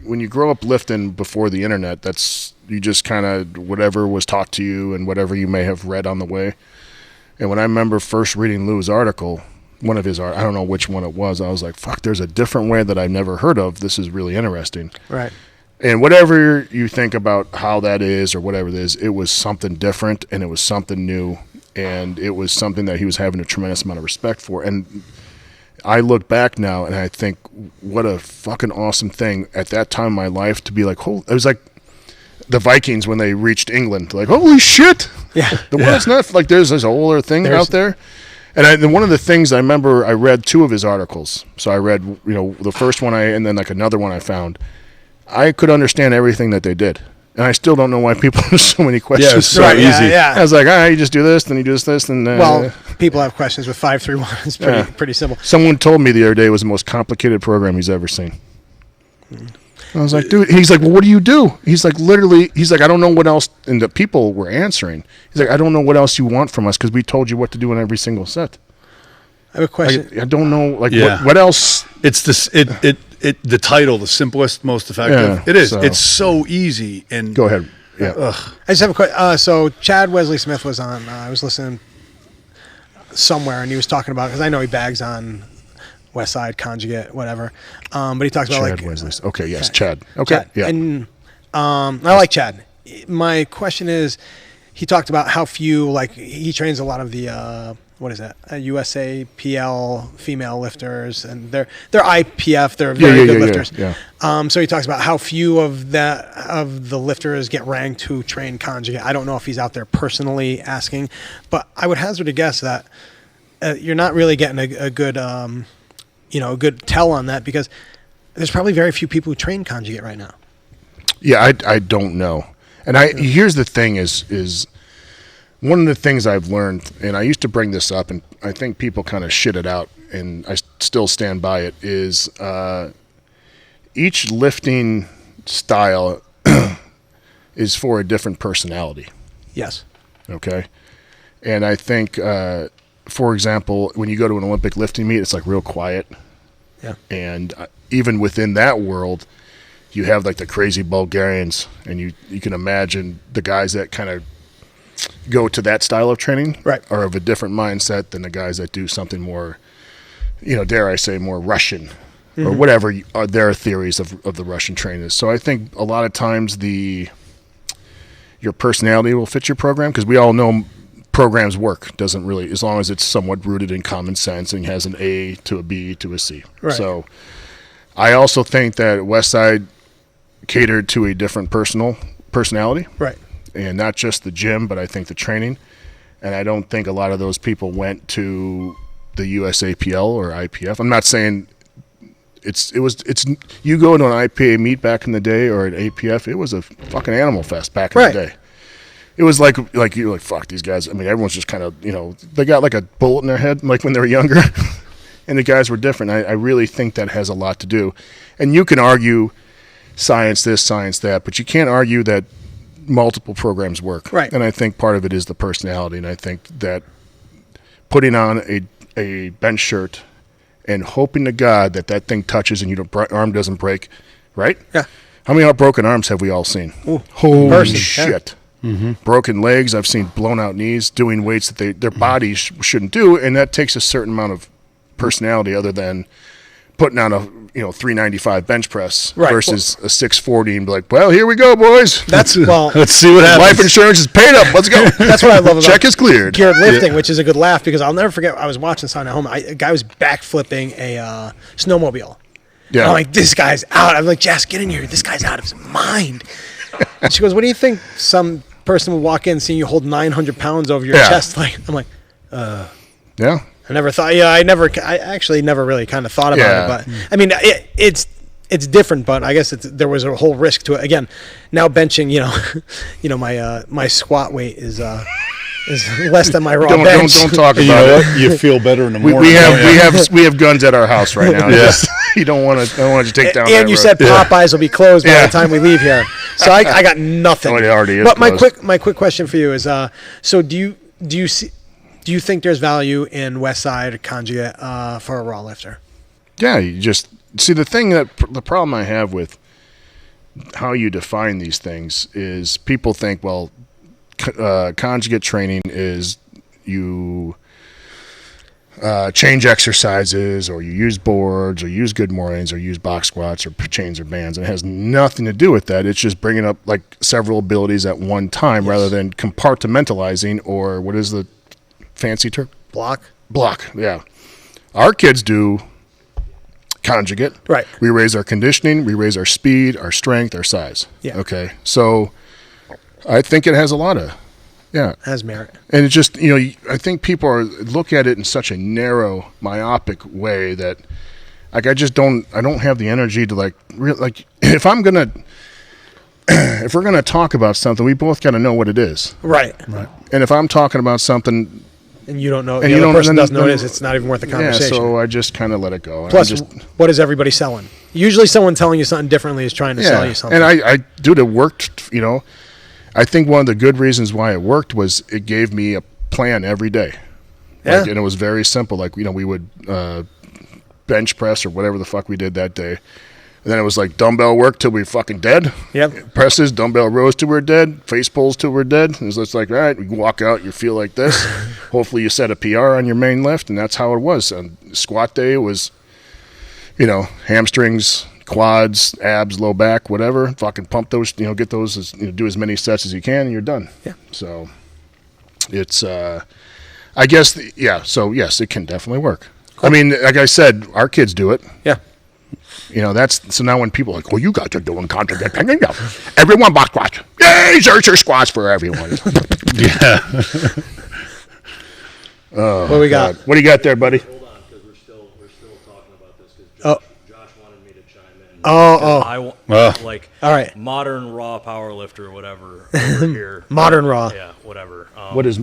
when you grow up lifting before the internet, you just kind of whatever was taught to you and whatever you may have read on the way. And when I remember first reading Lou's article, one of his, I don't know which one it was, I was like, fuck, there's a different way that I've never heard of. This is really interesting. Right. And whatever you think about how that is or whatever it is, it was something different and it was something new. And it was something that he was having a tremendous amount of respect for. And I look back now and I think, what a fucking awesome thing at that time in my life to be like, it was like the Vikings when they reached England. Like, holy shit. Yeah. The world's not, like, there's this whole other thing out there. And one of the things I remember, I read 2 of his articles. So I read, the first one and then like another one I found. I could understand everything that they did. And I still don't know why people have so many questions. Yeah, it's so easy. Yeah. I was like, you just do this, then you do this, and well, people have questions with 531. It's pretty simple. Someone told me the other day it was the most complicated program he's ever seen. I was like, dude. He's like, well, what do you do? He's like, literally. He's like, I don't know what else. And the people were answering. He's like, I don't know what else you want from us because we told you what to do in every single set. I have a question. I don't know, what else. It's this. The title, the simplest, most effective. Yeah, it is. It's so easy. And go ahead. Yeah. I just have a question. So Chad Wesley Smith was on. I was listening somewhere, and he was talking about, because I know he bags on West Side, Conjugate, whatever. But he talks about Chad Wesley. Okay. Yes, Chad. Okay. Chad. Yeah. And I like Chad. My question is, he talked about how few, he trains a lot of the. What is that? USA PL female lifters, and they're IPF. They're very good lifters. Yeah. So he talks about how few of the lifters get ranked who train Conjugate. I don't know if he's out there personally asking, but I would hazard a guess that you're not really getting a good, a good tell on that, because there's probably very few people who train Conjugate right now. Yeah, I don't know. And here's the thing is. One of the things I've learned, and I used to bring this up, and I think people kind of shit it out, and I still stand by it, is each lifting style is for a different personality. Yes. Okay? And I think, for example, when you go to an Olympic lifting meet, it's like real quiet. Yeah. And even within that world, you have like the crazy Bulgarians, and you can imagine the guys that kind of go to that style of training are of a different mindset than the guys that do something more, dare I say, more Russian or whatever are their theories of the Russian training. So I think a lot of times your personality will fit your program, because we all know programs work. Doesn't really, as long as it's somewhat rooted in common sense and has an A to a B to a C. Right. So I also think that Westside catered to a different personality. Right. And not just the gym, but I think the training. And I don't think a lot of those people went to the USAPL or IPF. I'm not saying it's you go to an IPA meet back in the day or an APF, it was a fucking animal fest back in the day. It was like you're like, fuck these guys. I mean, everyone's just kind of, they got like a bullet in their head like when they were younger. And the guys were different. I really think that has a lot to do. And you can argue science this, science that, but you can't argue that multiple programs work. Right. And I think part of it is the personality. And I think that putting on a bench shirt and hoping to God that thing touches and your arm doesn't break, right? Yeah. How many broken arms have we all seen? Ooh. Holy shit. Yeah. Mm-hmm. Broken legs. I've seen blown out knees doing weights that their bodies shouldn't do, and that takes a certain amount of personality other than putting on a 395 bench press versus a 640 and be like, well, here we go, boys. Let's see what happens. Life insurance is paid up. Let's go. That's what I love about check is cleared. Geared lifting, which is a good laugh because I'll never forget. I was watching something at home. A guy was backflipping a snowmobile. Yeah. I'm like, this guy's out. I'm like, Jess, get in here. This guy's out of his mind. And she goes, what do you think? Some person will walk in seeing you hold 900 pounds over your chest. Like, I'm like, yeah. I never thought. Yeah, I actually never really kind of thought about it. But I mean, it's different. But I guess there was a whole risk to it. Again, now benching, my squat weight is less than my raw bench. Don't talk about it. You feel better in the morning. We have guns at our house right now. Yes. You don't want to take down. And you said Popeyes will be closed by the time we leave here. So I got nothing. Oh, it already is. But my quick question for you is, so do you think there's value in Westside Conjugate for a raw lifter? Yeah, you just see the problem I have with how you define these things is people think, well, conjugate training is you change exercises or you use boards or use good mornings or use box squats or chains or bands. And it has nothing to do with that. It's just bringing up like several abilities at one time rather than compartmentalizing or what is the fancy term? Block, yeah. Our kids do conjugate. Right. We raise our conditioning, we raise our speed, our strength, our size. Yeah. Okay. So I think it has a lot of, has merit. And it just, I think people look at it in such a narrow, myopic way that like I don't have the energy to if we're going to talk about something, we both got to know what it is. Right. And if I'm talking about something and you don't know, and the other person doesn't know it is, it's not even worth the conversation. Yeah, so I just kind of let it go. Plus, what is everybody selling? Usually someone telling you something differently is trying to sell you something. And it worked, I think one of the good reasons why it worked was it gave me a plan every day. Yeah. And it was very simple. Like, we would bench press or whatever the fuck we did that day. And then it was like dumbbell work till we're fucking dead. Yep. Presses, dumbbell rows till we're dead. Face pulls till we're dead. And so it's like, all right, we walk out, you feel like this. Hopefully you set a PR on your main lift, and that's how it was. And squat day was, hamstrings, quads, abs, low back, whatever. Fucking pump those, get those, do as many sets as you can, and you're done. Yeah. So it's, I guess, so yes, it can definitely work. Cool. I mean, like I said, our kids do it. Yeah. So now when people are like, well, you guys are doing conjugate, everyone box squats. Yay, searcher squats for everyone. Yeah. What do we got? What do you got there, buddy? Hold on, because we're still talking about this because Josh wanted me to chime in. All right. Modern raw power lifter or whatever over here. Modern raw. Yeah, whatever. What is?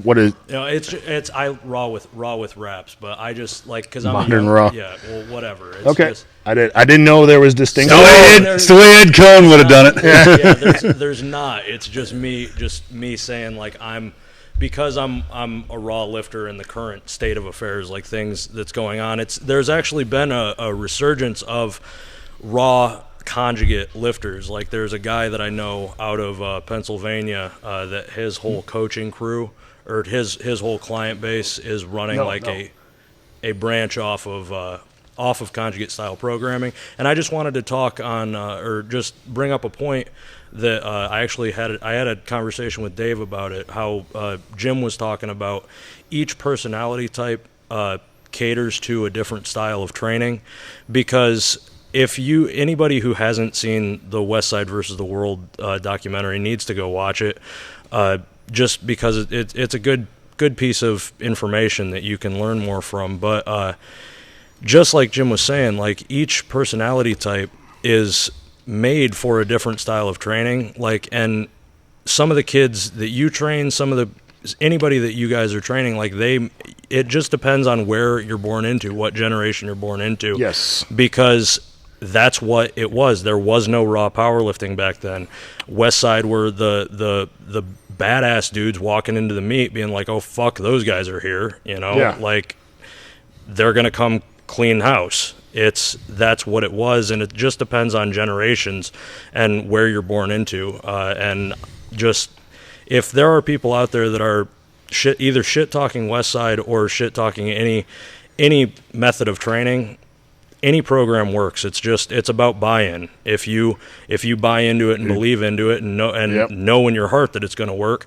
It's raw with reps, but I just because I'm modern raw. Yeah, well, whatever. It's okay. Just, I didn't know there was distinction. It's the way Ed Cohn would have done it. Yeah, there's not. It's just me saying because I'm a raw lifter in the current state of affairs, like things that's going on. There's actually been a resurgence of raw conjugate lifters. Like there's a guy that I know out of Pennsylvania that his whole coaching crew or his whole client base is running a branch off of conjugate style programming. And I just wanted to talk on or just bring up a point that I had a conversation with Dave about it, how Jim was talking about each personality type caters to a different style of training, because if anybody who hasn't seen the West Side versus the World documentary needs to go watch it, just because it's a good piece of information that you can learn more from. But just like Jim was saying, like each personality type is made for a different style of training. Like, and some of the kids that you train, anybody that you guys are training, like it just depends on where you're born into, what generation you're born into. Yes. Because that's what it was. There was no raw powerlifting back then. West Side were the badass dudes walking into the meet being like, oh, fuck, those guys are here. Like they're going to come clean house. That's what it was. And it just depends on generations and where you're born into. And just, if there are people out there that are either shit talking West Side or shit talking any method of training, any program works. It's about buy-in. If you buy into it and believe into it and know in your heart that it's going to work,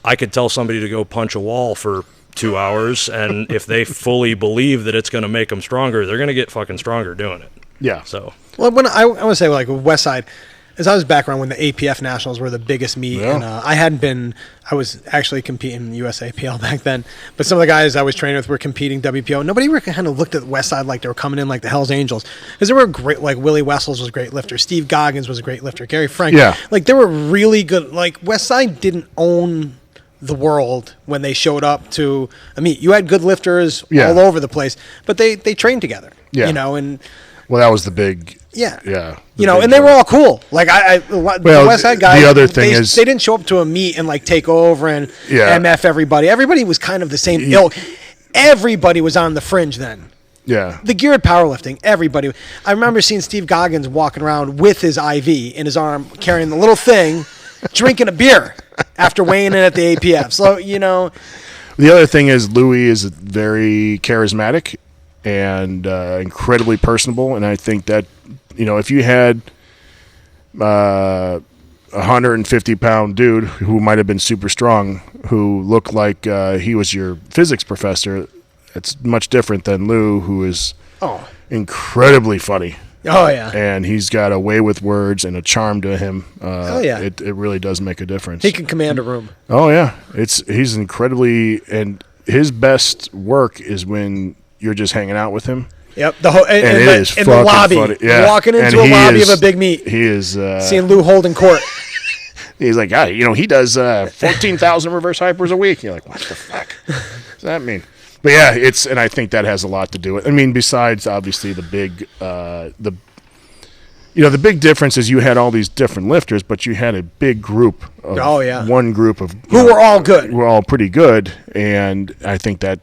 I could tell somebody to go punch a wall for 2 hours, and if they fully believe that it's going to make them stronger, they're going to get fucking stronger doing it. Yeah. So, well, when I want to say, like, with West Side, as I was back around when the APF Nationals were the biggest meet, and I was actually competing in USAPL back then, but some of the guys I was training with were competing WPO. Nobody kind of looked at West Side like they were coming in like the Hells Angels, because there were great, like Willie Wessels was a great lifter, Steve Goggins was a great lifter, Gary Frank. Yeah. Like, they were really good. Like, West Side didn't own the world when they showed up to a meet. You had good lifters all over the place, but they trained together. Yeah. And well, that was the big. Yeah. Yeah. And they were all cool. Like the West Side guys. The other thing is, they didn't show up to a meet and like take over and MF everybody. Everybody was kind of the same ilk. Everybody was on the fringe then. Yeah. The geared powerlifting, everybody. I remember seeing Steve Goggins walking around with his IV in his arm, carrying the little thing, drinking a beer after weighing in at the APF. So, The other thing is Louis is very charismatic and incredibly personable, and I think that, if you had a 150-pound dude who might have been super strong, who looked like he was your physics professor, it's much different than Lou, who is incredibly funny. Oh, yeah. And he's got a way with words and a charm to him. Yeah. It really does make a difference. He can command a room. Oh, yeah. He's incredibly, and his best work is when you're just hanging out with him. Yep. In the lobby. Funny. Yeah. Walking into a lobby of a big meet. He is. Seeing Lou holding court. He's like, he does 14,000 reverse hypers a week. You're like, what the fuck does that mean? But yeah, and I think that has a lot to do with it. I mean, besides obviously the big, the big difference is you had all these different lifters, but you had a big group. One group of who were all good. Were all pretty good, and I think that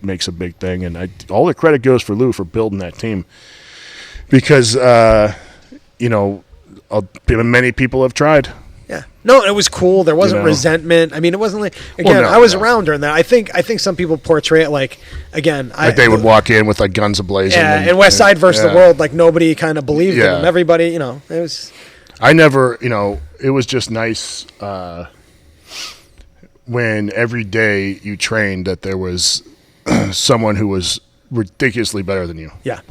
makes a big thing. And all the credit goes for Lou for building that team, because many people have tried. Yeah. No, it was cool. There wasn't resentment. I mean, it wasn't like, again, I was around during that. I think some people portray it like, again, they would walk in with like guns ablazing. Yeah, and West Side versus the world, like nobody kind of believed in them. Everybody, it was. I never, it was just nice when every day you trained that there was someone who was ridiculously better than you. Yeah.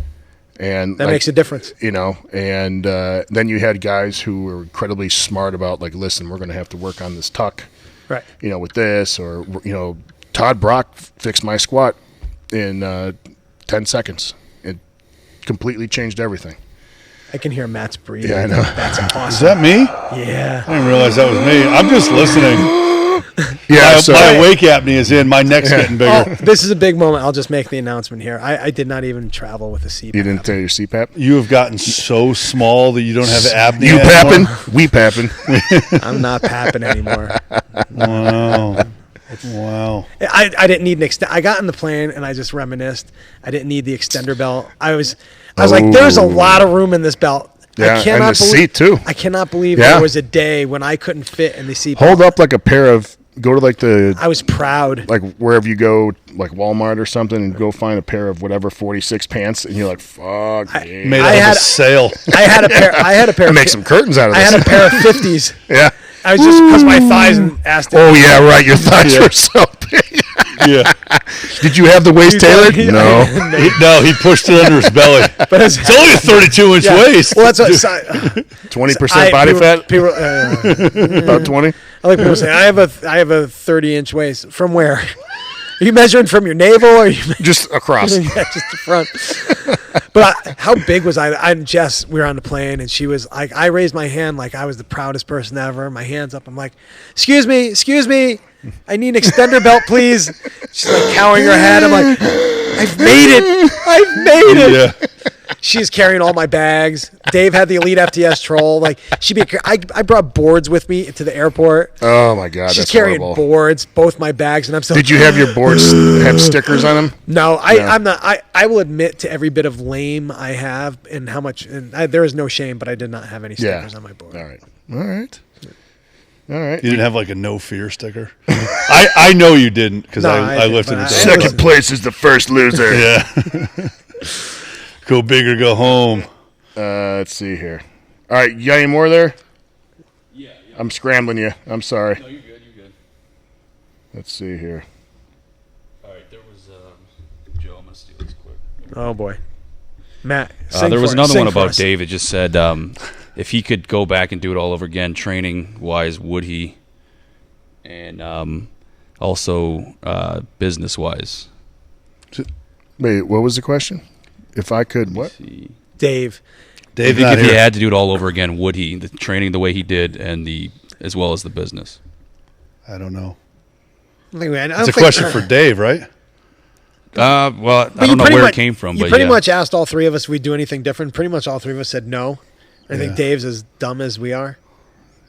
And that makes a difference. And then you had guys who were incredibly smart about, like, listen, we're going to have to work on this tuck, right? With this, or, Todd Brock fixed my squat in 10 seconds. It completely changed everything. I can hear Matt's breathing. Yeah, I know. That's awesome. Is that me? Yeah. I didn't realize that was me. I'm just listening. Yeah, my awake apnea is in. My neck's getting bigger. Oh, this is a big moment. I'll just make the announcement here. I did not even travel with a CPAP. You didn't take your CPAP? You have gotten so small that you don't have apnea. You papping? We papping. I'm not papping anymore. Wow. I didn't need an I got in the plane and I just reminisced. I didn't need the extender belt. I was like, there's a lot of room in this belt. Yeah, I cannot and the seat too. I cannot believe there was a day when I couldn't fit in the seat belt. Hold up like a pair of. Go to like the. I was proud. Like wherever you go, like Walmart or something, and go find a pair of whatever 46 pants, and you're like, "Fuck." Made out of a sale. I had a pair. I make some curtains out of this. I had a pair of 50s. Yeah. I was just because my thighs and ass. Oh yeah, right. Your thighs were so big. Yeah. Did you have the waist tailored? No. He pushed it under his belly. But It's only a 32-inch waist. Well, that's what 20% body fat? People, About 20? I like people say, I have a 30-inch waist. From where? Are you measuring from your navel, or are you Just across. yeah, just the front? But how big was I? And Jess, we were on the plane, and she was like, I raised my hand like I was the proudest person ever. My hand's up. I'm like, excuse me, I need an extender belt, please. She's like cowering her head. I'm like, I've made it. Yeah. She's carrying all my bags. Dave had the Elite FTS troll. Like I brought boards with me to the airport. Oh my God, She's that's carrying horrible. boards, both my bags, and I'm still. Did you have your boards have stickers on them? No, I'm not. I will admit to every bit of lame I have and how much. And there is no shame, but I did not have any stickers on my board. All right. You didn't have like a no fear sticker? I know you didn't because I lifted it. Second place is the first loser. Yeah. Go big or go home. Let's see here. All right, you got any more there? Yeah. I'm scrambling you. I'm sorry. No, you're good. Let's see here. All right, there was Joe. I'm gonna steal this quick. Oh boy, Matt. There was another one about Dave. It just said if he could go back and do it all over again, training wise, would he? And also business wise. Wait, what was the question? If I could, what? Dave. If he had to do it all over again, would he? The training the way he did, and as well as the business. I don't know. It's a question for Dave, right? Well, I don't know where it came from. You but pretty much asked all three of us if we'd do anything different. Pretty much all three of us said no. I think Dave's as dumb as we are.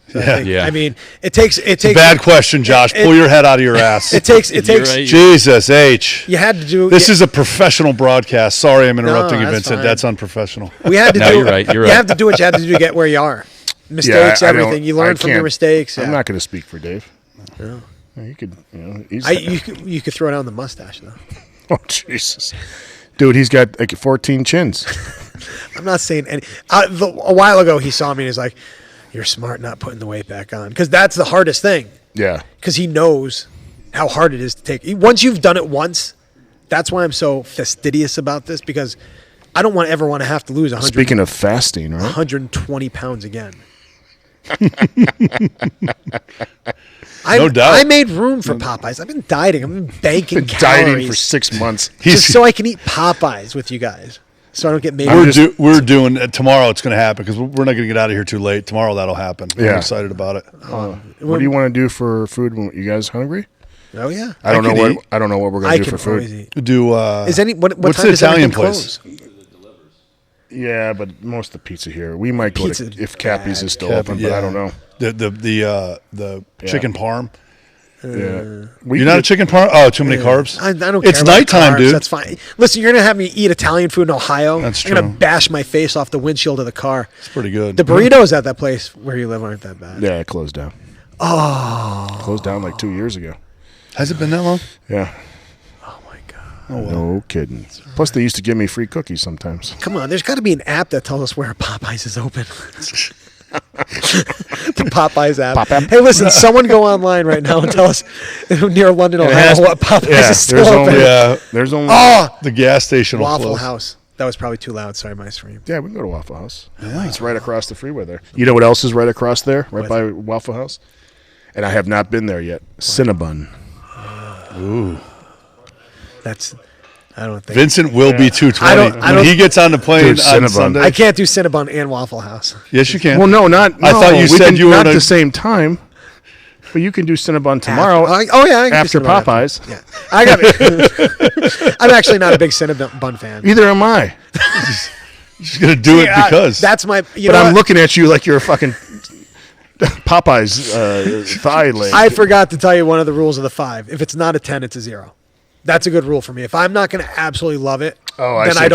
So I mean, it takes. It's a bad question, Josh. Pull your head out of your ass. It takes. Right. Jesus H. You had to do. This is a professional broadcast. Sorry, I'm interrupting you, Vincent. Fine. That's unprofessional. We had to No, do. you're right. You have to do what you had to do to get where you are. Mistakes, everything. You learn from your mistakes. I'm not going to speak for Dave. No. You could, you could throw down the mustache though. Oh Jesus, dude, he's got like 14 chins. I'm not saying any. A while ago, he saw me and he's like, "You're smart not putting the weight back on," because that's the hardest thing. Yeah. Because he knows how hard it is to take. Once you've done it once, that's why I'm so fastidious about this, because I don't ever want to have to lose 100. Speaking of fasting, right? 120 pounds again. No doubt. I made room for Popeyes. I've been dieting. I've been banking calories. Dieting for 6 months. Just so I can eat Popeyes with you guys. So I don't get made. We're doing tomorrow. It's going to happen because we're not going to get out of here too late. Tomorrow that'll happen. I'm excited about it. What do you want to do for food? You guys hungry? Oh yeah. I don't know what we're going to do for food. What what's the Italian place? Yeah, but most of the pizza here. We might go to if Cappy's is still open, but I don't know. The chicken parm. Yeah. You're not a chicken parm? Oh, too many carbs? I don't care. It's nighttime, dude. That's fine. Listen, you're going to have me eat Italian food in Ohio. That's I'm going to bash my face off the windshield of the car. It's pretty good. The burritos at that place where you live aren't that bad. Yeah, it closed down. Oh. Closed down like 2 years ago. Has it been that long? Yeah. Oh, my God. Oh, well. No kidding. Plus, they used to give me free cookies sometimes. Come on. There's got to be an app that tells us where Popeyes is open. The Popeyes app. Hey, listen, someone go online right now and tell us near London, Ohio, what Popeyes is still open. There's only the gas station. Waffle House. That was probably too loud. Sorry, my stream. Yeah, we can go to Waffle House. Yeah. It's right across the freeway there. You know what else is right across there, right by Waffle House? And I have not been there yet. Cinnabon. Ooh. I don't think Vincent will be 220 when he gets on the plane on Sunday. I can't do Cinnabon and Waffle House. Yes, you can. Well, no. I thought you said you were not at the same time. But you can do Cinnabon tomorrow. After Popeyes. Yeah, I got it. I'm actually not a big Cinnabon fan. Either am I. Just gonna do it because that's my. But I'm looking at you like you're a fucking Popeyes thigh leg. I forgot to tell you one of the rules of the 5. If it's not a 10, it's a 0. That's a good rule for me. If I'm not going to absolutely love it, then I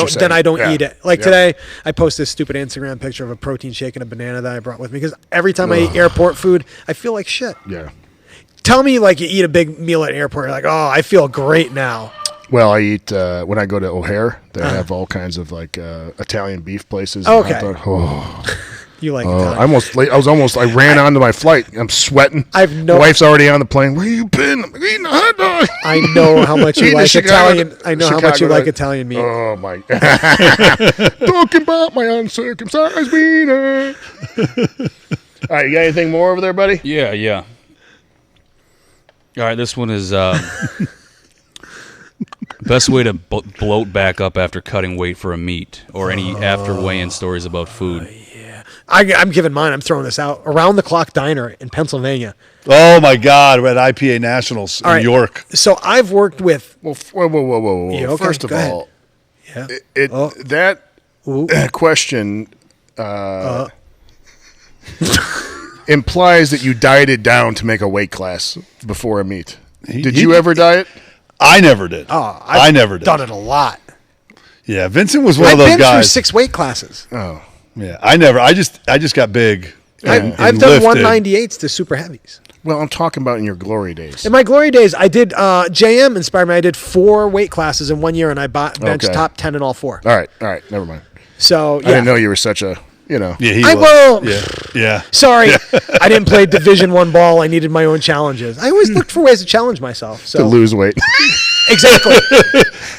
don't eat it. Like today, I posted this stupid Instagram picture of a protein shake and a banana that I brought with me because every time I eat airport food, I feel like shit. Yeah. Tell me like you eat a big meal at airport, you're like, oh, I feel great now. Well, I eat when I go to O'Hare. They have all kinds of like Italian beef places. Okay. You like Italian. I ran onto my flight. I'm sweating. My wife's already on the plane. Where you been? I'm eating a hot dog. I know how much you like Italian. I know how much you like Italian meat. Oh my! Talking about my uncircumcised wiener. All right, you got anything more over there, buddy? Yeah. All right, this one is best way to bloat back up after cutting weight for a meet, or any after weigh-in stories about food. I'm giving mine. I'm throwing this out. Around the Clock Diner in Pennsylvania. Oh my God, we're at IPA Nationals in York. So I've worked with. Well, whoa. Yeah, okay, First of all, that question implies that you dieted down to make a weight class before a meet. Did you ever diet? I never did. I never did. Done it a lot. Yeah, Vincent was one of those I've been guys. through 6 weight classes. Oh, yeah. I never. I just got big. I've done 198s to super heavies. well, I'm talking about in your glory days. In my glory days, I did JM inspired me. I did 4 weight classes in 1 year, and I benched top 10 in all 4. All right, never mind. So yeah. I didn't know you were such a, you know. Yeah, I will. Yeah. Sorry, I didn't play Division 1 ball. I needed my own challenges. I always looked for ways to challenge myself. So To lose weight. exactly.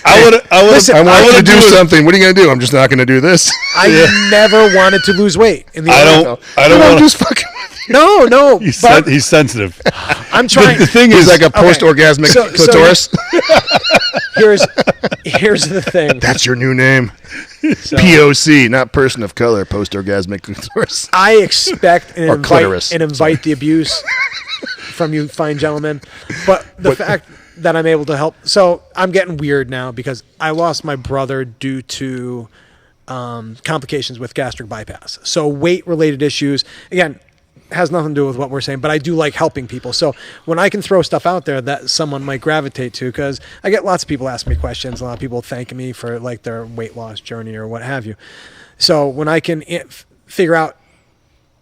I would I want to do something. What are you going to do? I'm just not going to do this. I never wanted to lose weight. In the I don't want to. just fucking with you. No. He's sensitive. I'm trying. The thing He's is, like a post-orgasmic clitoris. Here's the thing. That's your new name. POC, not person of color, post-orgasmic clitoris. I expect and clitoris. invite the abuse from you fine gentlemen. But the fact that I'm able to help. So I'm getting weird now because I lost my brother due to complications with gastric bypass. So weight-related issues, again, has nothing to do with what we're saying, but I do like helping people. So when I can throw stuff out there that someone might gravitate to, because I get lots of people asking me questions, a lot of people thanking me for like their weight loss journey or what have you. So when I can figure out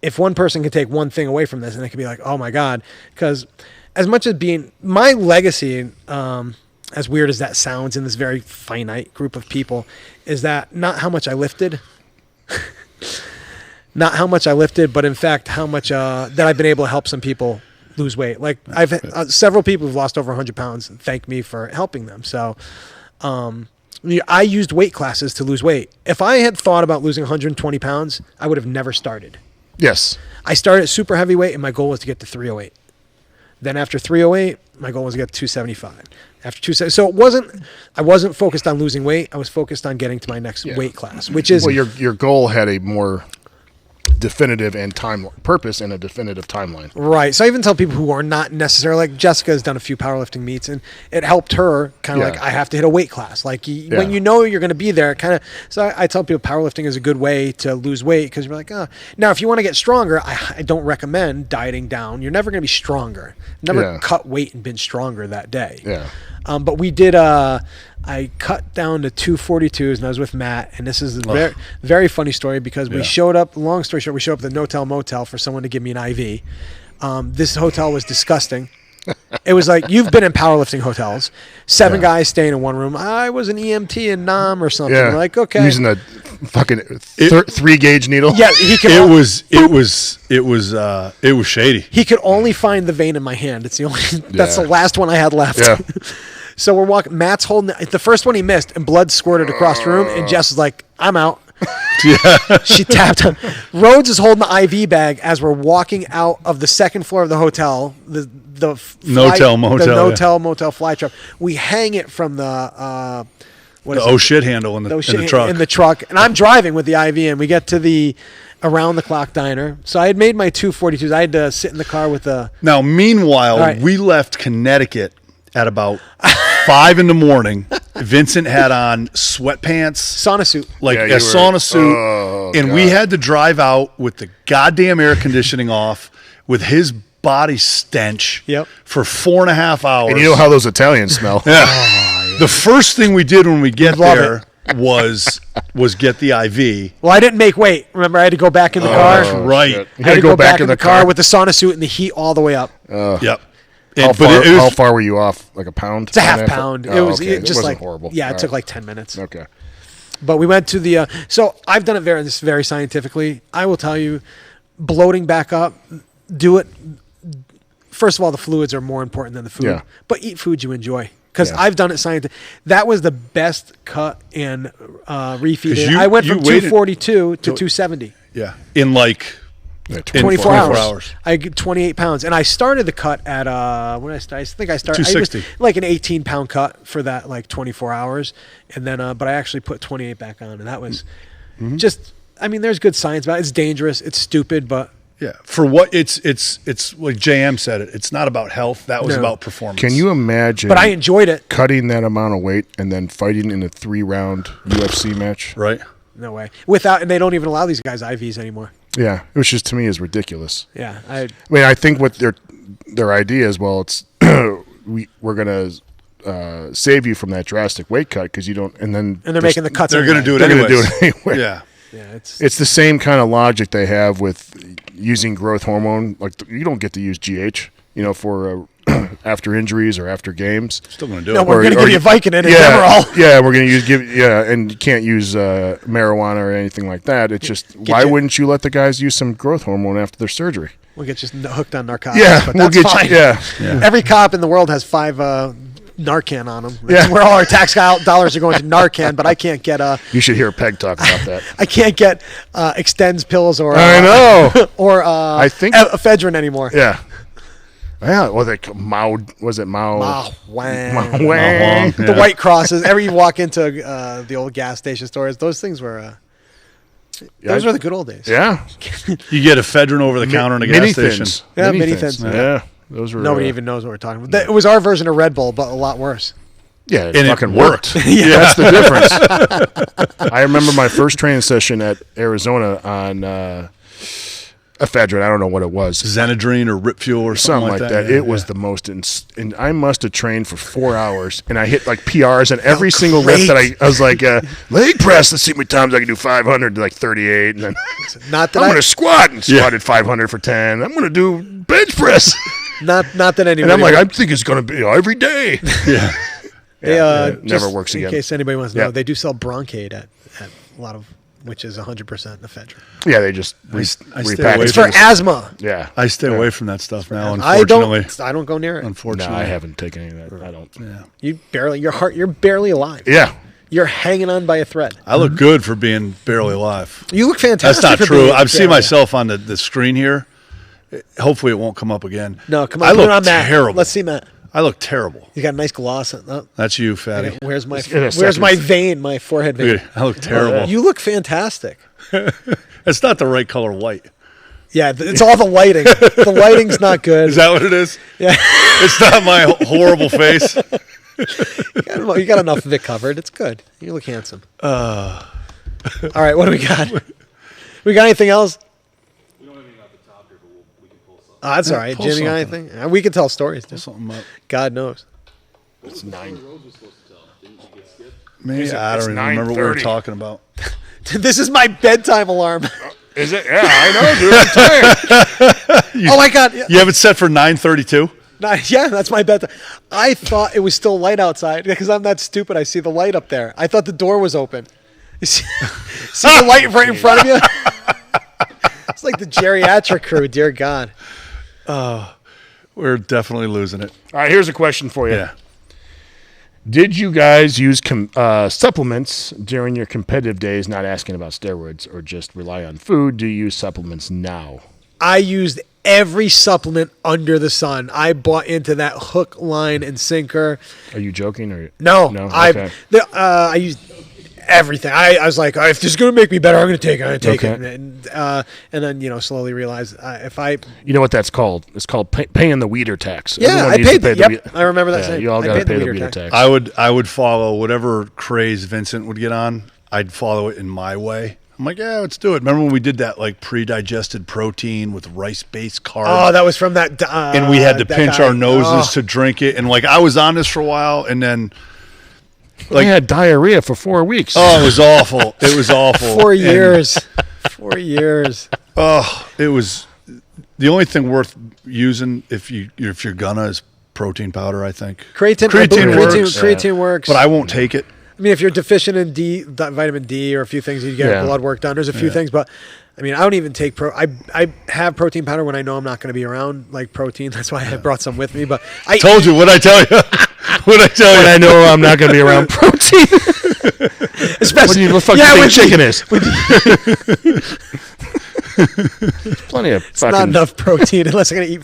if one person can take one thing away from this, and it can be like, oh my God, because as much as being my legacy, as weird as that sounds in this very finite group of people, is that not how much I lifted, not how much I lifted, but in fact how much that I've been able to help some people lose weight. Like I've several people who've lost over 100 pounds thank me for helping them. So I used weight classes to lose weight. If I had thought about losing 120 pounds, I would have never started. Yes. I started at super heavyweight, and my goal was to get to 308. Then after 308, my goal was to get to 275. After 270, so I wasn't focused on losing weight. I was focused on getting to my next weight class, which is your goal had a more definitive and purpose and a definitive timeline. Right. So I even tell people who are not necessarily, like Jessica has done a few powerlifting meets, and it helped her kind of like, I have to hit a weight class. Like when you know you're going to be there, kind of. So I tell people powerlifting is a good way to lose weight because you're like, now if you want to get stronger, I don't recommend dieting down. You're never going to be stronger. Never cut weight and been stronger that day. Yeah. But we did. I cut down to 242s, and I was with Matt. And this is a very, very funny story because we showed up. Long story short, we showed up at the No-Tell Motel for someone to give me an IV. This hotel was disgusting. It was like, you've been in powerlifting hotels. 7 guys staying in one room. I was an EMT in Nam or something. Yeah. Like, okay, using a fucking 3-gauge needle. Yeah, he could. It was shady. He could only find the vein in my hand. It's the only. That's the last one I had left. Yeah. So we're walking. Matt's holding the first one he missed, and blood squirted across the room. And Jess is like, "I'm out." She tapped him. Rhodes is holding the IV bag as we're walking out of the second floor of the hotel. The No-Tell Motel. The No-Tell Motel fly trap. We hang it from the shit handle in the truck. In the truck, and I'm driving with the IV, and we get to the around the clock diner. So I had made my 242s. I had to sit in the car with the. Now, meanwhile, we left Connecticut at about 5 in the morning. Vincent had on sweatpants, sauna suit, like a sauna suit, and we had to drive out with the goddamn air conditioning off, with his body stench for 4.5 hours. And you know how those Italians smell. The first thing we did when we get there was get the IV. Well, I didn't make weight. Remember, I had to go back in the car. That's right. You had to go back in the car with the sauna suit and the heat all the way up. Yep. How far were you off? Like a pound? It's a half pound. It was okay. just wasn't like horrible. Yeah, it took like 10 minutes. Okay. But we went to the so I've done it very scientifically. I will tell you, bloating back up, do it. First of all, the fluids are more important than the food. Yeah. But eat food you enjoy. Because Yeah. I've done it scientifically. That was the best cut and refeed. 'Cause I went from waited- 242 to 270. Yeah. In like Yeah, 24 hours. hours. I get 28 pounds. And I started the cut at, when did I start? I think I started, 260. like an 18-pound cut for that, like 24 hours. And then, but I actually put 28 back on. And that was just, I mean, there's good science about it. It's dangerous. It's stupid, but. Yeah. For what it's like JM said it. It's not about health. That was No. about performance. Can you imagine? But I enjoyed it. cutting that amount of weight and then fighting in a 3-round UFC match. Right. No way. Without, and they don't even allow these guys IVs anymore. Yeah, which is to me is ridiculous. Yeah. I mean, I think what their idea is, well, it's we're gonna save you from that drastic weight cut because you don't, and they're making the cuts. They're going to do it They're anyway. gonna do it anyway. Yeah. Yeah. It's the same kind of logic they have with using growth hormone. Like you don't get to use GH, for after injuries or after games. Still going to do No, it. we're going to give you Vicodin and Yeah, Demerol. yeah, we're gonna and you can't use marijuana or anything like that. It's just why wouldn't you let the guys use some growth hormone after their surgery? We'll get you hooked on narcotics. Yeah, but we'll that's get fine. you. Yeah. Every cop in the world has 5 Narcan on them. Yeah. Where all our tax dollars are going to Narcan, but I can't get You should hear Peg talk about that. I can't get Extends pills or I know. or I think ephedrine anymore. Yeah. Yeah. Was it Mao? Was it Mao? Ah, wang. Mao Wang. The white crosses. Every you walk into the old gas station stores, those things were. Those were the good old days. Yeah. You get ephedrine over the counter in a gas Mini station. Thins. Yeah, Mini mini Thins. Thins. Yeah. Those were. Nobody even knows what we're talking about. It was our version of Red Bull, but a lot worse. Yeah, it And it fucking worked. worked. Yeah, that's the difference. I remember my first training session at Arizona on ephedrine. I don't know what it was. Xenadrine or Rip Fuel or Something like that. Yeah, It was the most, and I must have trained for 4 hours, and I hit like PRs on every single lift that I was like, leg press. Let's see how many times I can do 500 to like 38, and then Not that I'm going to squat and squatted 500 for 10. I'm going to do bench press, not that anybody. and I'm like, I think it's going to be every day. Yeah. It never just works in again. case anybody wants to know, Yeah. they do sell Broncaid at a lot of, which is 100% ephedrine. Yeah, they just I stay repackage away It's it. for asthma. Yeah, I stay away from that stuff now, I unfortunately. don't go near it. no, Unfortunately. I haven't taken any of that. I don't. Yeah. You're barely alive. Yeah, You're hanging on by a thread. I look good for being barely alive. You look fantastic. That's not for true. being I've seen barely myself on the screen here. Hopefully it won't come up again. No, come on. I put look it on Matt. terrible. Let's see Matt. I look terrible. You got a nice gloss. Oh, That's you, fatty. okay, where's my in a where's my second. vein? My forehead vein. I look terrible. You look fantastic. It's not the right color white. Yeah, it's all the lighting. The lighting's not good. Is that what it is? Yeah, It's not my horrible face. you got enough of it covered. It's good. You look handsome. All right, what do we got? We got anything else? We don't have anything off the top here, but we can pull something. Oh, that's all right. pull Jimmy, got something. anything? We can tell stories. Too. Something up. God knows. it's 9. Rhodes was supposed to tell. Didn't you get skipped? Maybe, I don't even remember what we were 9:30. talking about. This is my bedtime alarm. Is it? Yeah, I know, dude. I'm tired. Oh my God. Yeah. You have it set for 9:32? Yeah, that's my bedtime. I thought it was still light outside because I'm that stupid. I see the light up there. I thought the door was open. You see the light right in front of you? It's like the geriatric crew. Dear God. We're definitely losing it. All right, here's a question for you. Yeah. Did you guys use supplements during your competitive days, not asking about steroids, or just rely on food? Do you use supplements now? I used every supplement under the sun. I bought into that hook, line, and sinker. Are you joking? Or No, No? I Okay. I used everything. I was like, if this is going to make me better, I'm going to take it. I'm going to take Okay. it. And then, slowly realized if I... You know what that's called? It's called paying the weeder tax. Yeah, Everyone I needs to paid pay the... the Yep, I remember that saying. You all I got to paid pay the weeder tax. I would follow whatever craze Vincent would get on. I'd follow it in my way. I'm like, yeah, let's do it. Remember when we did that like pre-digested protein with rice-based carbs? Oh, that was from that... and we had to that pinch guy. our noses Oh. to drink it. And like I was on this for a while, and then I had diarrhea for 4 weeks. oh, it was awful. It was awful. 4 And, years. 4 years. oh, it was the only thing worth using if you're gonna is protein powder. I think Creatine works. creatine works. But I won't take it. I mean, if you're deficient in vitamin D or a few things, you get blood work done. There's a few things, but I mean, I don't even take I have protein powder when I know I'm not going to be around, like protein. That's why I brought some with me. But I told you what I tell you. What I tell you. When I know I'm not going to be around protein. Especially what the fuck you think chicken is. There's plenty of it's not enough protein unless I'm going to eat.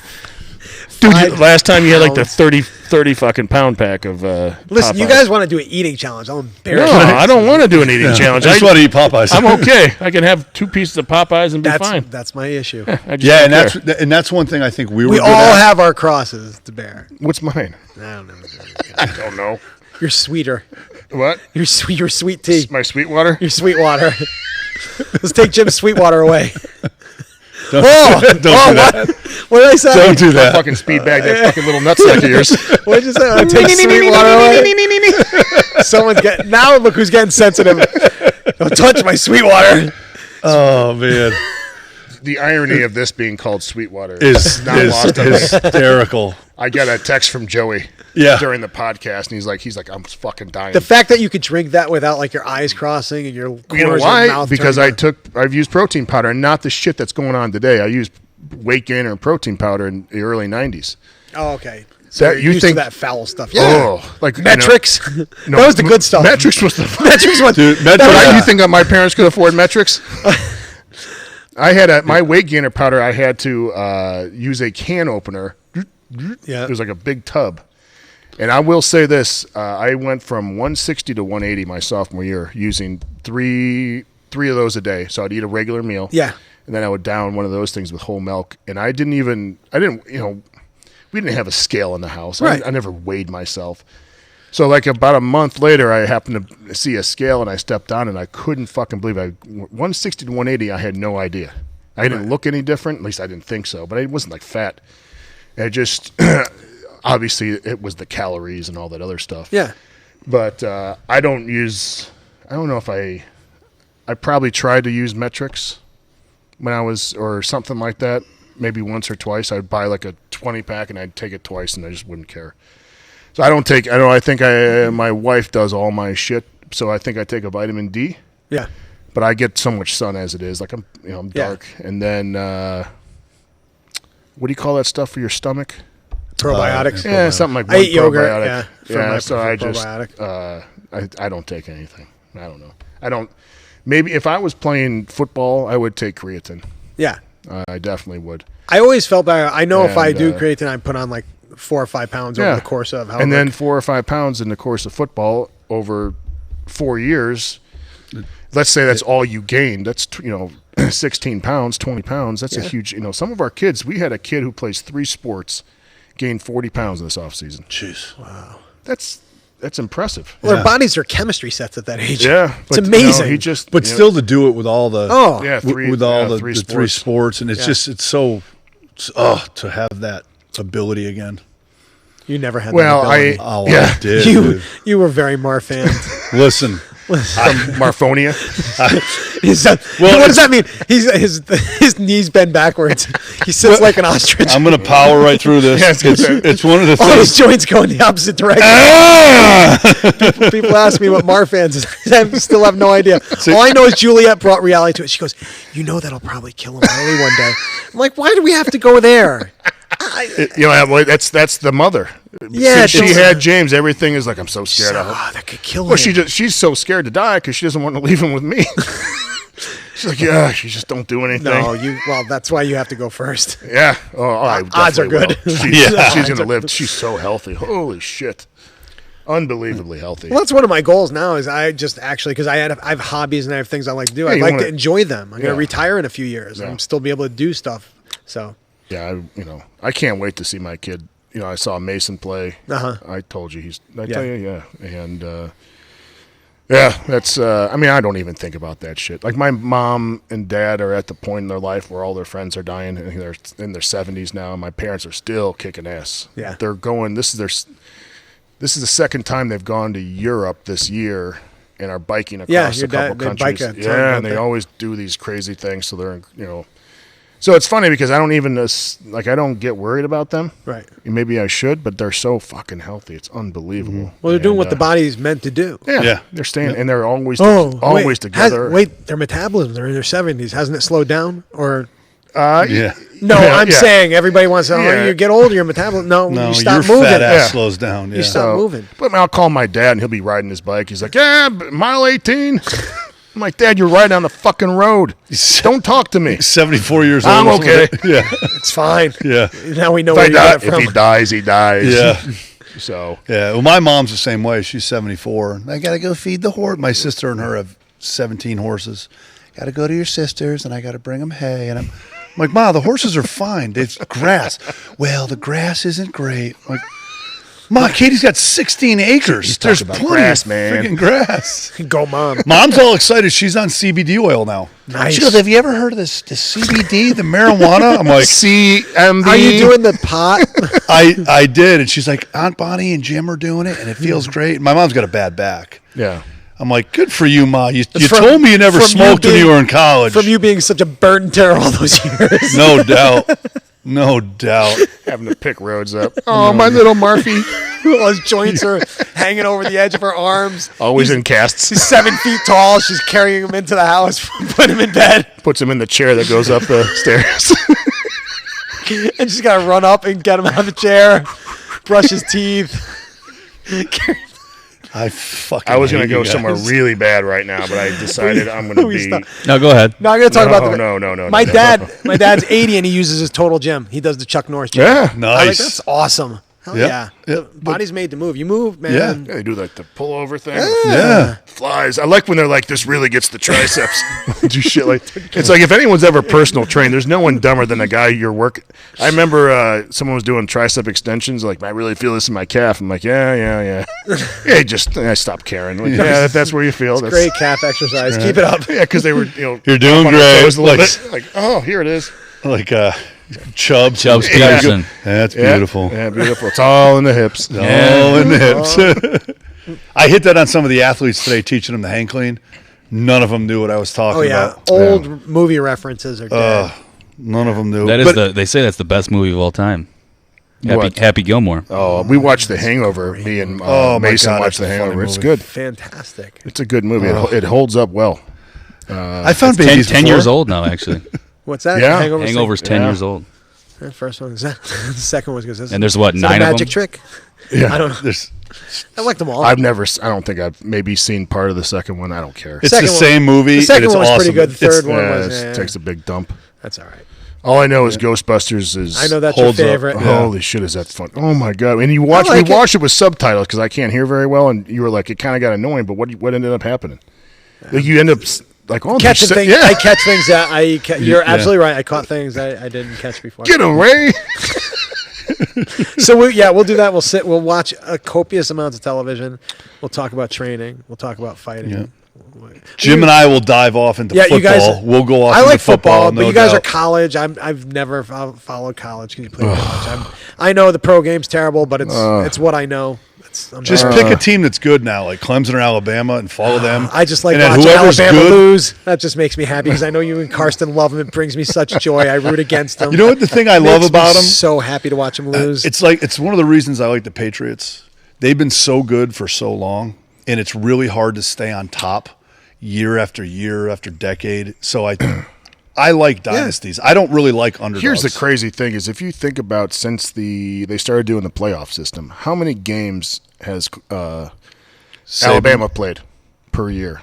Dude, last time you had like the 30 fucking pound pack of Listen, Popeyes. You guys want to do an eating challenge. I'll embarrass No, you. I don't want to do an eating challenge. I just want to eat Popeyes. I'm okay. I can have 2 pieces of Popeyes and be fine. That's my issue. That's one thing I think we all have our crosses to bear. What's mine? I don't know. I don't know. You're sweeter. What? You're sweet tea. My sweet water? Your sweet water. Let's take Jim's sweet water away. Don't do that. What did I say? Don't do that. Fucking speed bag that fucking little nutsack of yours. What did you say? I take sweet water away. Someone's getting now. Look who's getting sensitive. Don't touch my sweet water. Oh man. The irony of this being called Sweetwater is not lost on me. Hysterical. I got a text from Joey during the podcast, and he's like, I'm fucking dying. The fact that you could drink that without like your eyes crossing and your corners you know of why? your mouth Because turning I've used protein powder, and not the shit that's going on today. I used weight gainer and protein powder in the early 90s. Oh, okay. So That you're you used think to that foul stuff? Yeah. Oh, like metrics. No, that was the good stuff. Metrics was the metrics was. Dude, you think that my parents could afford metrics? I had my weight gainer powder. I had to use a can opener. Yeah, it was like a big tub. And I will say this: I went from 160 to 180 my sophomore year using three of those a day. So I'd eat a regular meal. Yeah, and then I would down one of those things with whole milk. And we didn't have a scale in the house. Right. I never weighed myself. So like about a month later, I happened to see a scale, and I stepped on, and I couldn't fucking believe it. 160 to 180, I had no idea. I didn't look any different. At least I didn't think so. But I wasn't like fat. I just obviously it was the calories and all that other stuff. Yeah. But I don't know if I probably tried to use metrics when I was, or something like that. Maybe once or twice. I'd buy like a 20 pack and I'd take it twice, and I just wouldn't care. So I think my wife does all my shit, so I think I take a vitamin D. Yeah. But I get so much sun as it is. Like I'm dark. And then what do you call that stuff for your stomach? Probiotics. Yeah, something like I eat yogurt. probiotic. Yeah. So I just I don't take anything. I don't know. Maybe if I was playing football, I would take creatine. Yeah. I definitely would. I always felt better. I know if I do creatine, I put on like 4 or 5 pounds over the course of and then 4 or 5 pounds in the course of football over 4 years. Let's say that's all you gained. That's 16 pounds, 20 pounds. That's a huge. Some of our kids. We had a kid who plays 3 sports, gained 40 pounds this offseason. Jeez, wow, that's impressive. Well, their bodies are chemistry sets at that age. Yeah, it's amazing. But still to do it with all the three sports, and it's so to have that ability again. You never had. Well, that ability. I did. You were very Marfan. Listen. From Marfonia. What does that mean? His knees bend backwards. He sits like an ostrich. I'm going to power right through this. It's one of the things. All his joints go in the opposite direction. People ask me what Marfans is. I still have no idea. All I know is Juliet brought reality to it. She goes, that'll probably kill him early one day. I'm like, why do we have to go there? That's the mother. Yeah, since she had James, everything is like, I'm so scared of her. That could kill him. Well, she's so scared to die because she doesn't want to leave him with me. She's like, you just don't do anything. No, that's why you have to go first. Yeah. Odds are good. She's gonna live. She's so healthy. Holy shit. Unbelievably healthy. Well, that's one of my goals now. Is I just actually because I have hobbies and I have things I like to do. I'd like to enjoy them. I'm gonna retire in a few years and still be able to do stuff. So. Yeah, I can't wait to see my kid. I saw Mason play. I told you tell you, yeah. And that's. I don't even think about that shit. Like my mom and dad are at the point in their life where all their friends are dying, and they're in their 70s now. And my parents are still kicking ass. Yeah, they're going. This is the second time they've gone to Europe this year and are biking across a couple countries. and they always do these crazy things. So they're So it's funny because I don't even I don't get worried about them. Right. Maybe I should, but they're so fucking healthy. It's unbelievable. Well, they're doing what the body's meant to do. Yeah. They're staying and they're always wait, together. their metabolism, they're in their 70s. Hasn't it slowed down? Or Yeah. no, I'm saying everybody wants to. You get older, your metabolism. No, you stop your moving. fat ass slows down. Yeah. You stop moving. But I'll call my dad and he'll be riding his bike. He's like, "Yeah, mile 18." I'm like, "Dad, you're riding on the fucking road. Don't talk to me." 74 years old. I'm okay. Yeah. It's fine. Yeah. Now we know where you got it If from. he dies, he dies. Yeah. So. Yeah. Well, my mom's the same way. She's 74. I got to go feed the horse. My sister and her have 17 horses. Got to go to your sister's and I got to bring them hay. And I'm like, "Ma, the horses are fine. It's grass." "Well, the grass isn't great." I'm like, "Ma, Katie's got 16 acres. There's about plenty grass, of man. freaking grass." Go, Mom. Mom's all excited. She's on CBD oil now. Nice. She goes, "Have you ever heard of this the CBD, the marijuana?" I'm like, CMB. Are you doing the pot? I did. And she's like, "Aunt Bonnie and Jim are doing it, and it feels great." My mom's got a bad back. Yeah. I'm like, "Good for you, Ma. You From- told me you never from you smoked when being- you were in college." From you being such a burden terror all those years. No doubt. No doubt. Having to pick Rhodes up. Oh, my little Murphy. All his joints are hanging over the edge of her arms. Always in casts. He's 7 feet tall. She's carrying him into the house, put him in bed, Puts him in the chair that goes up the stairs. and she's got to run up and get him out of the chair, brush his teeth. I fucking I was going to hate go you guys. somewhere really bad right now, but I decided I'm going to We be... stop. No, go ahead. No, I'm going to talk about No. My dad's 80 and he uses his Total Gym. He does the Chuck Norris gym. Yeah. I Nice. like, that's awesome. Hell Yep. yeah. Yep. The body's made to move. You move, man. Yeah. Yeah, they do like the pullover thing. Yeah. Flies. I like when they're like, "This really gets the triceps." Do shit like it's like if anyone's ever personal trained, there's no one dumber than the guy you're working. I remember someone was doing tricep extensions. Like, "I really feel this in my calf." I'm like, "Yeah." I stopped caring. Like, yeah, that's where you feel. That's Great calf exercise. Keep it up. Yeah, because they were You're doing on their great. toes a little bit. Like, oh, here it is. Like Chubbs. Chubbs Peterson. That's Yeah. beautiful. Yeah, beautiful. It's all in the hips. All in the hips. I hit that on some of the athletes today, teaching them the hang clean. None of them knew what I was talking Oh, yeah. about. Old movie references are dead. None of them knew. That is But they say that's the best movie of all time. What? Happy Gilmore. Oh, we watched The Hangover. Me and Oh, my Mason God, watched it's The a funny Hangover. It's movie. good. Fantastic. It's a good movie. It holds up well. I found 10 babies 10 before. years old now, actually. What's that? Yeah. Hangover's 10 years old. The first one is that. The second one is And there's what, is that 9 a of magic them? trick? Yeah. I don't know. There's, I like them all. I don't think I've maybe seen part of the second one. I don't care. it's Second the one- same movie. the second and it's one was pretty awesome. good. The third It's- one Yeah, was. it takes a big dump. That's all right. All I know is Ghostbusters is. I know that's your holds up. favorite. Holy shit, is that fun? Oh my god! And you watch, like we watched it with subtitles because I can't hear very well, and you were like, it kind of got annoying. But what ended up happening? Like you end up like, oh, Catching they're things. yeah, I catch things that you're absolutely right. I caught things I didn't catch before. get away. So we'll do that. We'll watch a copious amounts of television. We'll talk about training. We'll talk about fighting. Yeah. Jim and I will dive off into Yeah, football. you guys. We'll go off I into like football, no but you guys doubt. are college. I've never followed college because you play college. I know the pro game's terrible, but it's what I know. Just pick a team that's good now, like Clemson or Alabama, and follow them. I just like And then watching whoever's Alabama good- lose. That just makes me happy because I know you and Karsten love them. It brings me such joy. I root against them. You know what the thing I love about them? So happy to watch them lose. It's one of the reasons I like the Patriots. They've been so good for so long, and it's really hard to stay on top year after year after decade. So I like dynasties. I don't really like underdogs. Here's the crazy thing: is if you think about since they started doing the playoff system, how many games has Alabama played per year?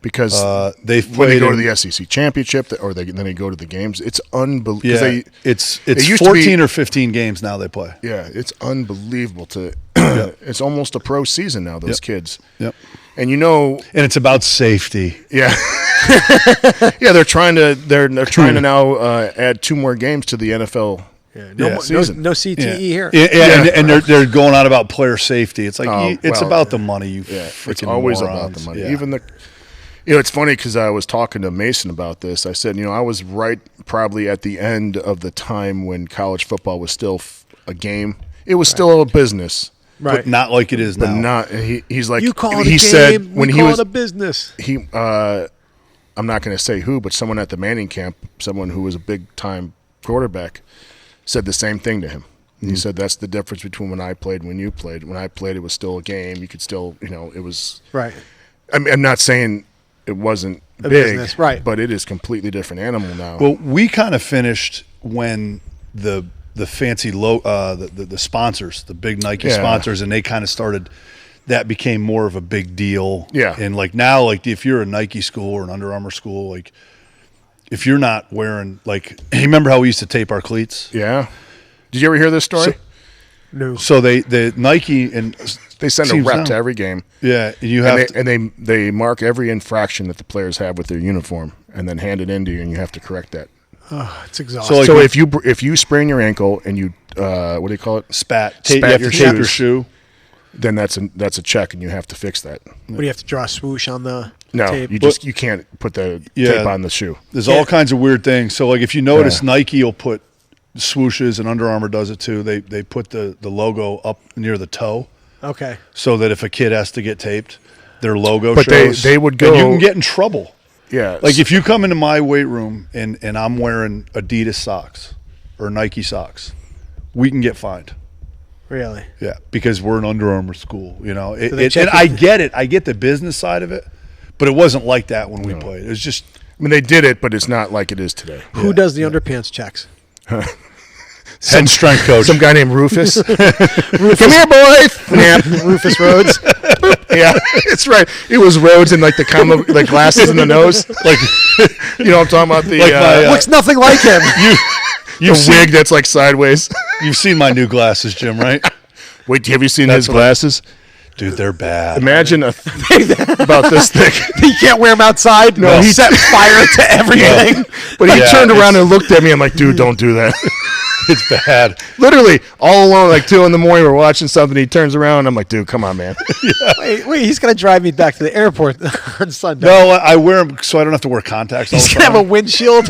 Because they've when they played go to in- the SEC championship, then they go to the games. It's unbelievable. Yeah, it's it used to 14 be- or 15 games now they play. Yeah, it's unbelievable to. It's almost a pro season now. Those kids. Yep. And you know, And it's about safety. yeah, yeah, they're trying to now add 2 more games to the NFL. no season. CTE here. And they're going on about player safety. It's like it's well, about the money. You Yeah, freaking it's always morons. about the money. Yeah. Even it's funny because I was talking to Mason about this. I said, I was right probably at the end of the time when college football was still a game. It was still a business. Right. But not like it is But now. not. He's like You call it he a said game. when we he call was it a business. he I'm not going to say who, but someone at the Manning camp, someone who was a big-time quarterback, said the same thing to him. And he said that's the difference between when I played and when you played. When I played, it was still a game. You could still, it was – Right. I'm not saying it wasn't A big, business, right. but it is a completely different animal now. Well, we kind of finished when the fancy the sponsors, the big Nike sponsors, and they kind of started. That became more of a big deal. Yeah. And like now, like if you're a Nike school or an Under Armour school, like if you're not wearing like, you remember how we used to tape our cleats? Yeah. Did you ever hear this story? No. So the Nike and They send a teams rep now. to every game. Yeah, and you have and they mark every infraction that the players have with their uniform, and then hand it in to you, and you have to correct that. Oh, it's exhausting. So, like, So if you sprain your ankle and you what do you call it? spat. Spat You have your to tape your shoes. shoe. Then that's a check, and you have to fix that. what do you have to draw a swoosh on the No, tape? you can't put the Yeah. tape on the shoe. There's all kinds of weird things. So like if you notice, Yeah. Nike will put swooshes, and Under Armour does it too. They put the logo up near the toe, Okay. so that if a kid has to get taped, their logo But shows. they would and go- you can get in trouble. Yeah, Like if you come into my weight room and I'm wearing Adidas socks or Nike socks, we can get fined. Really? Yeah, because we're an Under Armour school, they and check I it? get it. I get the business side of it, but it wasn't like that when we played. It was just I mean they did it, but it's not like it is today. Who does the underpants checks? head strength coach. Some guy named Rufus. Come here, boy. Snap. Rufus Rhodes. Yeah, it's right. It was Rhodes and like the glasses in the nose. like You know what I'm talking about? The Like my, Looks nothing like him. the wig that's like sideways. You've seen my new glasses, Jim, right? Wait, have you seen That's his what glasses? Dude, they're bad. Imagine about this thick. You can't wear them outside. No. He set fire to everything. But he Yeah, turned around it's- and looked at me. I'm like, dude, don't do that. It's bad. Literally, all alone, like 2 a.m, we're watching something. He turns around. I'm like, dude, come on, man. Wait, he's gonna drive me back to the airport on Sunday. No, I wear them so I don't have to wear contacts all He's the gonna have a time. windshield.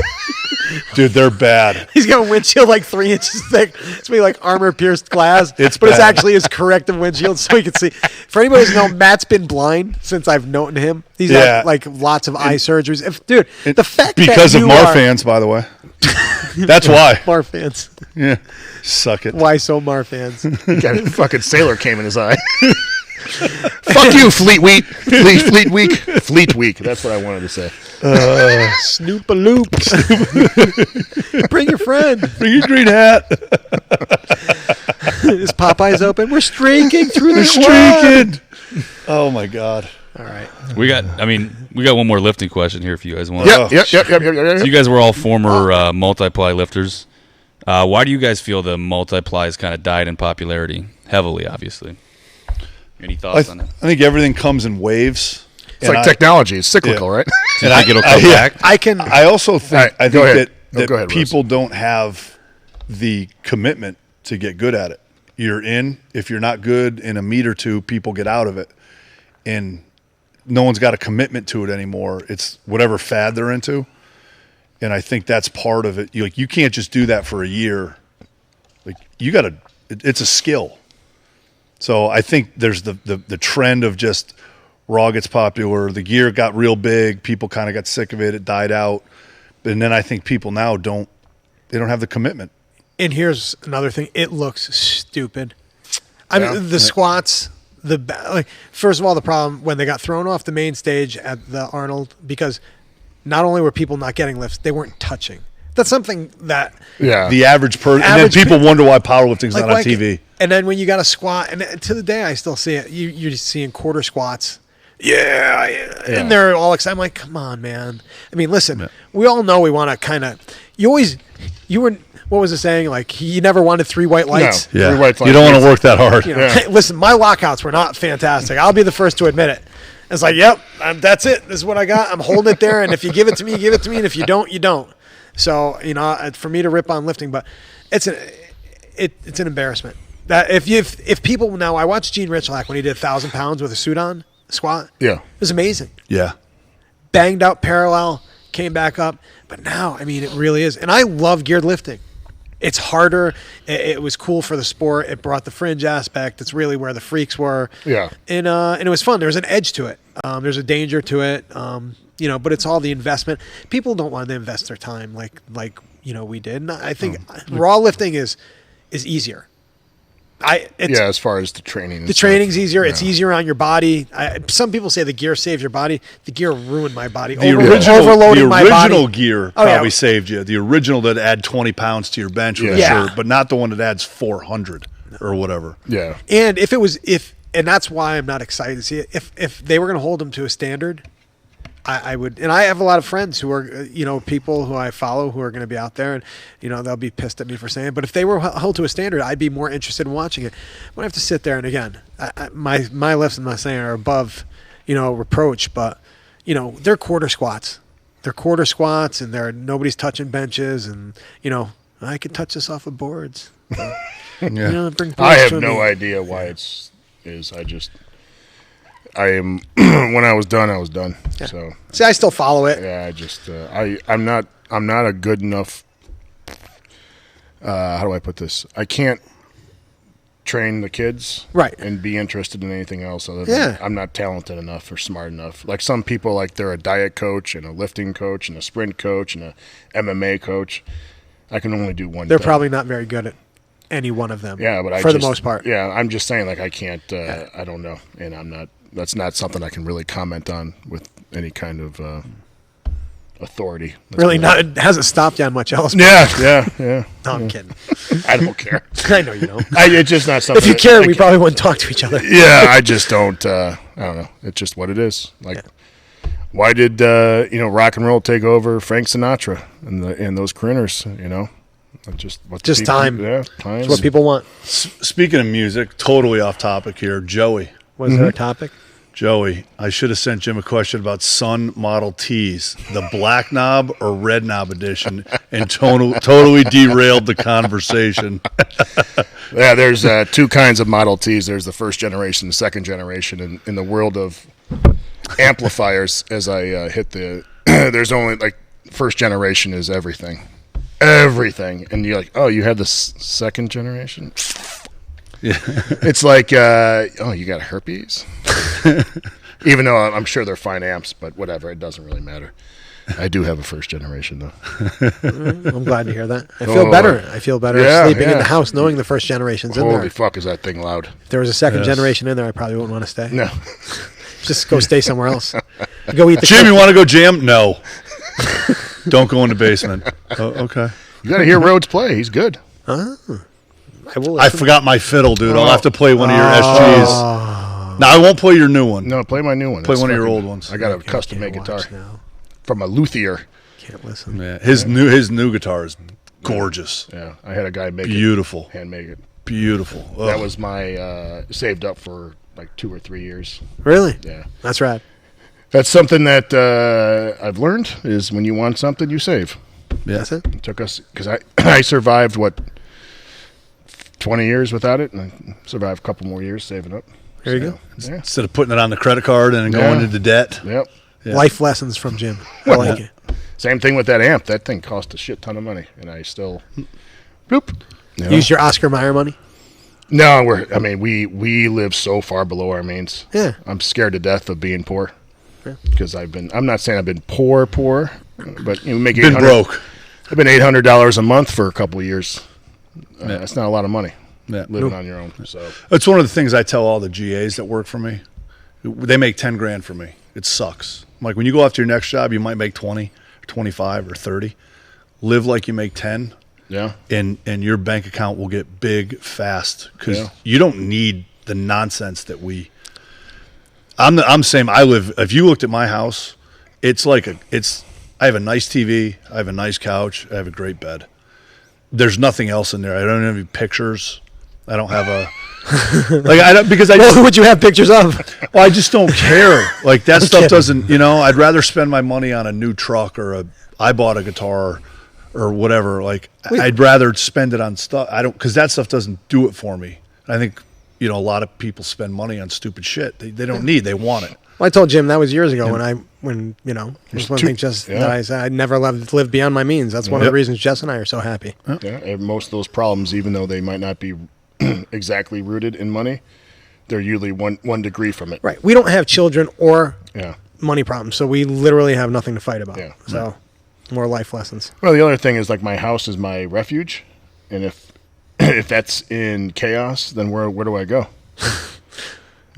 Dude, they're bad. He's got a windshield like 3 inches thick. It's gonna be like armor pierced glass. It's but it's bad. actually his corrective windshield, so he can see. For anybody who's known, Matt's been blind since I've known him. He's Yeah. had like lots of eye surgeries. Dude, the fact Because that of you Mar are fans, by the way. That's why. Mar fans. Yeah. Suck it. Why so Mar fans? Got a fucking sailor came in his eye. Fuck you, Fleet Week. Fleet Week. That's what I wanted to say. Snoop a loop. Bring your friend. Bring your green hat. Is Popeye's open? We're streaking through the Streaking. Oh, my God. All right. We got one more lifting question here if you guys want. Yep. So you guys were all former multiply lifters. Why do you guys feel the multiplies kind of died in popularity? Heavily, obviously. Any thoughts on that? I think everything comes in waves. It's like technology. It's cyclical, right? Do you think it'll come back? I also think, All right, go ahead. that Go ahead, people don't have the commitment to get good at it. You're in. If you're not good in a meet or two, people get out of it. And no one's got a commitment to it anymore. It's whatever fad they're into. And I think that's part of it. You can't just do that for a year. Like you got to. It's a skill. So I think there's the trend of just raw gets popular. The gear got real big. People kind of got sick of it. It died out. And then I think people now don't have the commitment. And here's another thing. It looks stupid. I mean, the squats. First of all, the problem when they got thrown off the main stage at the Arnold, because not only were people not getting lifts, they weren't touching. That's something that The average person, and then Average people pe- wonder why powerlifting's not on like- TV. And then when you got a squat, and to the day I still see it. You're seeing quarter squats. Yeah. And they're all excited. I'm like, come on, man. I mean, listen, we all know we want to kind of. What was the saying? Like, you never wanted 3 white lights. No. Three white You don't want flags. to work that hard. You know, listen, my lockouts were not fantastic. I'll be the first to admit it. It's like, yep, that's it. This is what I got. I'm holding it there, and if you give it to me, you give it to me, and if you don't, you don't. So, for me to rip on lifting, but it's an embarrassment. That if people now, I watched Gene Richlack when he did 1,000 pounds with a suit on squat. Yeah. It was amazing. Yeah. Banged out parallel, came back up, but now, I mean, it really is. And I love geared lifting. It's harder. It was cool for the sport. It brought the fringe aspect. It's really where the freaks were. Yeah. And it was fun. There was an edge to it. There's a danger to it. But it's all the investment. People don't want to invest their time like we did. And I think raw lifting is easier. As far as the training. The training's easier. Yeah. It's easier on your body. Some people say the gear saves your body. The gear ruined my body. The original gear probably saved you. The original that add 20 pounds to your bench, sure, but not the one that adds 400 or whatever. Yeah. And and that's why I'm not excited to see it. If they were going to hold them to a standard, I would, and I have a lot of friends who are, people who I follow who are going to be out there, and they'll be pissed at me for saying it. But if they were held to a standard, I'd be more interested in watching it. When I have to sit there, and again, my lifts, I'm not saying are above, reproach, but they're quarter squats. They're quarter squats, and nobody's touching benches, and I could touch this off of boards. Yeah. I have no idea why it's. I am when I was done. Yeah. So see, I still follow it. Yeah, I'm not a good enough. How do I put this? I can't train the kids, right, and be interested in anything else other than I'm not talented enough or smart enough. Like some people, like they're a diet coach and a lifting coach and a sprint coach and a MMA coach. I can only do one. They're probably not very good at any one of them. Yeah, but for the most part. Yeah, I'm just saying, like I can't. I don't know, and I'm not. That's not something I can really comment on with any kind of authority. Really not. It hasn't stopped you on much else. Yeah. No, I'm kidding. I don't care. I know you don't. It's just not something. If you cared, we probably wouldn't talk to each other. Yeah, I just don't. I don't know. It's just what it is. Like, why did rock and roll take over Frank Sinatra and those crooners? Just time. Yeah, time. It's what people want. Speaking of music, totally off topic here. Joey. Was there a topic? Joey, I should have sent Jim a question about Sun Model Ts, the black knob or red knob edition, and totally derailed the conversation. Yeah, there's two kinds of Model Ts. There's the first generation, the second generation. In the world of amplifiers, as I hit there's only first generation is everything. And you're like, oh, you had the second generation? Yeah. It's like, you got herpes? Even though I'm sure they're fine amps, but whatever, it doesn't really matter. I do have a first generation, though. I'm glad to hear that. I feel better. I feel better sleeping in the house knowing the first generation's in there. Holy fuck, is that thing loud. If there was a second generation in there, I probably wouldn't want to stay. No. Just go stay somewhere else. Go eat the Jim, you want to go jam? No. Don't go in the basement. Oh, okay. You got to hear Rhodes play. He's good. I forgot my fiddle, dude. I'll have to play one of your SGs. No, I won't play your new one. No, play my new one. Play one of your old ones. I got a custom-made guitar from a luthier. Can't listen. Yeah, his new guitar is gorgeous. Yeah, I had a guy make beautiful. Handmade it. Beautiful. That was my saved up for 2 or 3 years. Really? Yeah. That's rad. That's something that I've learned is when you want something, you save. Yeah. That's it. It took us because I survived 20 years without it, and I survived a couple more years saving up. There you go. Yeah. Instead of putting it on the credit card and going into debt. Yep. Yeah. Life lessons from Jim. I like it. Same thing with that amp. That thing cost a shit ton of money, and I still bloop. Use your Oscar Mayer money? No, we live so far below our means. Yeah. I'm scared to death of being poor. Because I'm not saying I've been poor, but we make been broke. I've been $800 a month for a couple of years. That's not a lot of money. Living on your own. So it's one of the things I tell all the GAs that work for me. They make $10,000 for me. It sucks. I'm like, when you go after your next job, you might make 20, or 25, or 30. Live like you make 10. Yeah. And your bank account will get big fast because you don't need the nonsense that we. I'm saying I live. If you looked at my house, it's like I have a nice TV, I have a nice couch, I have a great bed. There's nothing else in there. I don't have any pictures. I don't have a because I. Who would you have pictures of? Well, I just don't care. Like that stuff doesn't. I'd rather spend my money on a new truck or I bought a guitar or whatever. Like I'd rather spend it on stuff. I don't because that stuff doesn't do it for me. I think. A lot of people spend money on stupid shit. They don't need. They want it. Well, I told Jim that was years ago when it was one thing that I said I never lived beyond my means. That's one of the reasons Jess and I are so happy. Yeah, and most of those problems, even though they might not be exactly rooted in money, they're usually one degree from it. Right. We don't have children or Yeah. money problems, so we literally have nothing to fight about. Yeah. So more life lessons. Well, the other thing is like my house is my refuge, and if that's in chaos, then where do I go?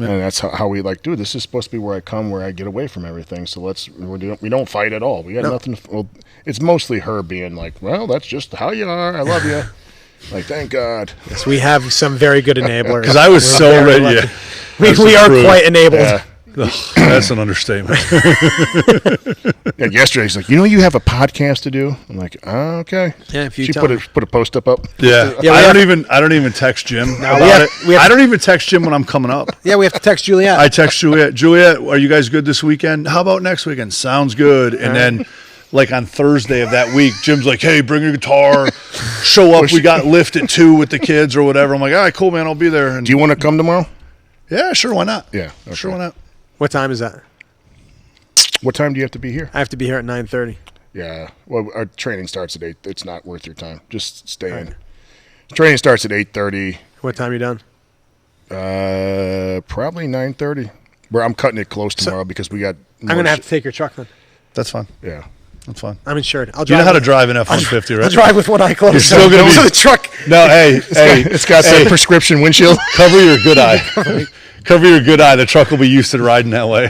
And that's how we like, dude, this is supposed to be where I come, where I get away from everything. So we don't fight at all. We got nothing. Well, it's mostly her being like, well, that's just how you are. I love you. Like, thank God. Yes, we have some very good enablers. Because I was so ready. Yeah. We are quite enabled. Yeah. Ugh, that's an understatement. Yeah, yesterday he's like, you have a podcast to do. I'm like, oh, okay. Yeah, if you she tell put me. a post up. Yeah, Yeah, I don't even text Jim about it. I don't even text Jim when I'm coming up. Yeah, we have to text Juliet. I text Juliet. Juliet, are you guys good this weekend? How about next weekend? Sounds good. And then, like on Thursday of that week, Jim's like, hey, bring your guitar, show up. We got lift at 2 with the kids or whatever. I'm like, all right, cool, man, I'll be there. And Do you want to come tomorrow? yeah, sure, why not? Yeah, okay. Sure, why not? What time is that? What time do you have to be here? I have to be here at 9:30. Yeah. Well, our training starts at 8. It's not worth your time. Just stay in. Training starts at 8:30. What time are you done? Probably 9:30. Where I'm cutting it close tomorrow because we got. I'm going to have to take your truck then. That's fine. Yeah. That's fine. I'm insured. I'll You drive. know how to drive an F-150, right? I'll drive with one eye closed. You're still gonna be- So the truck. No, hey, It's got some prescription windshield. cover your good eye. Cover your good eye. The truck will be used to riding that way.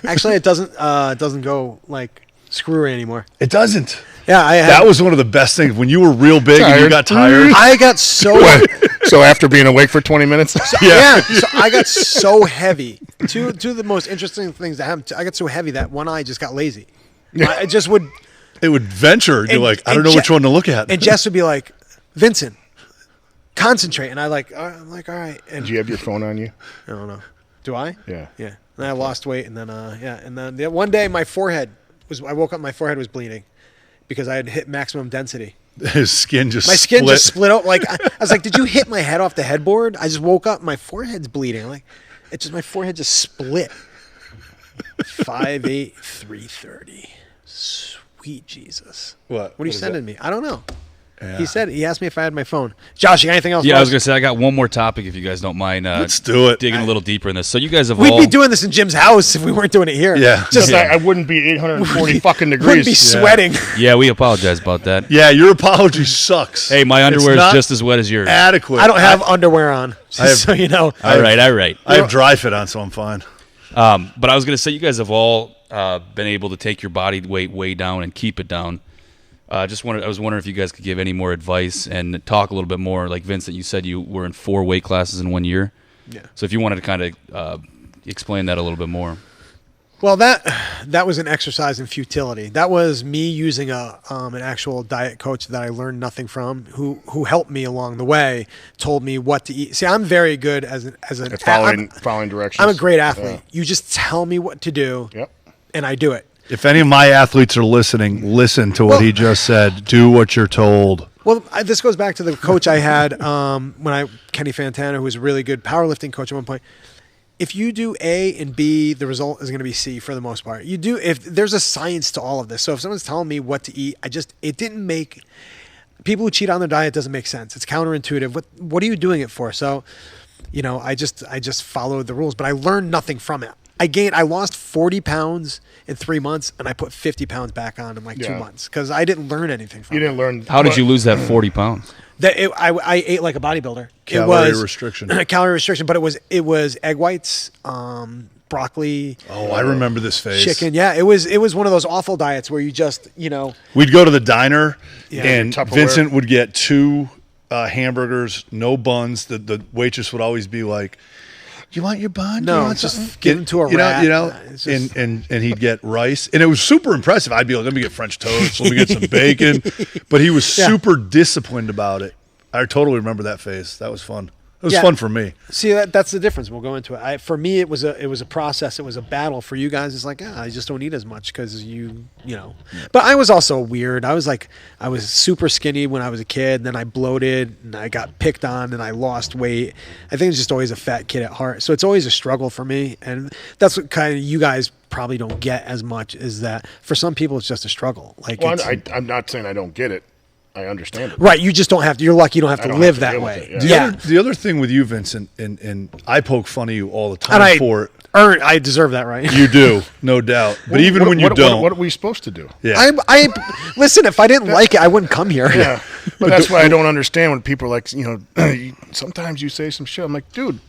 Actually, it doesn't go like screwy anymore. It doesn't. Yeah, That was one of the best things. When you were real big and you got tired. I got so. So after being awake for 20 minutes. Yeah. So I got so heavy. Two of the most interesting things that happened. I got so heavy that one eye just got lazy. I just would. It would venture. You're And- like, I don't and know Je- which one to look at. And Jess would be like, Vincent, concentrate. And I'm like, all right. And Do you have your phone on you? I don't know. Do I? Yeah. Yeah. And I lost weight, and then and then one day my forehead was. I woke up, my forehead was bleeding because I had hit maximum density. His skin just My skin split. just split out. Like I was like, did you hit my head off the headboard? I just woke up, my forehead's bleeding. I'm like, my forehead just split. 5'8", 330. Sweet Jesus. What? What are you is sending me? I don't know. Yeah. He asked me if I had my phone. Josh, you got anything else? Yeah, for I us? was gonna say I got one more topic if you guys don't mind. Let's do it. Digging a little deeper in this. So you guys have We'd all be doing this in Jim's house if we weren't doing it here. Yeah. Just I wouldn't be 840 fucking wouldn't degrees. be sweating. Yeah, we apologize about that. Yeah, your apology sucks. Hey, my It's underwear is not just as wet as yours. adequate. I don't have underwear on, just so you know. All right. I have dry fit on, so I'm fine. But I was gonna say you guys have all been able to take your body weight way down and keep it down. I was wondering if you guys could give any more advice and talk a little bit more. Like Vincent, you said you were in 4 weight classes in 1 year. Yeah. So if you wanted to kind of explain that a little bit more. Well, that was an exercise in futility. That was me using an actual diet coach that I learned nothing from, who helped me along the way, told me what to eat. See, I'm very good as an Following directions. I'm a great athlete. You just tell me what to do, Yep. and I do it. If any of my athletes are listening, listen to what he just said. Do what you're told. Well, this goes back to the coach I had Kenny Fantana, who was a really good powerlifting coach at one point. If you do A and B, the result is going to be C for the most part. If there's a science to all of this. So if someone's telling me what to eat, it didn't make people who cheat on their diet doesn't make sense. It's counterintuitive. What are you doing it for? So, I just followed the rules, but I learned nothing from it. I lost 40 pounds in 3 months, and I put 50 pounds back on in 2 months because I didn't learn anything from it. You didn't learn. How did you lose that 40 pounds? I ate like a bodybuilder. Calorie restriction. Calorie restriction, but it was egg whites, broccoli. Oh, I remember this phase. Chicken. Yeah, it was one of those awful diets where you just We'd go to the diner, and Tupperware. Vincent would get 2 hamburgers, no buns. The waitress would always be like, "You want your bun? No, you want just something?" give him to a rat. It's just- and he'd get rice, and it was super impressive. I'd be like, "Let me get French toast. Let me get some bacon," but he was super disciplined about it. I totally remember that phase. That was fun. It was fun for me. See, that's the difference. We'll go into it. For me, it was a process. It was a battle. For you guys, it's like, I just don't eat as much because you know. But I was also weird. I was super skinny when I was a kid. And then I bloated and I got picked on and I lost weight. I think it's just always a fat kid at heart. So it's always a struggle for me. And that's what kind of you guys probably don't get as much is that for some people it's just a struggle. Well, I'm not saying I don't get it. I understand it. Right. You just don't have to. You're lucky you don't have to don't live have to that deal with way. it, Yeah. The other thing with you, Vincent, and I poke fun of you all the time And I for it. I deserve that, right? You do, no doubt. But even when you don't. What are we supposed to do? Yeah. Listen, if I didn't like it, I wouldn't come here. Yeah, but that's why I don't understand when people are like, sometimes you say some shit. I'm like, dude,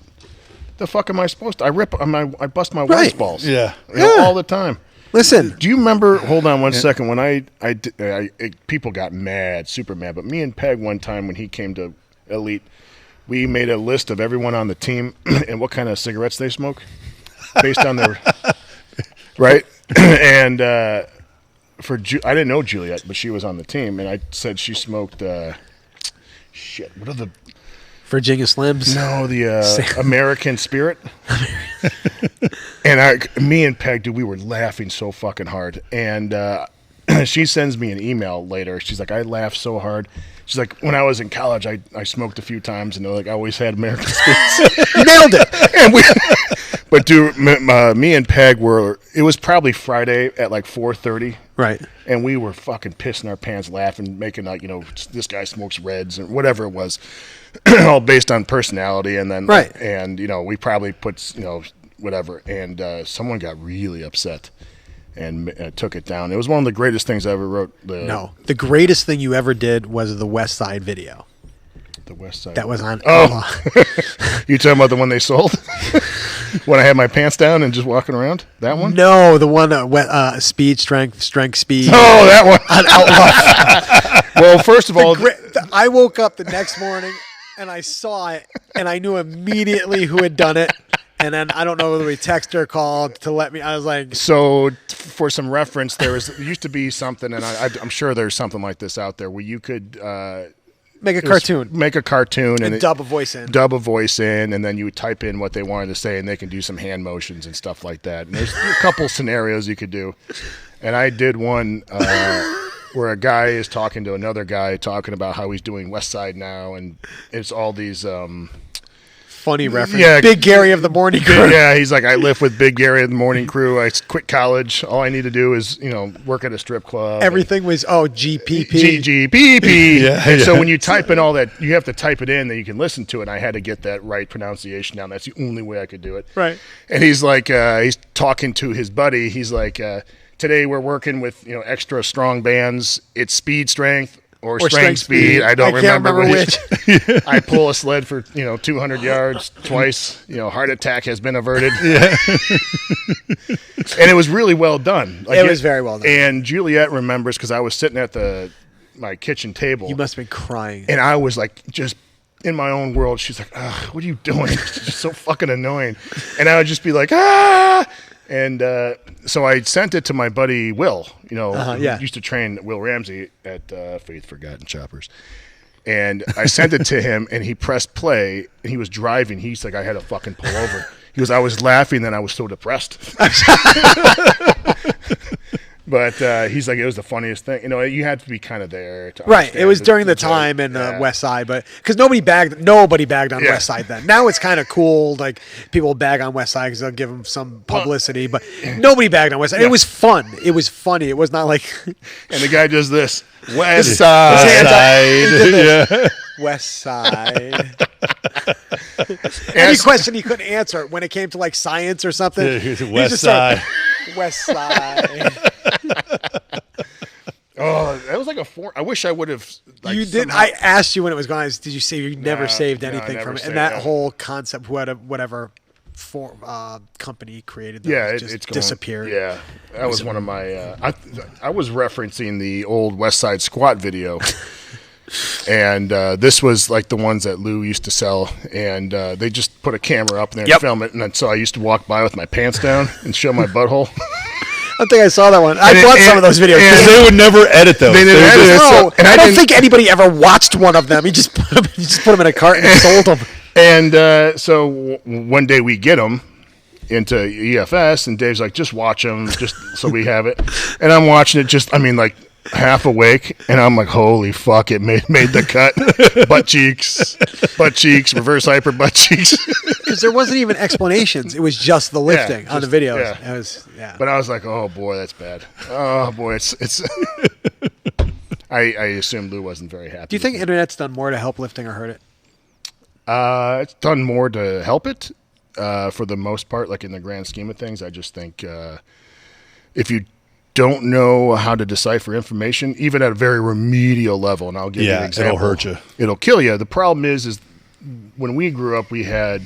the fuck am I supposed to? I bust my wife's balls. Yeah. All the time. Listen. Do you remember? Hold on one second. When people got mad, super mad. But me and Peg one time when he came to Elite, we made a list of everyone on the team and what kind of cigarettes they smoke, based on their right. And I didn't know Juliet, but she was on the team, and I said she smoked. Shit. What are the Virginia Slims? No, the American Spirit. And me and Peg, dude, we were laughing so fucking hard. And she sends me an email later. She's like, I laughed so hard. She's like, when I was in college, I smoked a few times, and I always had American Spirits. You nailed it. But dude, me and Peg it was probably Friday at like 4:30. Right. And we were fucking pissing our pants laughing, making like, this guy smokes Reds or whatever it was. All based on personality, and then right. And we probably put whatever, and someone got really upset and took it down. It was one of the greatest things I ever wrote. The greatest thing you ever did was the West Side video. The West Side. That was on. You talking about the one they sold? When I had my pants down and just walking around? That one? No, the one speed, strength, speed. Oh, that one on Outlaw. Well, first of all, I woke up the next morning and I saw it, and I knew immediately who had done it. And then I don't know whether we texted or called to let me. I was like, so for some reference, there used to be something, and I'm sure there's something like this out there where you could make a cartoon, and dub a voice in, and then you would type in what they wanted to say, and they can do some hand motions and stuff like that. And there's a couple scenarios you could do, and I did one. Where a guy is talking to another guy talking about how he's doing West Side now, and it's all these funny reference. Yeah, Big Gary of the Morning Crew. Yeah, he's like, I live with Big Gary of the Morning Crew. I quit college. All I need to do is work at a strip club. Everything was GPP. GGPP. Yeah. So when you type in all that, you have to type it in, then you can listen to it. And I had to get that right pronunciation down. That's the only way I could do it. Right. And he's like, he's talking to his buddy. He's like, today we're working with extra strong bands. It's speed strength or strength speed. I can't remember which. I pull a sled for 200 yards twice. Heart attack has been averted. Yeah. And it was really well done. It was very well done. And Juliet remembers because I was sitting at my kitchen table. You must have been crying. And I was like just in my own world. She's like, what are you doing? It's just so fucking annoying. And I would just be like, And so I sent it to my buddy Will, who used to train Will Ramsey at Faith Forgotten Choppers. And I sent it to him, and he pressed play, and he was driving. He's like, I had to fucking pull over. He goes, I was laughing, and I was so depressed. But he's like, it was the funniest thing. You had to be kind of there to right. It was during the time in West Side, but because nobody bagged on West Side then. Now it's kind of cool, like people bag on West Side because they'll give them some publicity, but nobody bagged on West Side. Yeah. It was fun. It was funny. It was not like. And the guy does this West Side. West Side. Any question he couldn't answer when it came to like science or something. West Side. West Side. Oh, that was like I wish I would have. You didn't. I asked you when it was going. Did you say you never saved anything from it? And that whole concept, whatever company created, it's disappeared. Yeah, that was one of my. I was referencing the old West Side Squat video. And this was like the ones that Lou used to sell, and they just put a camera up there and film it. And so I used to walk by with my pants down and show my butthole. I don't think I saw that one. I bought some of those videos. And they would never edit those. They didn't edit it. I don't think anybody ever watched one of them. He just put them in a cart and sold them. And so one day we get them into EFS, and Dave's like, just watch them, just so we have it. And I'm watching it, like half awake, and I'm like, holy fuck, it made the cut. butt cheeks, reverse hyper butt cheeks. Because there wasn't even explanations. It was just the lifting on the videos. But I was like, oh boy, that's bad. Oh boy, it's I assume Lou wasn't very happy. Do you think internet's done more to help lifting or hurt it? It's done more to help it for the most part, like in the grand scheme of things. I just think if you don't know how to decipher information, even at a very remedial level, and I'll give you an example. It'll hurt you. It'll kill you. The problem is when we grew up, we had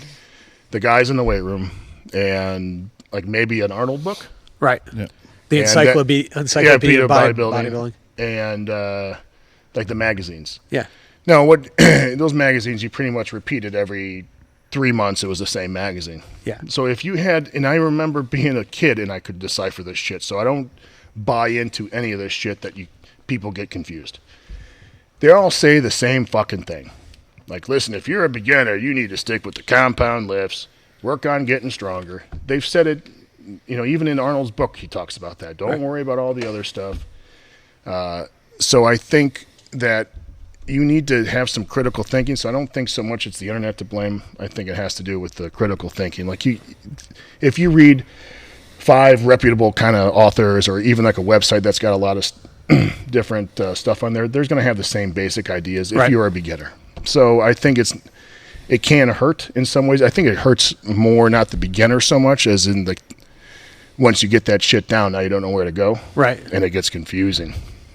the guys in the weight room and like maybe an Arnold book. Right. Yeah. The encyclopedia of bodybuilding. And like the magazines. Yeah. No, what those magazines you pretty much repeated every 3 months. It was the same magazine. Yeah. So if you had, and I remember being a kid and I could decipher this shit. So I don't buy into any of this shit that people get confused. They all say the same fucking thing. Like, listen, if you're a beginner, you need to stick with the compound lifts, work on getting stronger. They've said it, even in Arnold's book, he talks about that. Don't worry about all the other stuff. So I think that you need to have some critical thinking. So I don't think so much it's the internet to blame. I think it has to do with the critical thinking. Like if you read 5 reputable kind of authors, or even like a website that's got a lot of different stuff on there, there's going to have the same basic ideas if you're a beginner. So I think it can hurt in some ways. I think it hurts more not the beginner so much as in once you get that shit down, now you don't know where to go. Right. And it gets confusing.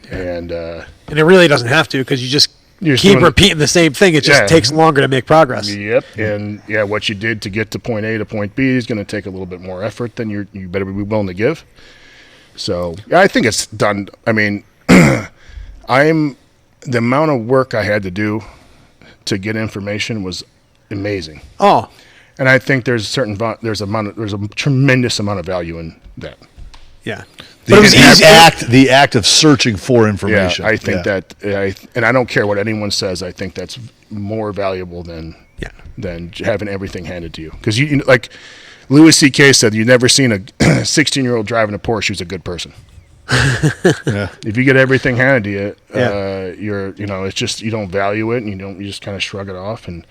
And it really doesn't have to, because you just keep repeating the same thing. It just takes longer to make progress. Yep. And what you did to get to point A to point B is going to take a little bit more effort than you better be willing to give. So I think it's done. I mean, the amount of work I had to do to get information was amazing. Oh. And I think there's a tremendous amount of value in that. Yeah. The act of searching for information. Yeah, I think that, and I don't care what anyone says. I think that's more valuable than having everything handed to you. Because like Louis C.K. said, you've never seen a 16-year-old driving a Porsche who's a good person. If you get everything handed to you, it's just you don't value it, and you just kind of shrug it off. And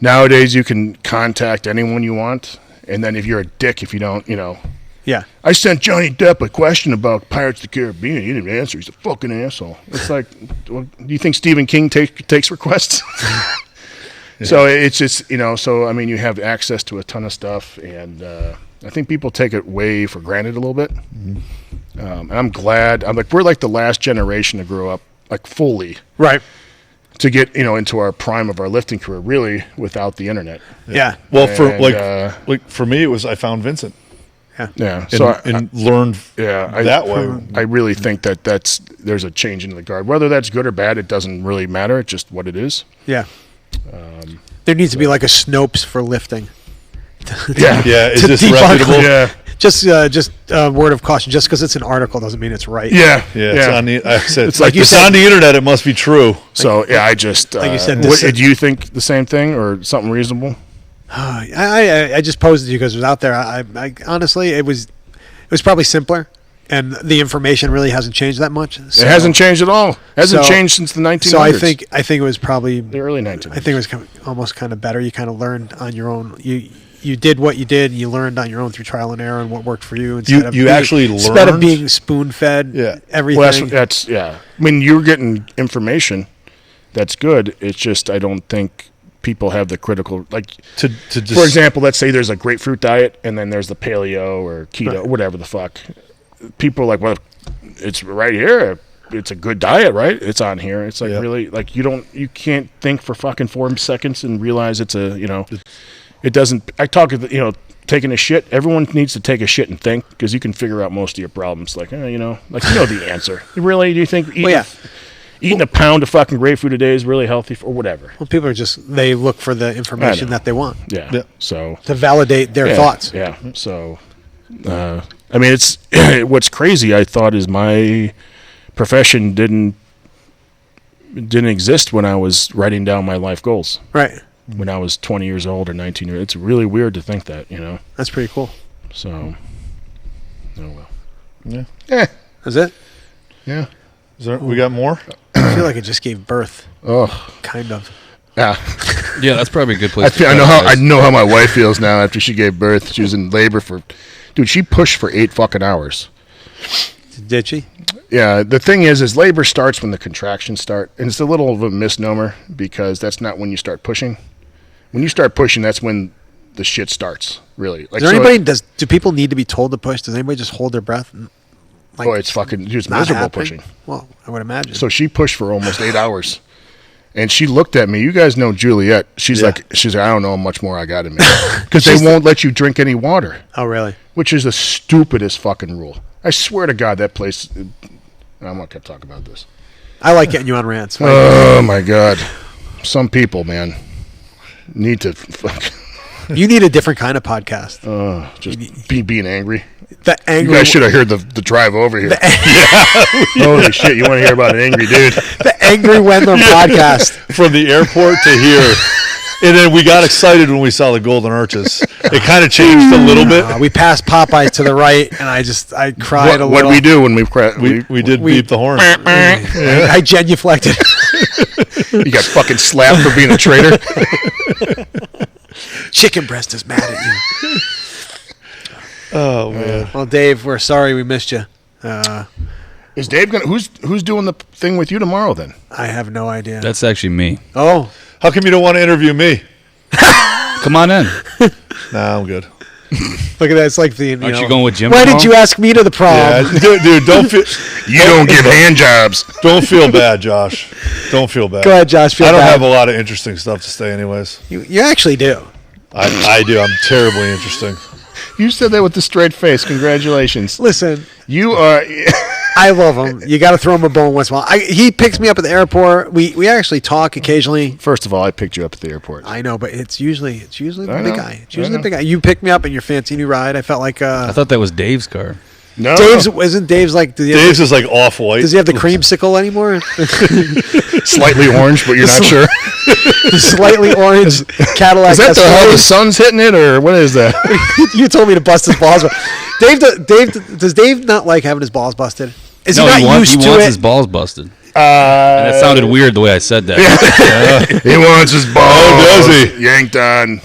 nowadays, you can contact anyone you want, and then if you're a dick, if you don't, Yeah. I sent Johnny Depp a question about Pirates of the Caribbean. He didn't answer. He's a fucking asshole. It's like, do you think Stephen King takes requests? So it's just, so, I mean, you have access to a ton of stuff, and I think people take it way for granted a little bit. Mm-hmm. And I'm glad. We're like the last generation to grow up, like, fully. Right. To get, into our prime of our lifting career, really, without the internet. Yeah. Well, for me, it was I found Vincent. Yeah. And learned that way. I really think there's a change in the guard. Whether that's good or bad, it doesn't really matter. It's just what it is. Yeah. There needs to be like a Snopes for lifting. Yeah. Is this reputable? Yeah. Just a word of caution. Just because it's an article doesn't mean it's right. Yeah. It's on the. I said it's like it's on the internet. It must be true. So I just like you said. Do you think the same thing or something reasonable? I just posed it to you because it was out there. I honestly, it was probably simpler, and the information really hasn't changed that much. So, it hasn't changed at all. It hasn't changed since the 1900s. So I think it was probably the early 1900s. I think it was almost kind of better. You kind of learned on your own. You did what you did, and you learned on your own through trial and error and what worked for you. Instead of being spoon fed. Everything. Well, that's I mean, you're getting information. That's good. It's just I don't think people have the critical for example, let's say there's a grapefruit diet and then there's the paleo or keto, whatever the fuck. People are like, well, it's right here. It's a good diet, right? It's on here. It's like really like you can't think for fucking 4 seconds and realize it's it doesn't. I talk taking a shit. Everyone needs to take a shit and think because you can figure out most of your problems. Like the answer. Really? Do you think? Eating a pound of fucking grapefruit a day is really healthy or whatever. Well, people are they look for the information that they want. Yeah. So to validate their thoughts. Yeah. So, I mean, it's what's crazy. I thought is my profession didn't exist when I was writing down my life goals. Right. When I was 20 years old or 19 years, it's really weird to think that. That's pretty cool. So, oh well. Yeah. Is it? Yeah. We got more? I feel like it just gave birth. Oh, kind of. Yeah. Yeah, that's probably a good place. I know how my wife feels now after she gave birth. She was in labor she pushed for 8 fucking hours. Did she? Yeah, the thing is labor starts when the contractions start, and it's a little of a misnomer because that's not when you start pushing. When you start pushing, that's when the shit starts. Really. Like, Is there anybody? Do people need to be told to push? Does anybody just hold their breath? And, like, it's fucking it's not miserable happening? pushing. Well, I would imagine. So she pushed for almost 8 hours, and she looked at me. You guys know Juliet. She's like, I don't know how much more I got in me because they won't let you drink any water. Oh, really? Which is the stupidest fucking rule. I swear to God, that place. I'm not gonna talk about this. I like getting you on rants. Oh my God, some people, man, need to. You need a different kind of podcast. Just being angry. The angry. You guys should have heard the drive over here. Holy shit! You want to hear about an angry dude? The Angry Wendler podcast. From the airport to here. And then we got excited when we saw the Golden Arches. It kind of changed a little bit. We passed Popeyes to the right, and I cried a little. What did we do when we did beep the horn. I genuflected. You got fucking slapped for being a traitor. Chicken breast is mad at you. Oh man. Well, Dave, we're sorry we missed you. Is Dave gonna? Who's doing the thing with you tomorrow? Then I have no idea. That's actually me. Oh, How come you don't want to interview me? Come on in. Nah, I'm good. look at that! It's like the. Aren't you going with Jim Why tomorrow? did you ask me to the prom? Yeah, dude, don't feel. you don't give hand jobs. Don't feel bad, Josh. Don't feel bad. Go ahead, Josh. Feel I don't bad. have a lot of interesting stuff to say, anyways. You actually do. I do. I'm terribly interesting. You said that with a straight face. Congratulations. Listen, You are. I love him. You got to throw him a bone once in a while. He picks me up at the airport. We actually talk occasionally. First of all, I picked you up at the airport. I know, but it's usually the I big know. guy. It's usually the big guy. You picked me up in your fancy new ride. I felt like I thought that was Dave's car. No, Isn't Dave's like Dave's is like off-white. does he have the creamsicle anymore? slightly orange, but you're not sure. The slightly orange Cadillac. Is that how the Escalade? sun's hitting it, or what is that? You told me to bust his balls. Does Dave not like having his balls busted? Is No, he not he used to wants it? his balls busted. And that sounded weird the way I said that. He wants his balls. Oh, does he? Yanked on.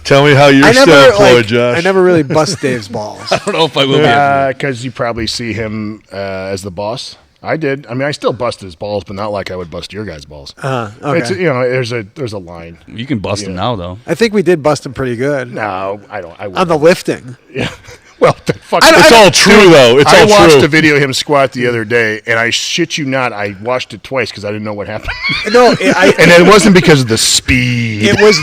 Tell me how you're still employed, Josh. I never really bust Dave's balls. I don't know if I will be. Because you probably see him as the boss. I did. I mean, I still busted his balls, but not like I would bust your guys' balls. Okay. It's, there's a line. You can bust him now, though. I think we did bust him pretty good No, I don't. I on the lifting. Yeah. Well, the fuck. It's all true, though. It's I all watched true. a video of him squat the other day, and I shit you not, I watched it twice because I didn't know what happened. No, And it wasn't because of the speed. it was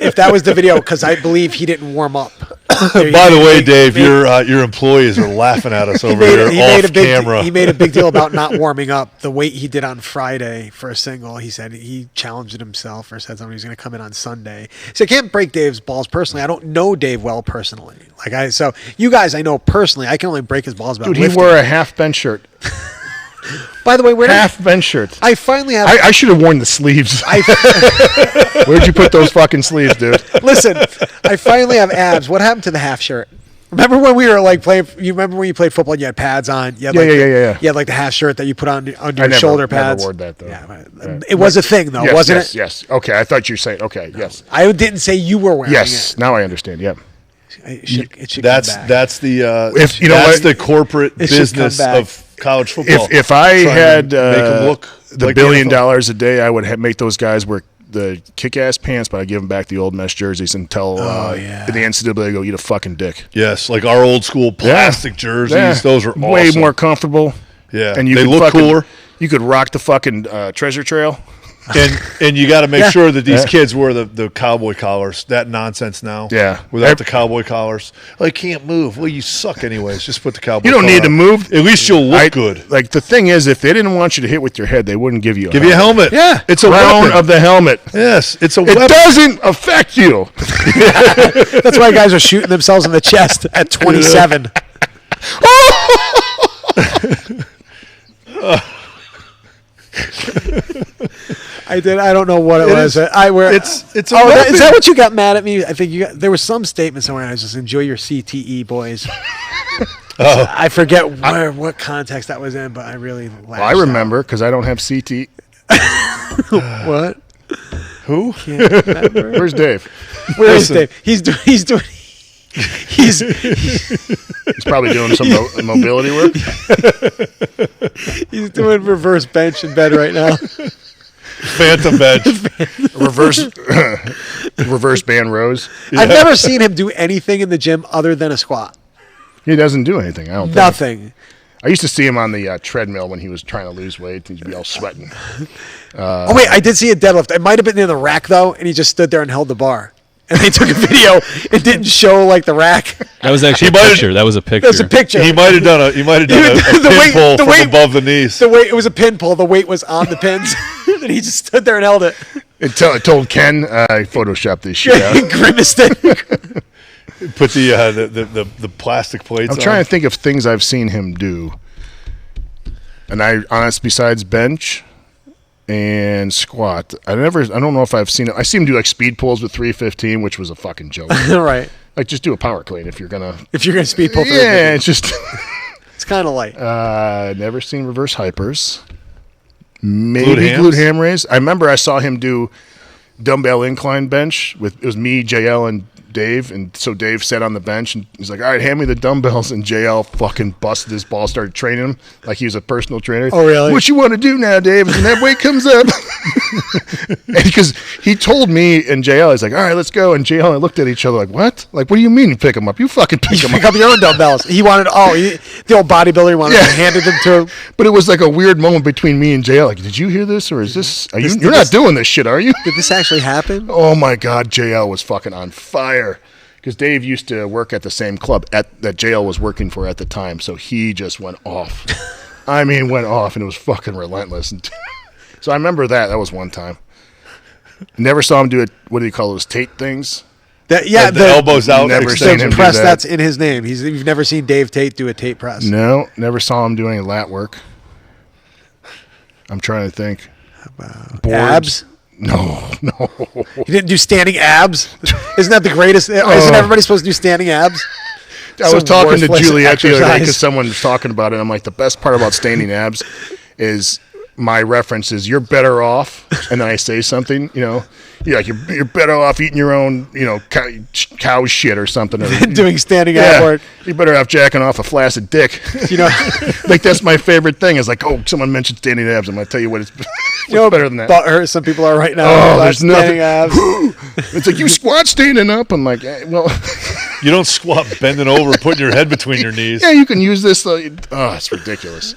if that was the video because I believe he didn't warm up. By the way, Dave, your employees are laughing at us over here off camera. He made a big deal about not warming up. The weight he did on Friday for a single, he said he challenged it himself or said something he was going to come in on Sunday. So I can't break Dave's balls personally. I don't know Dave well personally. So you guys I know personally. I can only break his balls about Dude, lifting. he wore a half bench shirt. By the way, Half bench shirt. I finally have. I should have worn the sleeves. Where'd you put those fucking sleeves, dude? Listen, I finally have abs. What happened to the half shirt? Remember when we were like playing? You remember when you played football and you had pads on? You had Yeah. You had like the half shirt that you put on under I your shoulder pads. never wore that, though. Yeah, but it was a thing though, Yes, wasn't yes, it? Yes. Okay, I thought you were saying. Okay, yes. I didn't say you were wearing Yes. Now I understand. Yeah. it. It should come back. That's the If you know that's what- the corporate It should business come back. of college football. If I Trying to had make them look the like $1 billion NFL. a day, I would make those guys wear the kick-ass pants, but I give them back the old mesh jerseys and tell the NCAA go eat a fucking dick. Yes, like our old school plastic jerseys. Yeah. Those are awesome. Way more comfortable. Yeah, And you they could look fucking- cooler. You could rock the fucking treasure trail. And you got to make sure that these Yeah. kids wear the cowboy collars. That nonsense now. Yeah. Without the cowboy collars. Well, you can't move. Well, you suck anyways. Just put the cowboy You don't collar need to on. move. At least you'll look good. Like, the thing is, if they didn't want you to hit with your head, they wouldn't give you a Give you a helmet. Yeah. It's a Crown weapon. of the helmet. Yes, it's a It weapon. doesn't affect you. That's why guys are shooting themselves in the chest at 27. I don't know what it was. is- it's a is weapon. that what you got mad at me? I think there was some statement somewhere. I was just enjoy your CTE, boys. I forget what context that was in, but I really laughed. I remember because I don't have CT. What? Who? Can't remember. Where's Dave? Where is Listen. Dave? He's doing. He's He's probably doing some mobility work. he's doing reverse bench in bed right now. Phantom bench. Reverse band rows. I've never seen him do anything in the gym other than a squat. He doesn't do anything. I don't think. Nothing. I used to see him on the treadmill when he was trying to lose weight. He'd be all sweating. Oh wait, I did see a deadlift. It might have been in the rack though, and he just stood there and held the bar. And they took a video. It didn't show like the rack. That was actually a picture. That was a picture. There's a picture. He might have done a pin pull from above the knees. The weight, it was a pin pull. The weight was on the pins, and he just stood there and held it. It told Ken, I photoshopped this shit out. He grimaced it. Put the plastic plates. I'm trying to think of things I've seen him do. And besides bench and squat, I don't know if I've seen it. I see him do like speed pulls with 315, which was a fucking joke. Right. Like just do a power clean if you're gonna speed pull. Yeah, it's just it's kind of light. Never seen reverse hypers. Maybe glute ham raise. I remember I saw him do dumbbell incline bench it was me, JL, and Dave, and so Dave sat on the bench and he's like, all right, hand me the dumbbells, and JL fucking busted his ball, started training him like he was a personal trainer. Oh, really? What you want to do now, Dave? And that weight comes up. Because he told me and JL, he's like, all right, let's go. And JL and I looked at each other like, what? Like, what do you mean you pick them up? You fucking pick them up. Pick up your own dumbbells. He wanted, the old bodybuilder wanted to hand them to him. But it was like a weird moment between me and JL. Like, did you hear this? Or is this, you're not doing this shit, are you? Did this actually happen? Oh my God, JL was fucking on fire. Because Dave used to work at the same club that JL was working for at the time, so he just went off. I mean, went off, and it was fucking relentless. So I remember that. That was one time. Never saw him do it. What do you call those Tate things? The elbows out. Never seen him press. do that. That's in his name. You've never seen Dave Tate do a Tate press. No, never saw him do any lat work. I'm trying to think. Abs? No. He didn't do standing abs? Isn't that the greatest? Isn't everybody supposed to do standing abs? I was talking to Juliet the other day exercise. because someone was talking about it. I'm like, the best part about standing abs is my reference is you're better off, and then I say something, you're better off eating your own, cow shit or something. Or, doing standing ab work. You're better off jacking off a flaccid dick. Like that's my favorite thing. Is like, oh, someone mentioned standing abs. I'm gonna tell you what it's better than that. Butthurt. Some people are right now. Oh, there's standing nothing. abs. It's like you squat standing up. I'm like, well, you don't squat bending over, putting your head between your knees. Yeah, you can use this. It's ridiculous.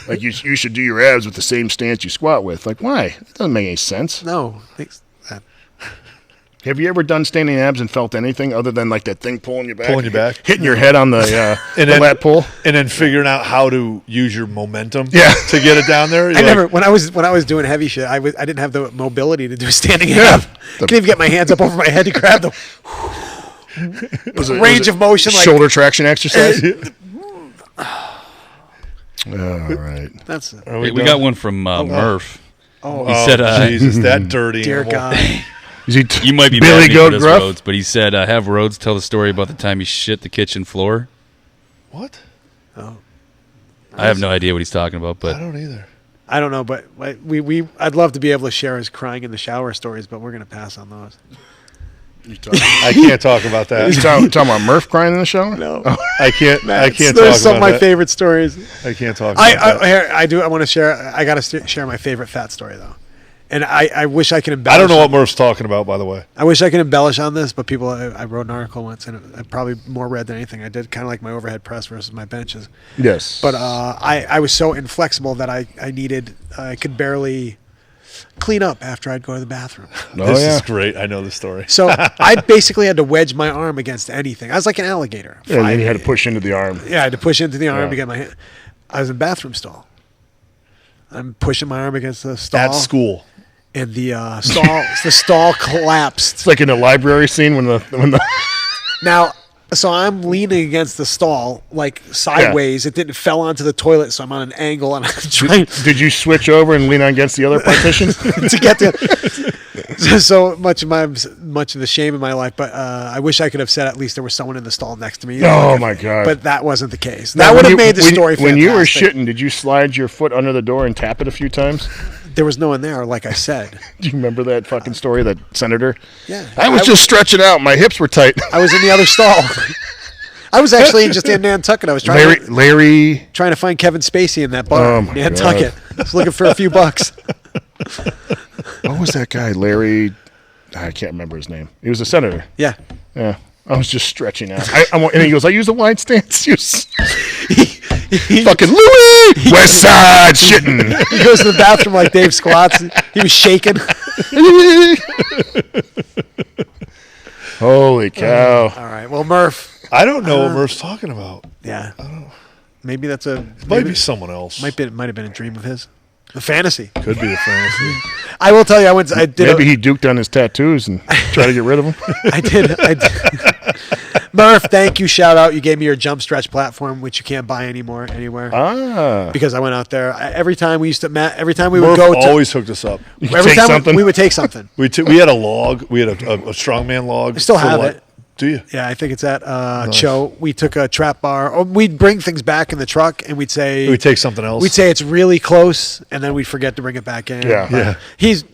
Like you should do your abs with the same stance you squat with. Like why? It doesn't make any sense. No. Have you ever done standing abs and felt anything other than like that thing pulling you back, hitting your head on the lat pull, and then figuring out how to use your momentum, to get it down there? When I was doing heavy shit, I didn't have the mobility to do a standing ab. I couldn't even get my hands up over my head to grab the range of motion, like shoulder traction exercise. All right, that's it. We got one from Murph. He said, "Jesus, that dirty dear animal. God." You might be Billy Goat Goat this, Gruff? Rhodes, but he said, have Rhodes tell the story about the time he shit the kitchen floor. What? Oh, I have no idea what he's talking about, but I don't either. I don't know, but I'd love to be able to share his crying in the shower stories, but we're gonna pass on those. I can't talk about that. You talking about Murph crying in the shower? No, I can't talk about that. There's some of my favorite stories. I can't talk about that. I want to share. I got to share my favorite fat story though, and I wish I could embellish. I don't know what Murph's talking about, by the way. I wish I could embellish on this, but I wrote an article once, and I probably more read than anything. I did kind of like my overhead press versus my benches. Yes, but I was so inflexible that I could barely clean up after I'd go to the bathroom. This is great. I know the story. So I basically had to wedge my arm against anything. I was like an alligator. Yeah, and then you had to push into the arm. Yeah, I had to push into the arm to get my hand. I was in bathroom stall. I'm pushing my arm against the stall. At school. And the stall collapsed. It's like in a library scene when the Now, so I'm leaning against the stall, like sideways. It didn't fell onto the toilet, so I'm on an angle and I'm trying. Did you switch over and lean against the other partition to get to? So much of the shame in my life, but I wish I could have said at least there was someone in the stall next to me. My God! But that wasn't the case. That would have made the story. When you were shitting, did you slide your foot under the door and tap it a few times? there was no one there, like I said. Do you remember that fucking story, that senator? Yeah. I was just stretching out. My hips were tight. I was in the other stall. I was actually just in Nantucket. I was trying to find Kevin Spacey in that bar. Oh, my Nantucket. I was looking for a few bucks. What was that guy? Larry? I can't remember his name. He was a senator. Yeah. Yeah. I was just stretching out. And he goes, I use a wide stance. Fucking Louis! West Side shitting. He goes to the bathroom like Dave squats. He was shaking. Holy cow. All right. Well, Murph. I don't know what Murph's talking about. Yeah. Maybe that's a... It might be someone else. Might have been a dream of his. A fantasy. Could be a fantasy. I will tell you, Maybe he duked on his tattoos and tried to get rid of them. I did. Murph, thank you. Shout out. You gave me your jump stretch platform, which you can't buy anymore anywhere. Because I went out there. Every time we would Murph go to... always hooked us up. Every time we would take something. We had a log. We had a strongman log. I still have it. Do you? Yeah, I think it's at Cho. We took a trap bar. Or we'd bring things back in the truck, and we'd say... We'd take something else. We'd say it's really close, and then we'd forget to bring it back in. Yeah.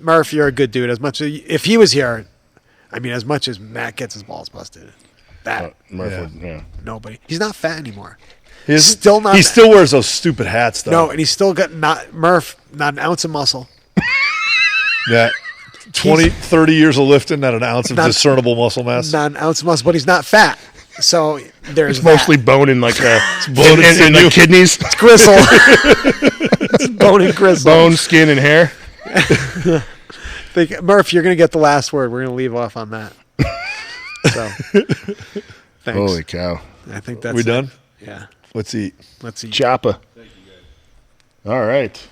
Murph, you're a good dude. If he was here, as much as Matt gets his balls busted, Murph would, nobody. He's not fat anymore. He still wears those stupid hats, though. No, and he's still got not an ounce of muscle. Yeah. 20, 30 years of lifting, not an ounce of discernible muscle mass. Not an ounce of muscle, but he's not fat. So there's It's mostly bone and like bone and like kidneys. It's gristle. It's bone and gristle. Bone, skin, and hair. Murph, you're going to get the last word. We're going to leave off on that. So, thanks. Holy cow. I think that's We done? Yeah. Let's eat. Choppa. Thank you, guys. All right.